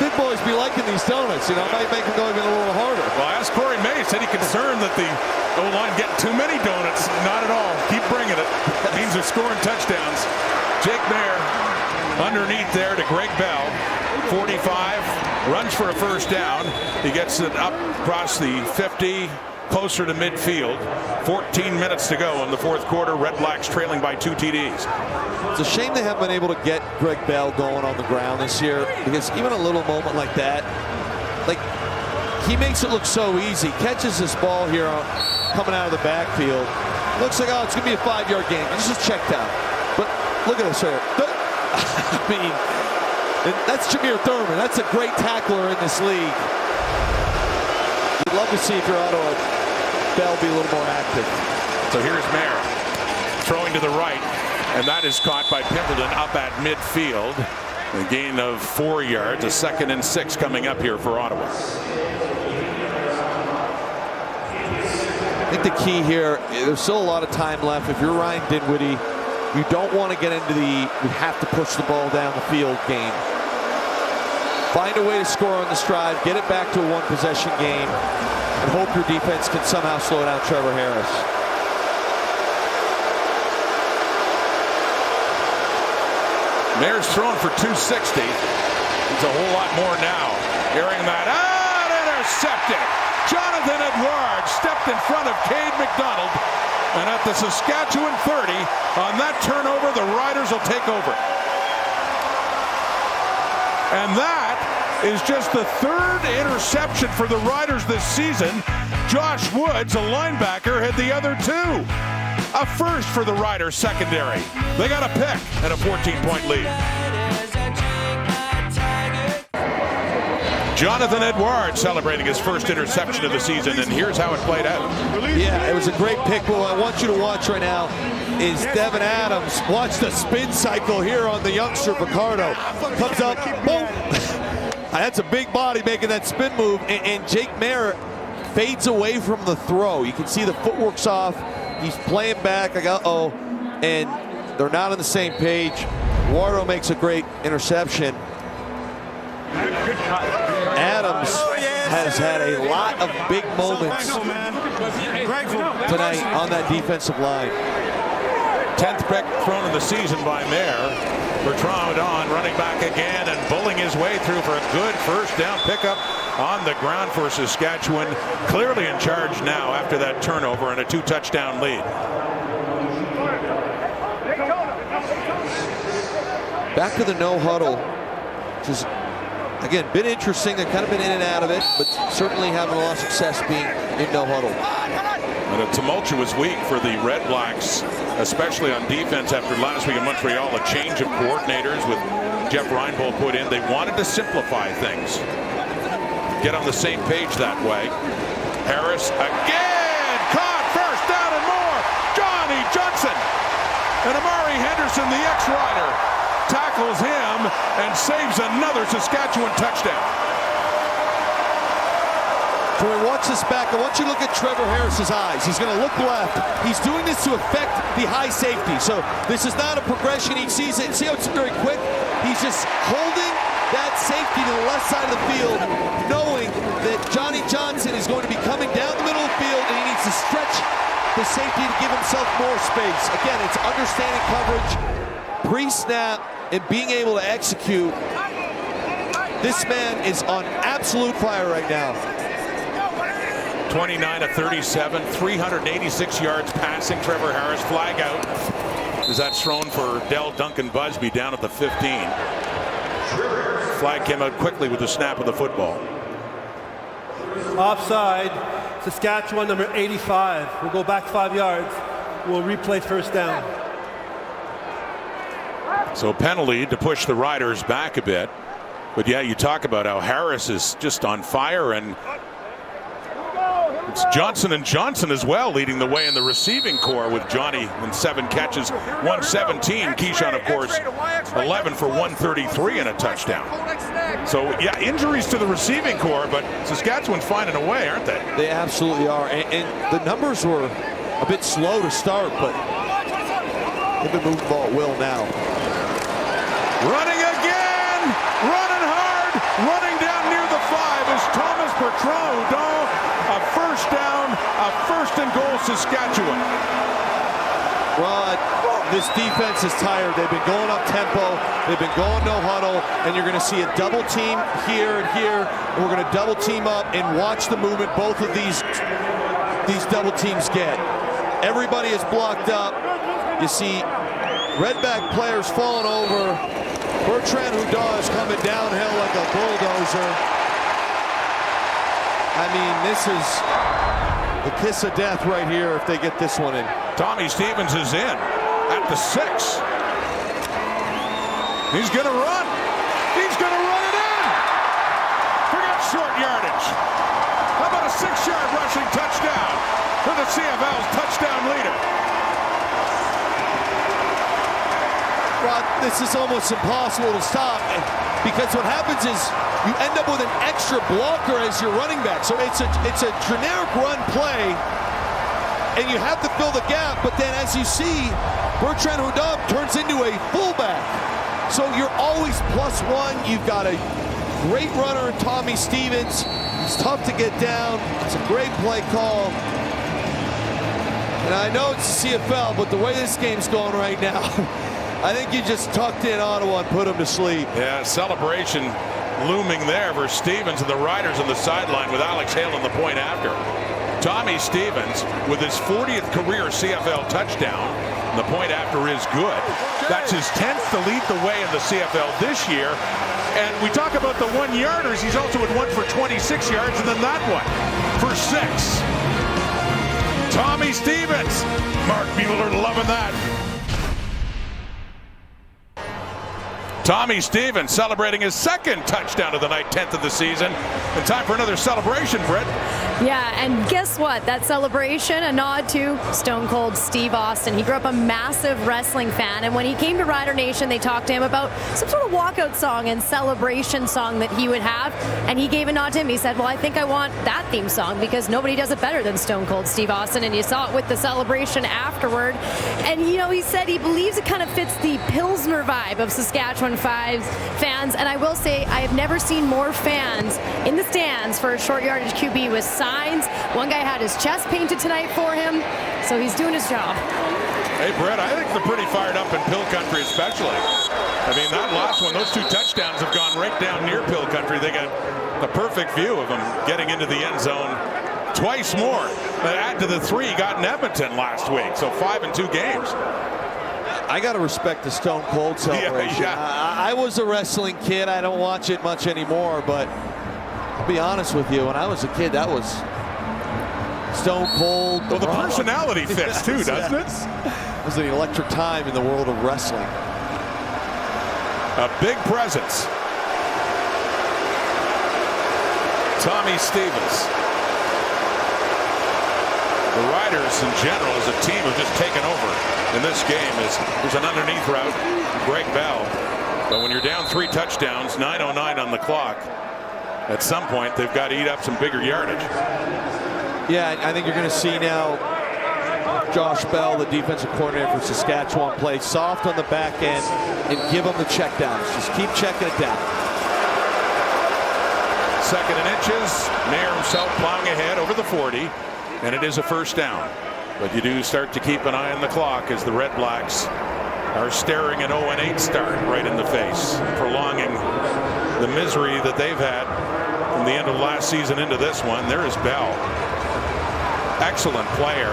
big boys be liking these donuts, it might make them go even a little harder. Well, ask Corey May. Said he concerned that the O-line getting too many donuts. Not at all. Keep bringing it. Means they're scoring touchdowns. Jake Mayer underneath there to Greg Bell. 45, runs for a first down. He gets it up across the 50, closer to midfield. 14 minutes to go in the 4th quarter. REDBLACKS trailing by 2 TDs. It's a shame they haven't been able to get Greg Bell going on the ground this year, because even a little moment like that, like he makes it look so easy. Catches this ball here coming out of the backfield. Looks like, oh, it's going to be a 5-yard gain. This is checked out. But look at this right here. I mean, that's Jameer Thurman. That's a great tackler in this league. You'd love to see if you're Ottawa, Bell be a little more active. So here's Mayer throwing to the right, and that is caught by Pemberton up at midfield. A gain of 4 yards, a 2nd and 6 coming up here for Ottawa. I think the key here, there's still a lot of time left. If you're Ryan Dinwiddie, you don't want to get into the we have to push the ball down the field game. Find a way to score on this drive, get it back to a 1-possession game, and hope your defense can somehow slow down Trevor Harris. Mayer's thrown for 260. He's a whole lot more now. Airing that out, intercepted. Jonathan Edwards stepped in front of Cade McDonald. And at the Saskatchewan 30, on that turnover, the Riders will take over. And that is just the 3rd interception for the Riders this season. Josh Woods, a linebacker, had the other 2. A first for the Riders secondary. They got a pick and a 14-point lead. Jonathan Edwards celebrating his first interception of the season, and here's how it played out. Yeah, it was a great pick. What I want you to watch right now is Devin Adams. Watch the spin cycle here on the youngster Picardo. Comes up, boom. That's a big body making that spin move, and Jake Mayer fades away from the throw. You can see the footwork's off. He's playing back, like, uh-oh, and they're not on the same page. Wardo makes a great interception. Adams has had a lot of big moments tonight on that defensive line. 10th pick thrown in the season by Mayer. Bertrand on running back again and bowling his way through for a good first down pickup on the ground for Saskatchewan. Clearly in charge now after that turnover and a 2-touchdown lead. Back to the no huddle, which is, again, been interesting. They've kind of been in and out of it, but certainly having a lot of success being in no huddle. And a tumultuous week for the Red Blacks, especially on defense after last week in Montreal. A change of coordinators with Jeff Reinbold put in. They wanted to simplify things, get on the same page that way. Harris again, caught, first down and more. Johnny Johnson and Amari Henderson, the ex-Rider, tackles him and saves another Saskatchewan touchdown. Can we watch this back? I want you to look at Trevor Harris's eyes. He's going to look left. He's doing this to affect the high safety. So this is not a progression each season. See how it's very quick? He's just holding that safety to the left side of the field, knowing that Johnny Johnson is going to be coming down the middle of the field, and he needs to stretch the safety to give himself more space. Again, it's understanding coverage, pre-snap, and being able to execute. This man is on absolute fire right now. 29 of 37, 386 yards passing. Trevor Harris, flag out as that's thrown for Dell Duncan Busby down at the 15. Flag came out quickly with the snap of the football. Offside, Saskatchewan number 85. We'll go back 5 yards. We'll replay first down. So penalty to push the Riders back a bit. But yeah, you talk about how Harris is just on fire, and it's Johnson and Johnson as well leading the way in the receiving corps with Johnny in 7 catches, 117. Keyshawn, of course, 11 for 133 and a touchdown. So yeah, injuries to the receiving corps, but Saskatchewan's finding a way, aren't they? They absolutely are, and the numbers were a bit slow to start, but they've been moving the ball at will now. Running again, running hard, running down near the 5 is Thomas Bertrand. A first down, a first and goal Saskatchewan. Rod, this defense is tired. They've been going up tempo, they've been going no huddle, and you're going to see a double team here and here, and we're going to double team up and watch the movement both of these double teams get. Everybody is blocked up. You see Redback players falling over. Bertrand Houda is coming downhill like a bulldozer. I mean, this is the kiss of death right here if they get this one in. Tommy Stevens is in at the 6. He's going to run. He's going to run it in. Forget short yardage. How about a 6-yard rushing touchdown for the CFL's touchdown leader? Well, this is almost impossible to stop because what happens is you end up with an extra blocker as your running back. So it's a generic run play, and you have to fill the gap. But then, as you see, Bertrand Hudub turns into a fullback. So you're always +1. You've got a great runner in Tommy Stevens. It's tough to get down. It's a great play call. And I know it's the CFL, but the way this game's going right now, I think you just tucked in Ottawa and put them to sleep. Yeah, celebration looming there for Stevens and the Riders on the sideline with Alex Hale on the point after. Tommy Stevens with his 40th career CFL touchdown. The point after is good. That's his 10th to lead the way in the CFL this year. And we talk about the 1-yarders. He's also with one for 26 yards and then that one for 6. Tommy Stevens. Mark Mueller loving that. Tommy Stevens celebrating his 2nd touchdown of the night, 10th of the season. And time for another celebration, Brett. Yeah, and guess what? That celebration, a nod to Stone Cold Steve Austin. He grew up a massive wrestling fan, and when he came to Rider Nation, they talked to him about some sort of walkout song and celebration song that he would have, and he gave a nod to him. He said, well, I think I want that theme song because nobody does it better than Stone Cold Steve Austin, and you saw it with the celebration afterward. And, you know, he said he believes it kind of fits the Pilsner vibe of Saskatchewan fans, and I will say I have never seen more fans in the stands for a short yardage QB with signs. One guy had his chest painted tonight for him, so he's doing his job. Hey, Brett, I think they're pretty fired up in Pill Country especially. I mean, that last one, those 2 touchdowns have gone right down near Pill Country. They got the perfect view of them getting into the end zone twice more. Add to the 3 he got in Edmonton last week, so 5 in 2 games. I got to respect the Stone Cold celebration. Yeah. I was a wrestling kid. I don't watch it much anymore, but I'll be honest with you, when I was a kid, that was Stone Cold. Well, the personality fits too, doesn't it? It was an electric time in the world of wrestling. A big presence. Tommy Stevens. The Riders in general as a team have just taken over in this game. There's an underneath route, Greg Bell. But when you're down 3 touchdowns, 9:09 on the clock, at some point they've got to eat up some bigger yardage. Yeah, I think you're going to see now Josh Bell, the defensive coordinator for Saskatchewan, play soft on the back end and give them the checkdowns. Just keep checking it down. 2nd and inches. Mayer himself plowing ahead over the 40. And it is a first down. But you do start to keep an eye on the clock as the Red Blacks are staring an 0-8 start right in the face, prolonging the misery that they've had from the end of last season into this one. There is Bell. Excellent player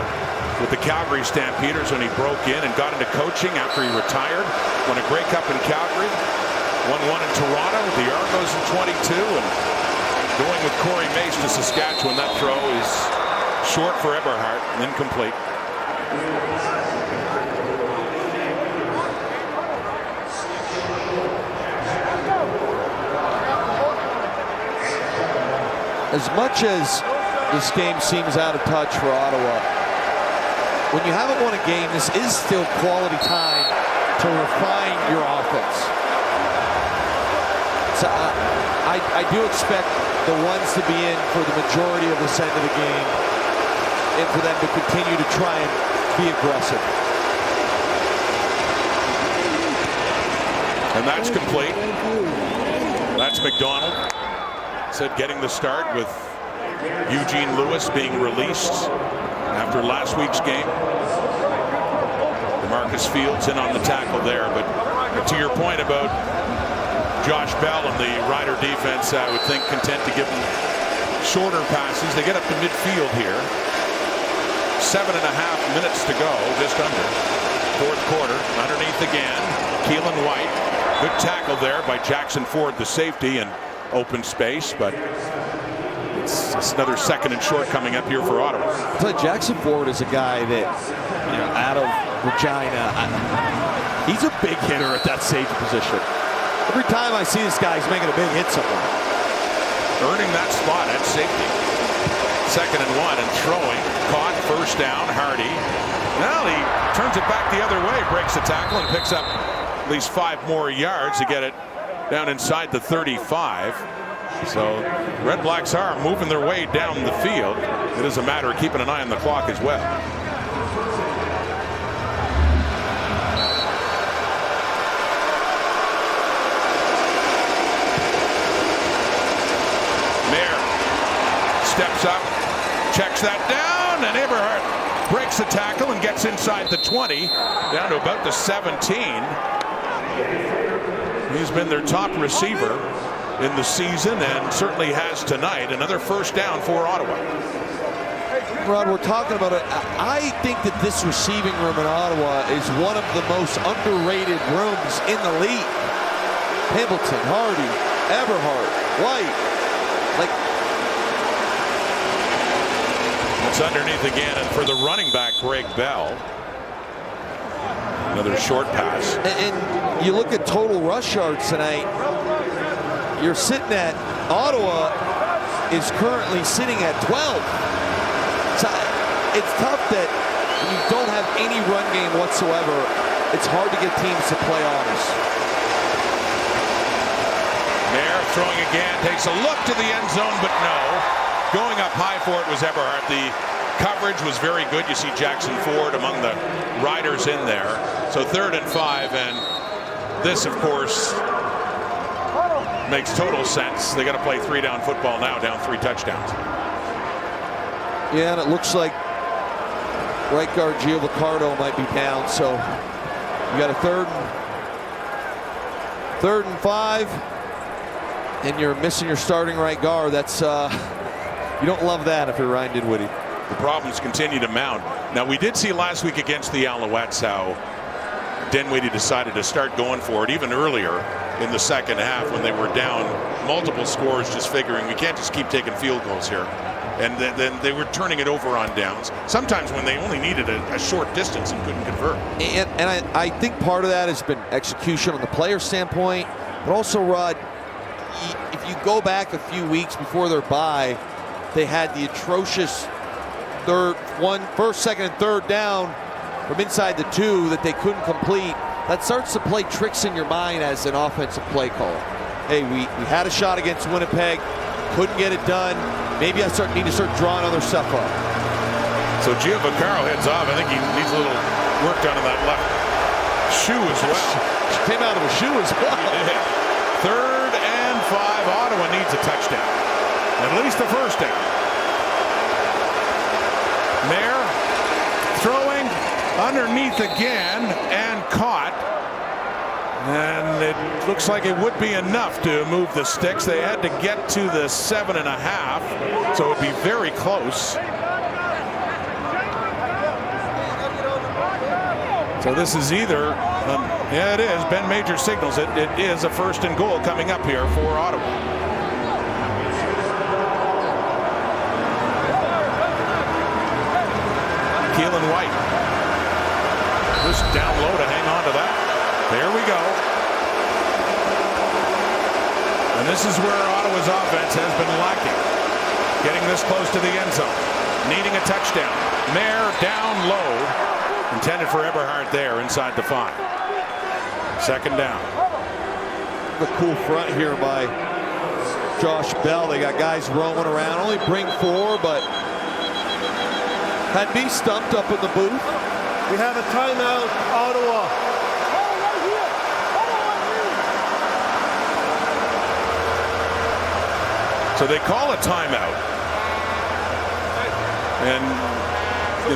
with the Calgary Stampeders when he broke in and got into coaching after he retired. Won a Grey Cup in Calgary. Won one in Toronto with the Argos in 22. And going with Corey Mace to Saskatchewan, that throw is short for Eberhardt and incomplete. As much as this game seems out of touch for Ottawa, when you haven't won a game, this is still quality time to refine your offense. So I do expect the ones to be in for the majority of this end of the game, and for them to continue to try and be aggressive. And that's complete. That's McDonald. Said getting the start with Eugene Lewis being released after last week's game. Marcus Fields in on the tackle there. But to your point about Josh Bell and the Rider defense, I would think content to give them shorter passes. They get up to midfield here. 7.5 minutes to go, just under. 4th quarter, underneath again. Keelan White. Good tackle there by Jackson Ford, the safety, and open space, but It's another second and short coming up here for Ottawa. But Jackson Ford is a guy that, out of Regina, he's a big hitter at that safety position. Every time I see this guy, he's making a big hit somewhere. Earning that spot at safety. 2nd and 1 and throwing. Caught, first down, Hardy. Now he turns it back the other way, breaks the tackle and picks up at least 5 more yards to get it down inside the 35. So Red Blacks are moving their way down the field. It is a matter of keeping an eye on the clock as well. Mayer steps up, checks that down, and Eberhardt breaks the tackle and gets inside the 20, down to about the 17. He's been their top receiver in the season and certainly has tonight. Another first down for Ottawa. Rod, we're talking about it. I think that this receiving room in Ottawa is one of the most underrated rooms in the league. Hamilton, Hardy, Eberhardt, White. It's underneath again, and for the running back, Greg Bell. Another short pass. And you look at total rush yards tonight, you're sitting at, Ottawa is currently sitting at 12. So it's tough that when you don't have any run game whatsoever, it's hard to get teams to play honest. Mayer throwing again, takes a look to the end zone, but no. Going up high for it was Eberhardt. The coverage was very good. You see Jackson Ford among the riders in there. So 3rd and 5, and this, of course, makes total sense. They got to play 3-down football now, down 3 touchdowns. Yeah, and it looks like right guard Gio Vicardo might be down. So you got a 3rd and 5, and you're missing your starting right guard. That's you don't love that if you're Ryan Dinwiddie. The problems continue to mount. Now, we did see last week against the Alouettes how Dinwiddie decided to start going for it even earlier in the second half when they were down multiple scores, just figuring we can't just keep taking field goals here. And then they were turning it over on downs, sometimes when they only needed a short distance and couldn't convert. And I think part of that has been execution on the player standpoint, but also, Rod, if you go back a few weeks before their bye, they had the atrocious first, second, and third down from inside the 2 that they couldn't complete. That starts to play tricks in your mind as an offensive play caller. Hey, we had a shot against Winnipeg, couldn't get it done. Maybe I need to start drawing other stuff up. So Gio Vicardo heads off. I think he needs a little work done on that left shoe as well. Came out of a shoe as well. 3rd and 5. Ottawa needs a touchdown. At least the first down. Mayer throwing underneath again and caught. And it looks like it would be enough to move the sticks. They had to get to the 7.5, so it would be very close. So this is either, yeah, it is. Ben Major signals it. It is a 1st and goal coming up here for Ottawa. Keelan White. Just down low to hang on to that. There we go. And this is where Ottawa's offense has been lacking. Getting this close to the end zone. Needing a touchdown. Mayer down low. Intended for Eberhardt there inside the 5. 2nd down. The cool front here by Josh Bell. They got guys roaming around. Only bring 4, but had me stumped up in the booth. We have a timeout, Ottawa. So they call a timeout. And,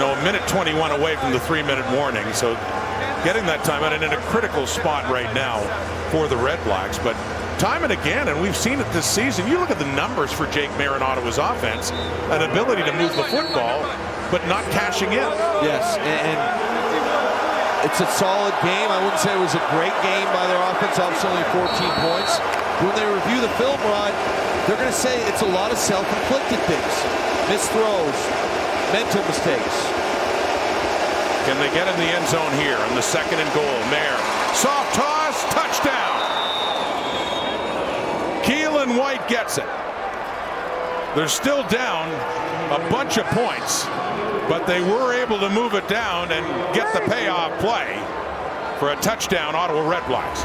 a minute 21 away from the 3-minute warning. So getting that timeout and in a critical spot right now for the Red Blacks. But time and again, and we've seen it this season, you look at the numbers for Jake Mayer and Ottawa's offense, an ability to move the football, but not cashing in. Yes, and it's a solid game. I wouldn't say it was a great game by their offense. Obviously only 14 points. when they review the film, Rod, they're going to say it's a lot of self-inflicted things. Missed throws, mental mistakes. Can they get in the end zone here on the 2nd and goal? Mayer, soft toss, touchdown. Keelan White gets it. They're still down a bunch of points, but they were able to move it down and get the payoff play for a touchdown, Ottawa REDBLACKS.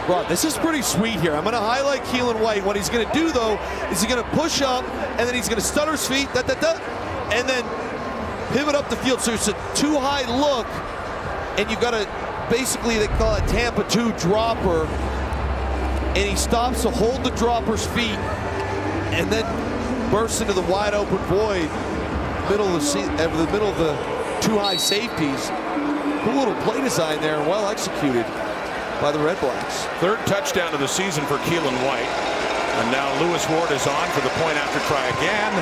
Rod, this is pretty sweet here. I'm going to highlight Keelan White. What he's going to do, though, is he's going to push up, and then he's going to stutter his feet, and then pivot up the field. So it's a too high look, and you've got to, basically, they call it Tampa 2 dropper, and he stops to hold the dropper's feet, and then bursts into the wide open void, middle of the two high safeties. Cool little play design there, and well executed by the REDBLACKS. 3rd touchdown of the season for Keelan White. And now Lewis Ward is on for the point after try again.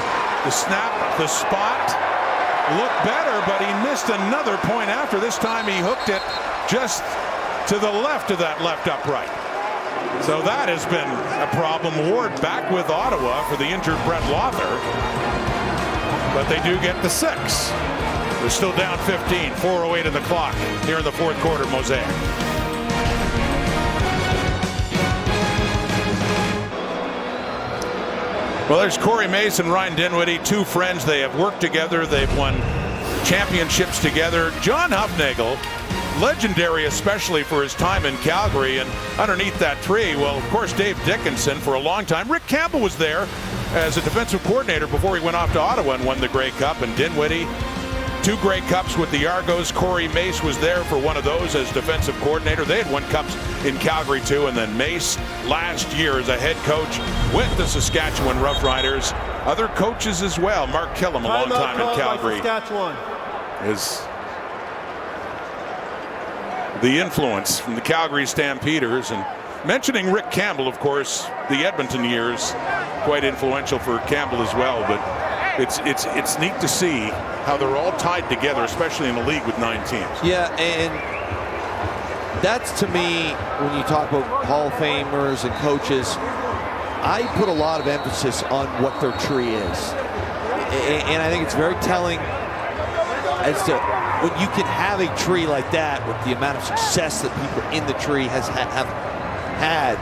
The snap, the spot, looked better, but he missed another point after. This time he hooked it just to the left of that left upright. So that has been a problem. Ward back with Ottawa for the injured Brett Lawther. But they do get the 6. They're still down 15, 4:08 in the clock here in the 4th quarter, Mosaic. Well, there's Corey Mace and Ryan Dinwiddie, 2 friends. They have worked together. They've won championships together. John Hufnagel, legendary especially for his time in Calgary, and underneath that tree, well, of course, Dave Dickinson for a long time. Rick Campbell was there as a defensive coordinator before he went off to Ottawa and won the Grey Cup, and Dinwiddie, 2 Grey Cups with the Argos. Corey Mace was there for one of those as defensive coordinator. They had won cups in Calgary too, and then Mace last year as a head coach with the Saskatchewan Roughriders. Other coaches as well. Mark Killam, a long time in Calgary, is the influence from the Calgary Stampeders. And mentioning Rick Campbell, of course, the Edmonton years, quite influential for Campbell as well. But it's neat to see how they're all tied together, especially in a league with 9 teams. Yeah, and that's, to me, when you talk about Hall of Famers and coaches, I put a lot of emphasis on what their tree is. And I think it's very telling as to when you can have a tree like that with the amount of success that people in the tree have had,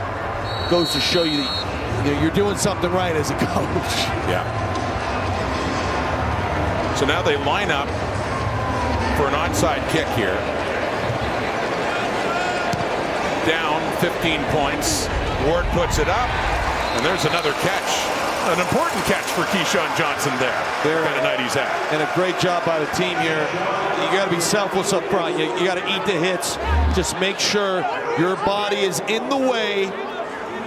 goes to show you that you're doing something right as a coach. Yeah. So now they line up for an onside kick here. Down 15 points. Ward puts it up, and there's another catch. An important catch for Keyshawn Johnson there. What kind of night he's had. And a great job by the team here. You got to be selfless up front. You got to eat the hits. Just make sure your body is in the way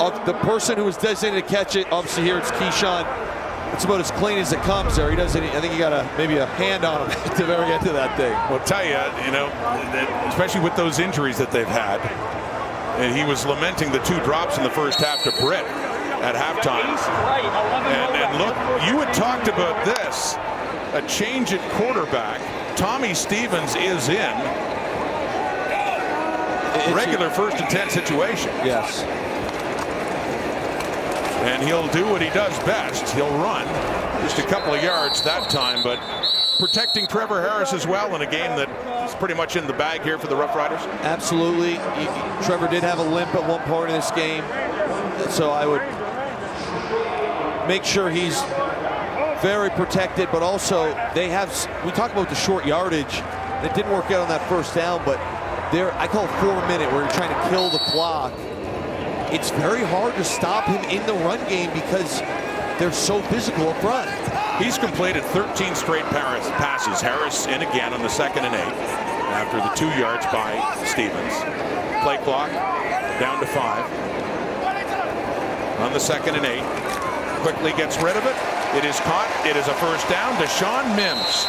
of the person who was designated to catch it. Obviously here it's Keyshawn. It's about as clean as it comes there. He doesn't. I think he got maybe a hand on him to ever get to that thing. Well, I'll tell you, especially with those injuries that they've had, and he was lamenting the 2 drops in the first half to Britt at halftime. And look, you had talked about this, a change at quarterback. Tommy Stevens is in. Regular 1st and 10 situation. Yes. And he'll do what he does best. He'll run just a couple of yards that time, but protecting Trevor Harris as well in a game that is pretty much in the bag here for the Roughriders. Absolutely. Trevor did have a limp at one point in this game, so I would make sure he's very protected, but also we talk about the short yardage. It didn't work out on that first down, but I call it 4-minute where you're trying to kill the clock. It's very hard to stop him in the run game because they're so physical up front. He's completed 13 straight passes. Harris in again on the 2nd and 8 after the 2 yards by Stevens. Play clock down to 5. On the 2nd and 8. Quickly gets rid of it. It is caught. It is a first down. Deshaun Mims.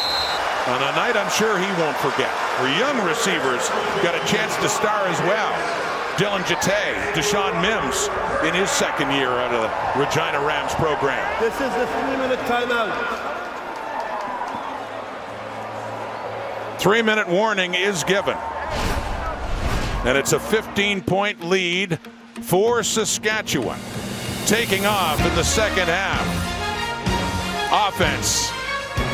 On a night I'm sure he won't forget. For young receivers, got a chance to star as well. Dylan Jete, Deshaun Mims in his 2nd year out of the Regina Rams program. This is the 3-minute timeout. 3-minute warning is given. And it's a 15-point lead for Saskatchewan. taking off in the second half. Offense.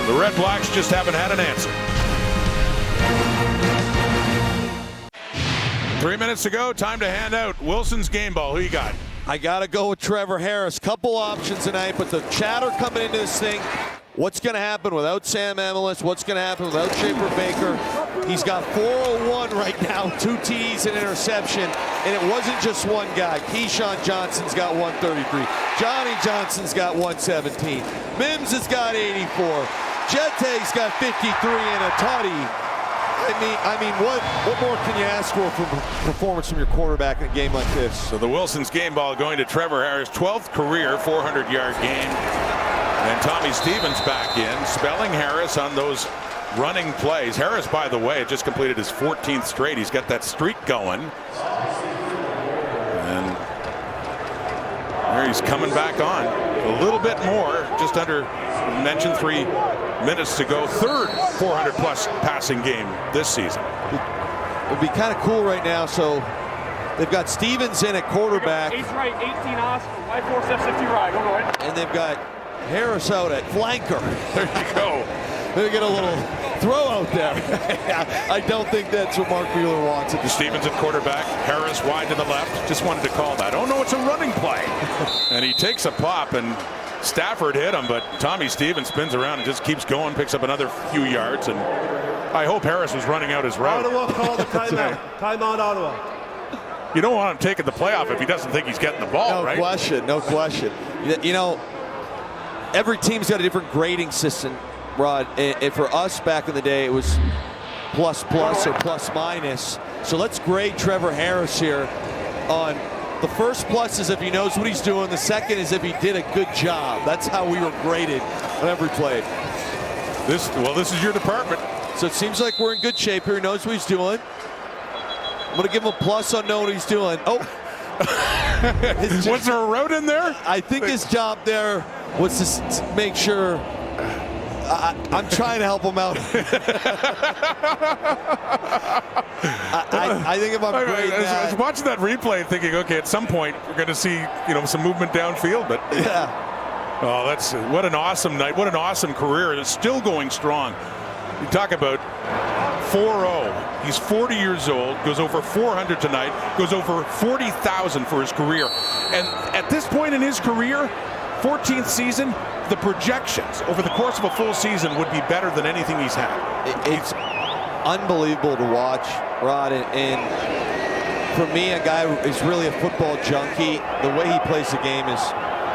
The Red Blacks just haven't had an answer. 3 minutes to go. Time to hand out Wilson's game ball. Who you got? I got to go with Trevor Harris. Couple options tonight, but the chatter coming into this thing, what's going to happen without Sam Amelis? What's going to happen without Shaper Baker? He's got 401 right now, 2 TDs and interception, and it wasn't just one guy. Keyshawn Johnson's got 133. Johnny Johnson's got 117. Mims has got 84. Jette's got 53 and a tutty. I mean, what more can you ask for performance from your quarterback in a game like this? So the Wilson's game ball going to Trevor Harris, 12th career 400-yard game. And Tommy Stevens back in, spelling Harris on those running plays. Harris, by the way, just completed his 14th straight. He's got that streak going. And there he's coming back on. A little bit more, just under, mentioned 3 minutes to go. Third 400-plus passing game this season. It would be kind of cool right now. So they've got Stevens in at quarterback. 8 right, 18 Oscar, 5 4 steps, 50 right. Go ahead. And they've got Harris out at flanker. There you go. They get a little throw out there. I don't think that's what Mark Mueller wants. Stevens at quarterback, Harris wide to the left. Just wanted to call that. Oh no, it's a running play. And he takes a pop, and Stafford hit him, but Tommy Stevens spins around and just keeps going, picks up another few yards, and I hope Harris was running out his route. Ottawa called the timeout. Timeout, Ottawa. You don't want him taking the playoff if he doesn't think he's getting the ball, right? No question. You know, every team's got a different grading system, Rod. And for us back in the day, it was plus or plus minus. So let's grade Trevor Harris here on the first plus is if he knows what he's doing. The second is if he did a good job. That's how we were graded on every play. This is your department. So it seems like we're in good shape here. He knows what he's doing. I'm going to give him a plus on knowing what he's doing. Oh. Was there a route in there? I think his job there was to make sure. I'm trying to help him out. I think if I'm great, I was watching that replay thinking, okay, at some point we're going to see, some movement downfield, but yeah. Oh, that's what an awesome night. What an awesome career. It's still going strong. You talk about 4-0. He's 40 years old, goes over 400 tonight, goes over 40,000 for his career. And at this point in his career, 14th season, the projections over the course of a full season would be better than anything he's had. It's unbelievable to watch, Rod. And for me, a guy who's really a football junkie, the way he plays the game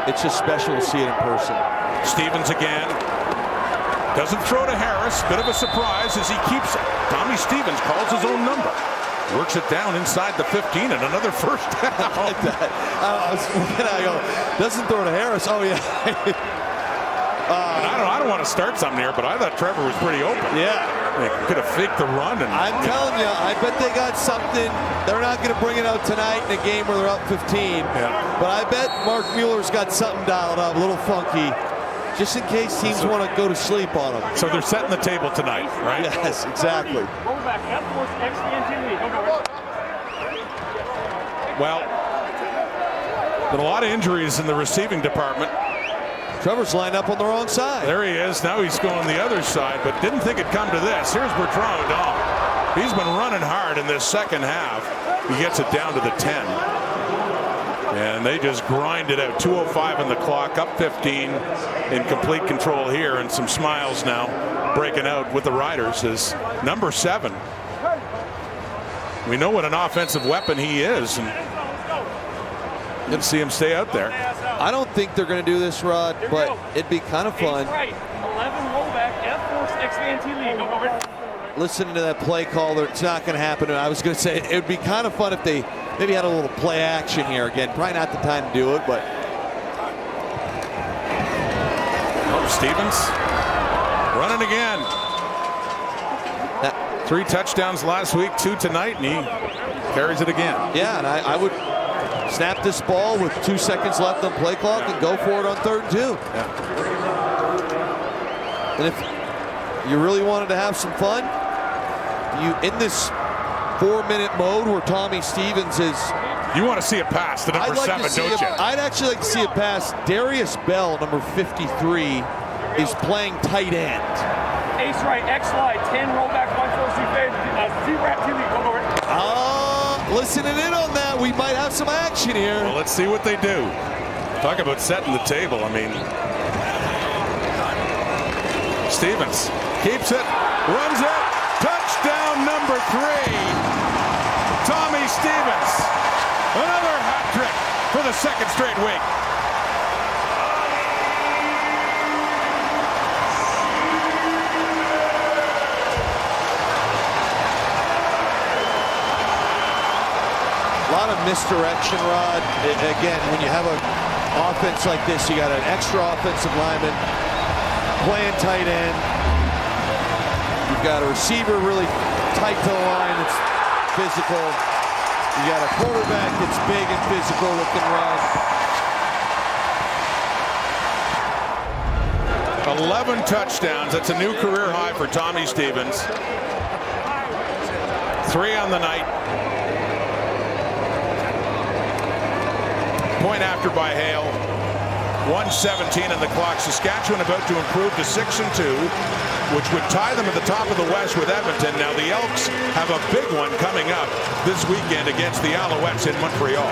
it's just special to see it in person. Stevens again. Doesn't throw to Harris. Bit of a surprise as he keeps it. Tommy Stevens calls his own number. Works it down inside the 15 and another first down. I like that. I was looking at it, I go, doesn't throw to Harris. Oh, yeah. I don't want to start something here, but I thought Trevor was pretty open. Yeah. They could have faked the run. And I'm telling you, I bet they got something. They're not going to bring it out tonight in a game where they're up 15. Yeah. But I bet Mark Mueller's got something dialed up, a little funky, just in case teams want to go to sleep on him. So they're setting the table tonight, right? Yes, exactly. Well, but a lot of injuries in the receiving department. Trevor's lined up on the wrong side. There he is. Now he's going the other side, but didn't think it'd come to this. Here's Bertrand O'Donnell. He's been running hard in this second half. He gets it down to the 10. And they just grind it out. 2:05 on the clock, up 15 in complete control here, and some smiles now breaking out with the Riders is number 7. We know what an offensive weapon he is, and good to see him stay out there. I don't think they're going to do this, Rod, but it'd be kind of fun. Listening to that play call, it's not going to happen. I was going to say it would be kind of fun if they maybe had a little play action here again. Probably not the time to do it, but. Oh, Stevens running again. 3 touchdowns last week, 2 tonight, and he carries it again. Yeah, and I would snap this ball with 2 seconds left on play clock and go for it on 3rd and 2. Yeah. And if you really wanted to have some fun, you in this 4-minute mode where Tommy Stevens is You want to see it pass to number 7, don't you? I'd actually like to see it pass. Darius Bell, number 53, is playing tight end. Ace right, X slide, 10 rollback, 1 4 fade, Z-wrap, 2 lead, go over it. Listening in on that, we might have some action here. Well, let's see what they do. Talk about setting the table. I mean, Stevens keeps it, runs it, touchdown number 3. Tommy Stevens, another hat trick for the 2nd straight week. A lot of misdirection, Rod. Again, when you have an offense like this, you got an extra offensive lineman playing tight end. You've got a receiver really tight to the line that's physical. You got a quarterback that's big and physical that can run. 11 touchdowns. That's a new career high for Tommy Stevens. 3 on the night. Point after by Hale. 1:17 on the clock. Saskatchewan about to improve to 6-2, which would tie them at the top of the West with Edmonton. Now the Elks have a big one coming up this weekend against the Alouettes in Montreal.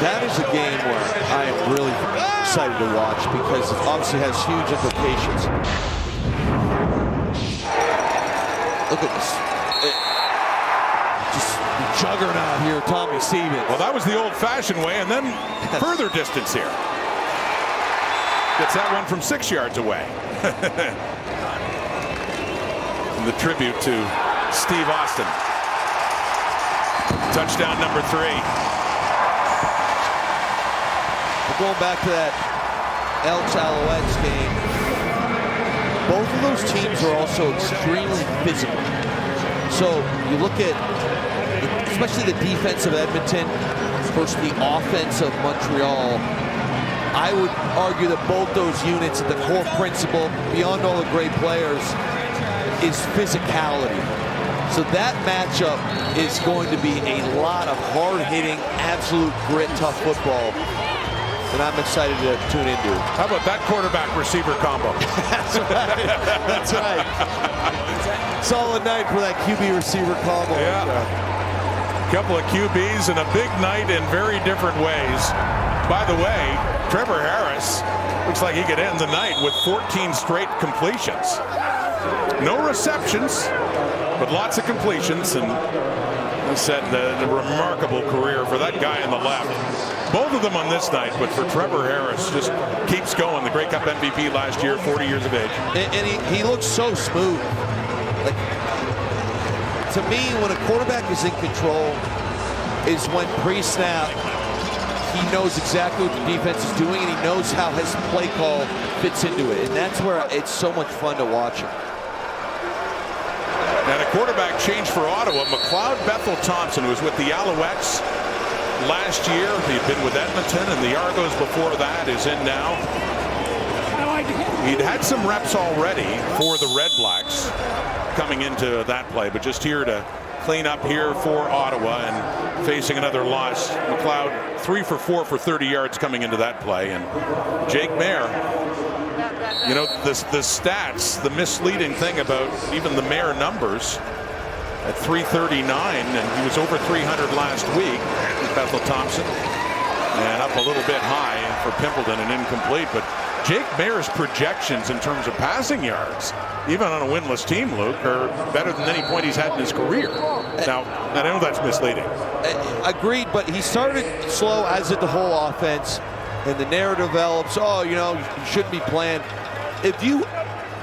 That is a game where I am really excited to watch because it obviously has huge implications. Look at this. Just the juggernaut here, Tommy Stevens. Well, that was the old-fashioned way, and then further distance here. Gets that one from 6 yards away. And the tribute to Steve Austin. Touchdown number 3. Going back to that Elks Alouettes game, both of those teams are also extremely physical. So you look at, especially the defense of Edmonton versus the offense of Montreal. I would argue that both those units, the core principle, beyond all the great players, is physicality. So that matchup is going to be a lot of hard-hitting, absolute grit, tough football. And I'm excited to tune into. How about that quarterback-receiver combo? That's right. That's right. Solid night for that QB-receiver combo. Yeah. Couple of QBs and a big night in very different ways. By the way, Trevor Harris looks like he could end the night with 14 straight completions. No receptions, but lots of completions, and set the remarkable career for that guy on the left. Both of them on this night, but for Trevor Harris, just keeps going. The Grey Cup MVP last year, 40 years of age. And he looks so smooth. Like, to me, when a quarterback is in control, is when pre-snap, he knows exactly what the defense is doing, and he knows how his play call fits into it. And that's where it's so much fun to watch him. And a quarterback change for Ottawa. McLeod Bethel-Thompson, who was with the Alouettes last year. He'd been with Edmonton and the Argos before that, is in now. He'd had some reps already for the REDBLACKS coming into that play, but just here to clean up here for Ottawa and facing another loss. McLeod 3 for 4 for 30 yards coming into that play. And Jake Mayer, you know, the stats, the misleading thing about even the Mayer numbers at 339, and he was over 300 last week, Bethel-Thompson, and up a little bit high for Pimpleton and incomplete. But Jake Mayer's projections in terms of passing yards, even on a winless team, Luke, are better than any point he's had in his career. Now, I know that's misleading. Agreed, but he started slow, as did the whole offense, and the narrative develops, oh, you know, you shouldn't be playing. If you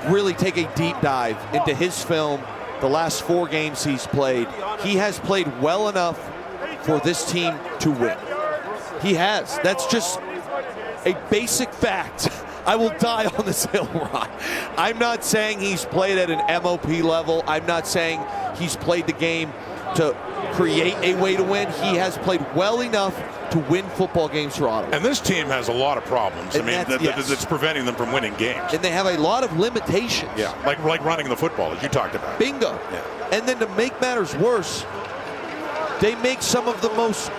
really take a deep dive into his film, the last 4 games he's played, he has played well enough for this team to win. He has. That's just a basic fact. I will die on this hill, Ron. I'm not saying he's played at an MOP level. I'm not saying he's played the game to create a way to win. He has played well enough to win football games for Ottawa. And this team has a lot of problems. And I mean, that's preventing them from winning games. And they have a lot of limitations. Yeah, like running the football, as you talked about. Bingo. Yeah. And then to make matters worse, they make some of the most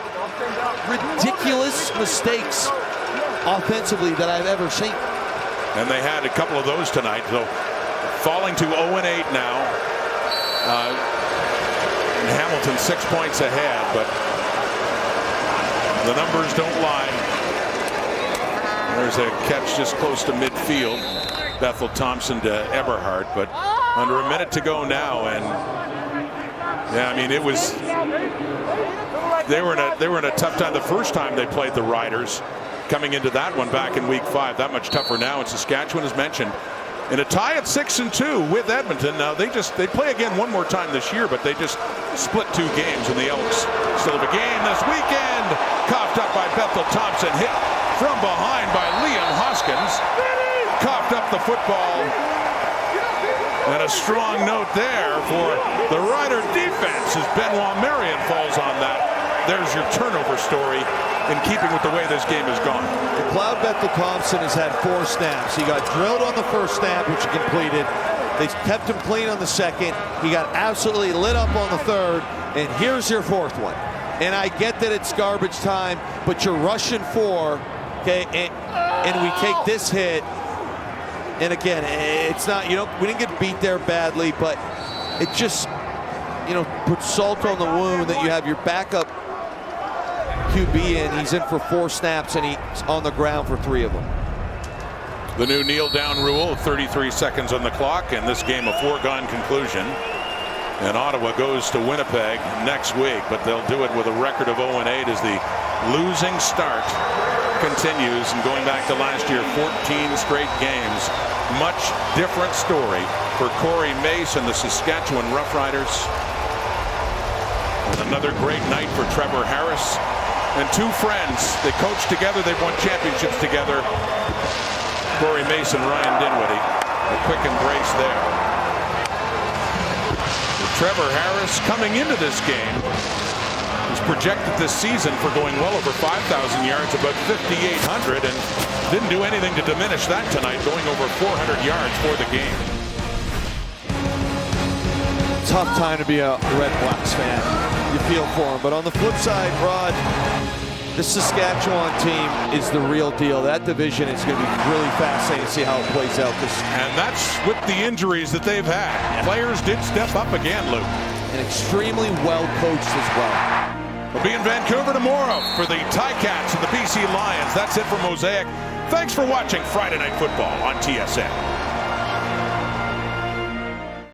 ridiculous mistakes offensively that I've ever seen. And they had a couple of those tonight, so falling to 0-8 now. And Hamilton 6 points ahead, but the numbers don't lie. There's a catch just close to midfield. Bethel Thompson to Eberhardt, but under a minute to go now, and yeah, I mean it was. They were in a tough time the first time they played the Riders, coming into that one back in week 5. That much tougher now. And Saskatchewan, as mentioned, in a tie at 6-2 with Edmonton. Now they play again one more time this year, but they just split 2 games, and the Elks still have a game this weekend. Coughed up by Bethel Thompson, hit from behind by Liam Hoskins. Coughed up the football. And a strong note there for the Rider defense as Benoit Marion falls on that. There's your turnover story in keeping with the way this game has gone. McLeod Bethel Thompson has had 4 snaps. He got drilled on the first snap, which he completed. They kept him clean on the second. He got absolutely lit up on the third. And here's your 4th one. And I get that it's garbage time, but you're rushing 4, okay? And we take this hit. And again, it's not, we didn't get beat there badly, but it just, puts salt on the wound that you have your backup QB in. He's in for 4 snaps, and he's on the ground for 3 of them. The new kneel down rule, 33 seconds on the clock, and this game a foregone conclusion. And Ottawa goes to Winnipeg next week, but they'll do it with a record of 0-8 as the losing start continues. And going back to last year, 14 straight games. Much different story for Corey Mace and the Saskatchewan Roughriders. And another great night for Trevor Harris and 2 friends. They coached together. They've won championships together. Corey Mace and Ryan Dinwiddie. A quick embrace there. Trevor Harris coming into this game is projected this season for going well over 5,000 yards, about 5,800, and didn't do anything to diminish that tonight, going over 400 yards for the game. Tough time to be a Red Blacks fan. You feel for him. But on the flip side, Rod, the Saskatchewan team is the real deal. That division is going to be really fascinating to see how it plays out. And that's with the injuries that they've had. Yeah. Players did step up again, Luke. And extremely well coached as well. We'll be in Vancouver tomorrow for the Ticats and the BC Lions. That's it for Mosaic. Thanks for watching Friday Night Football on TSN.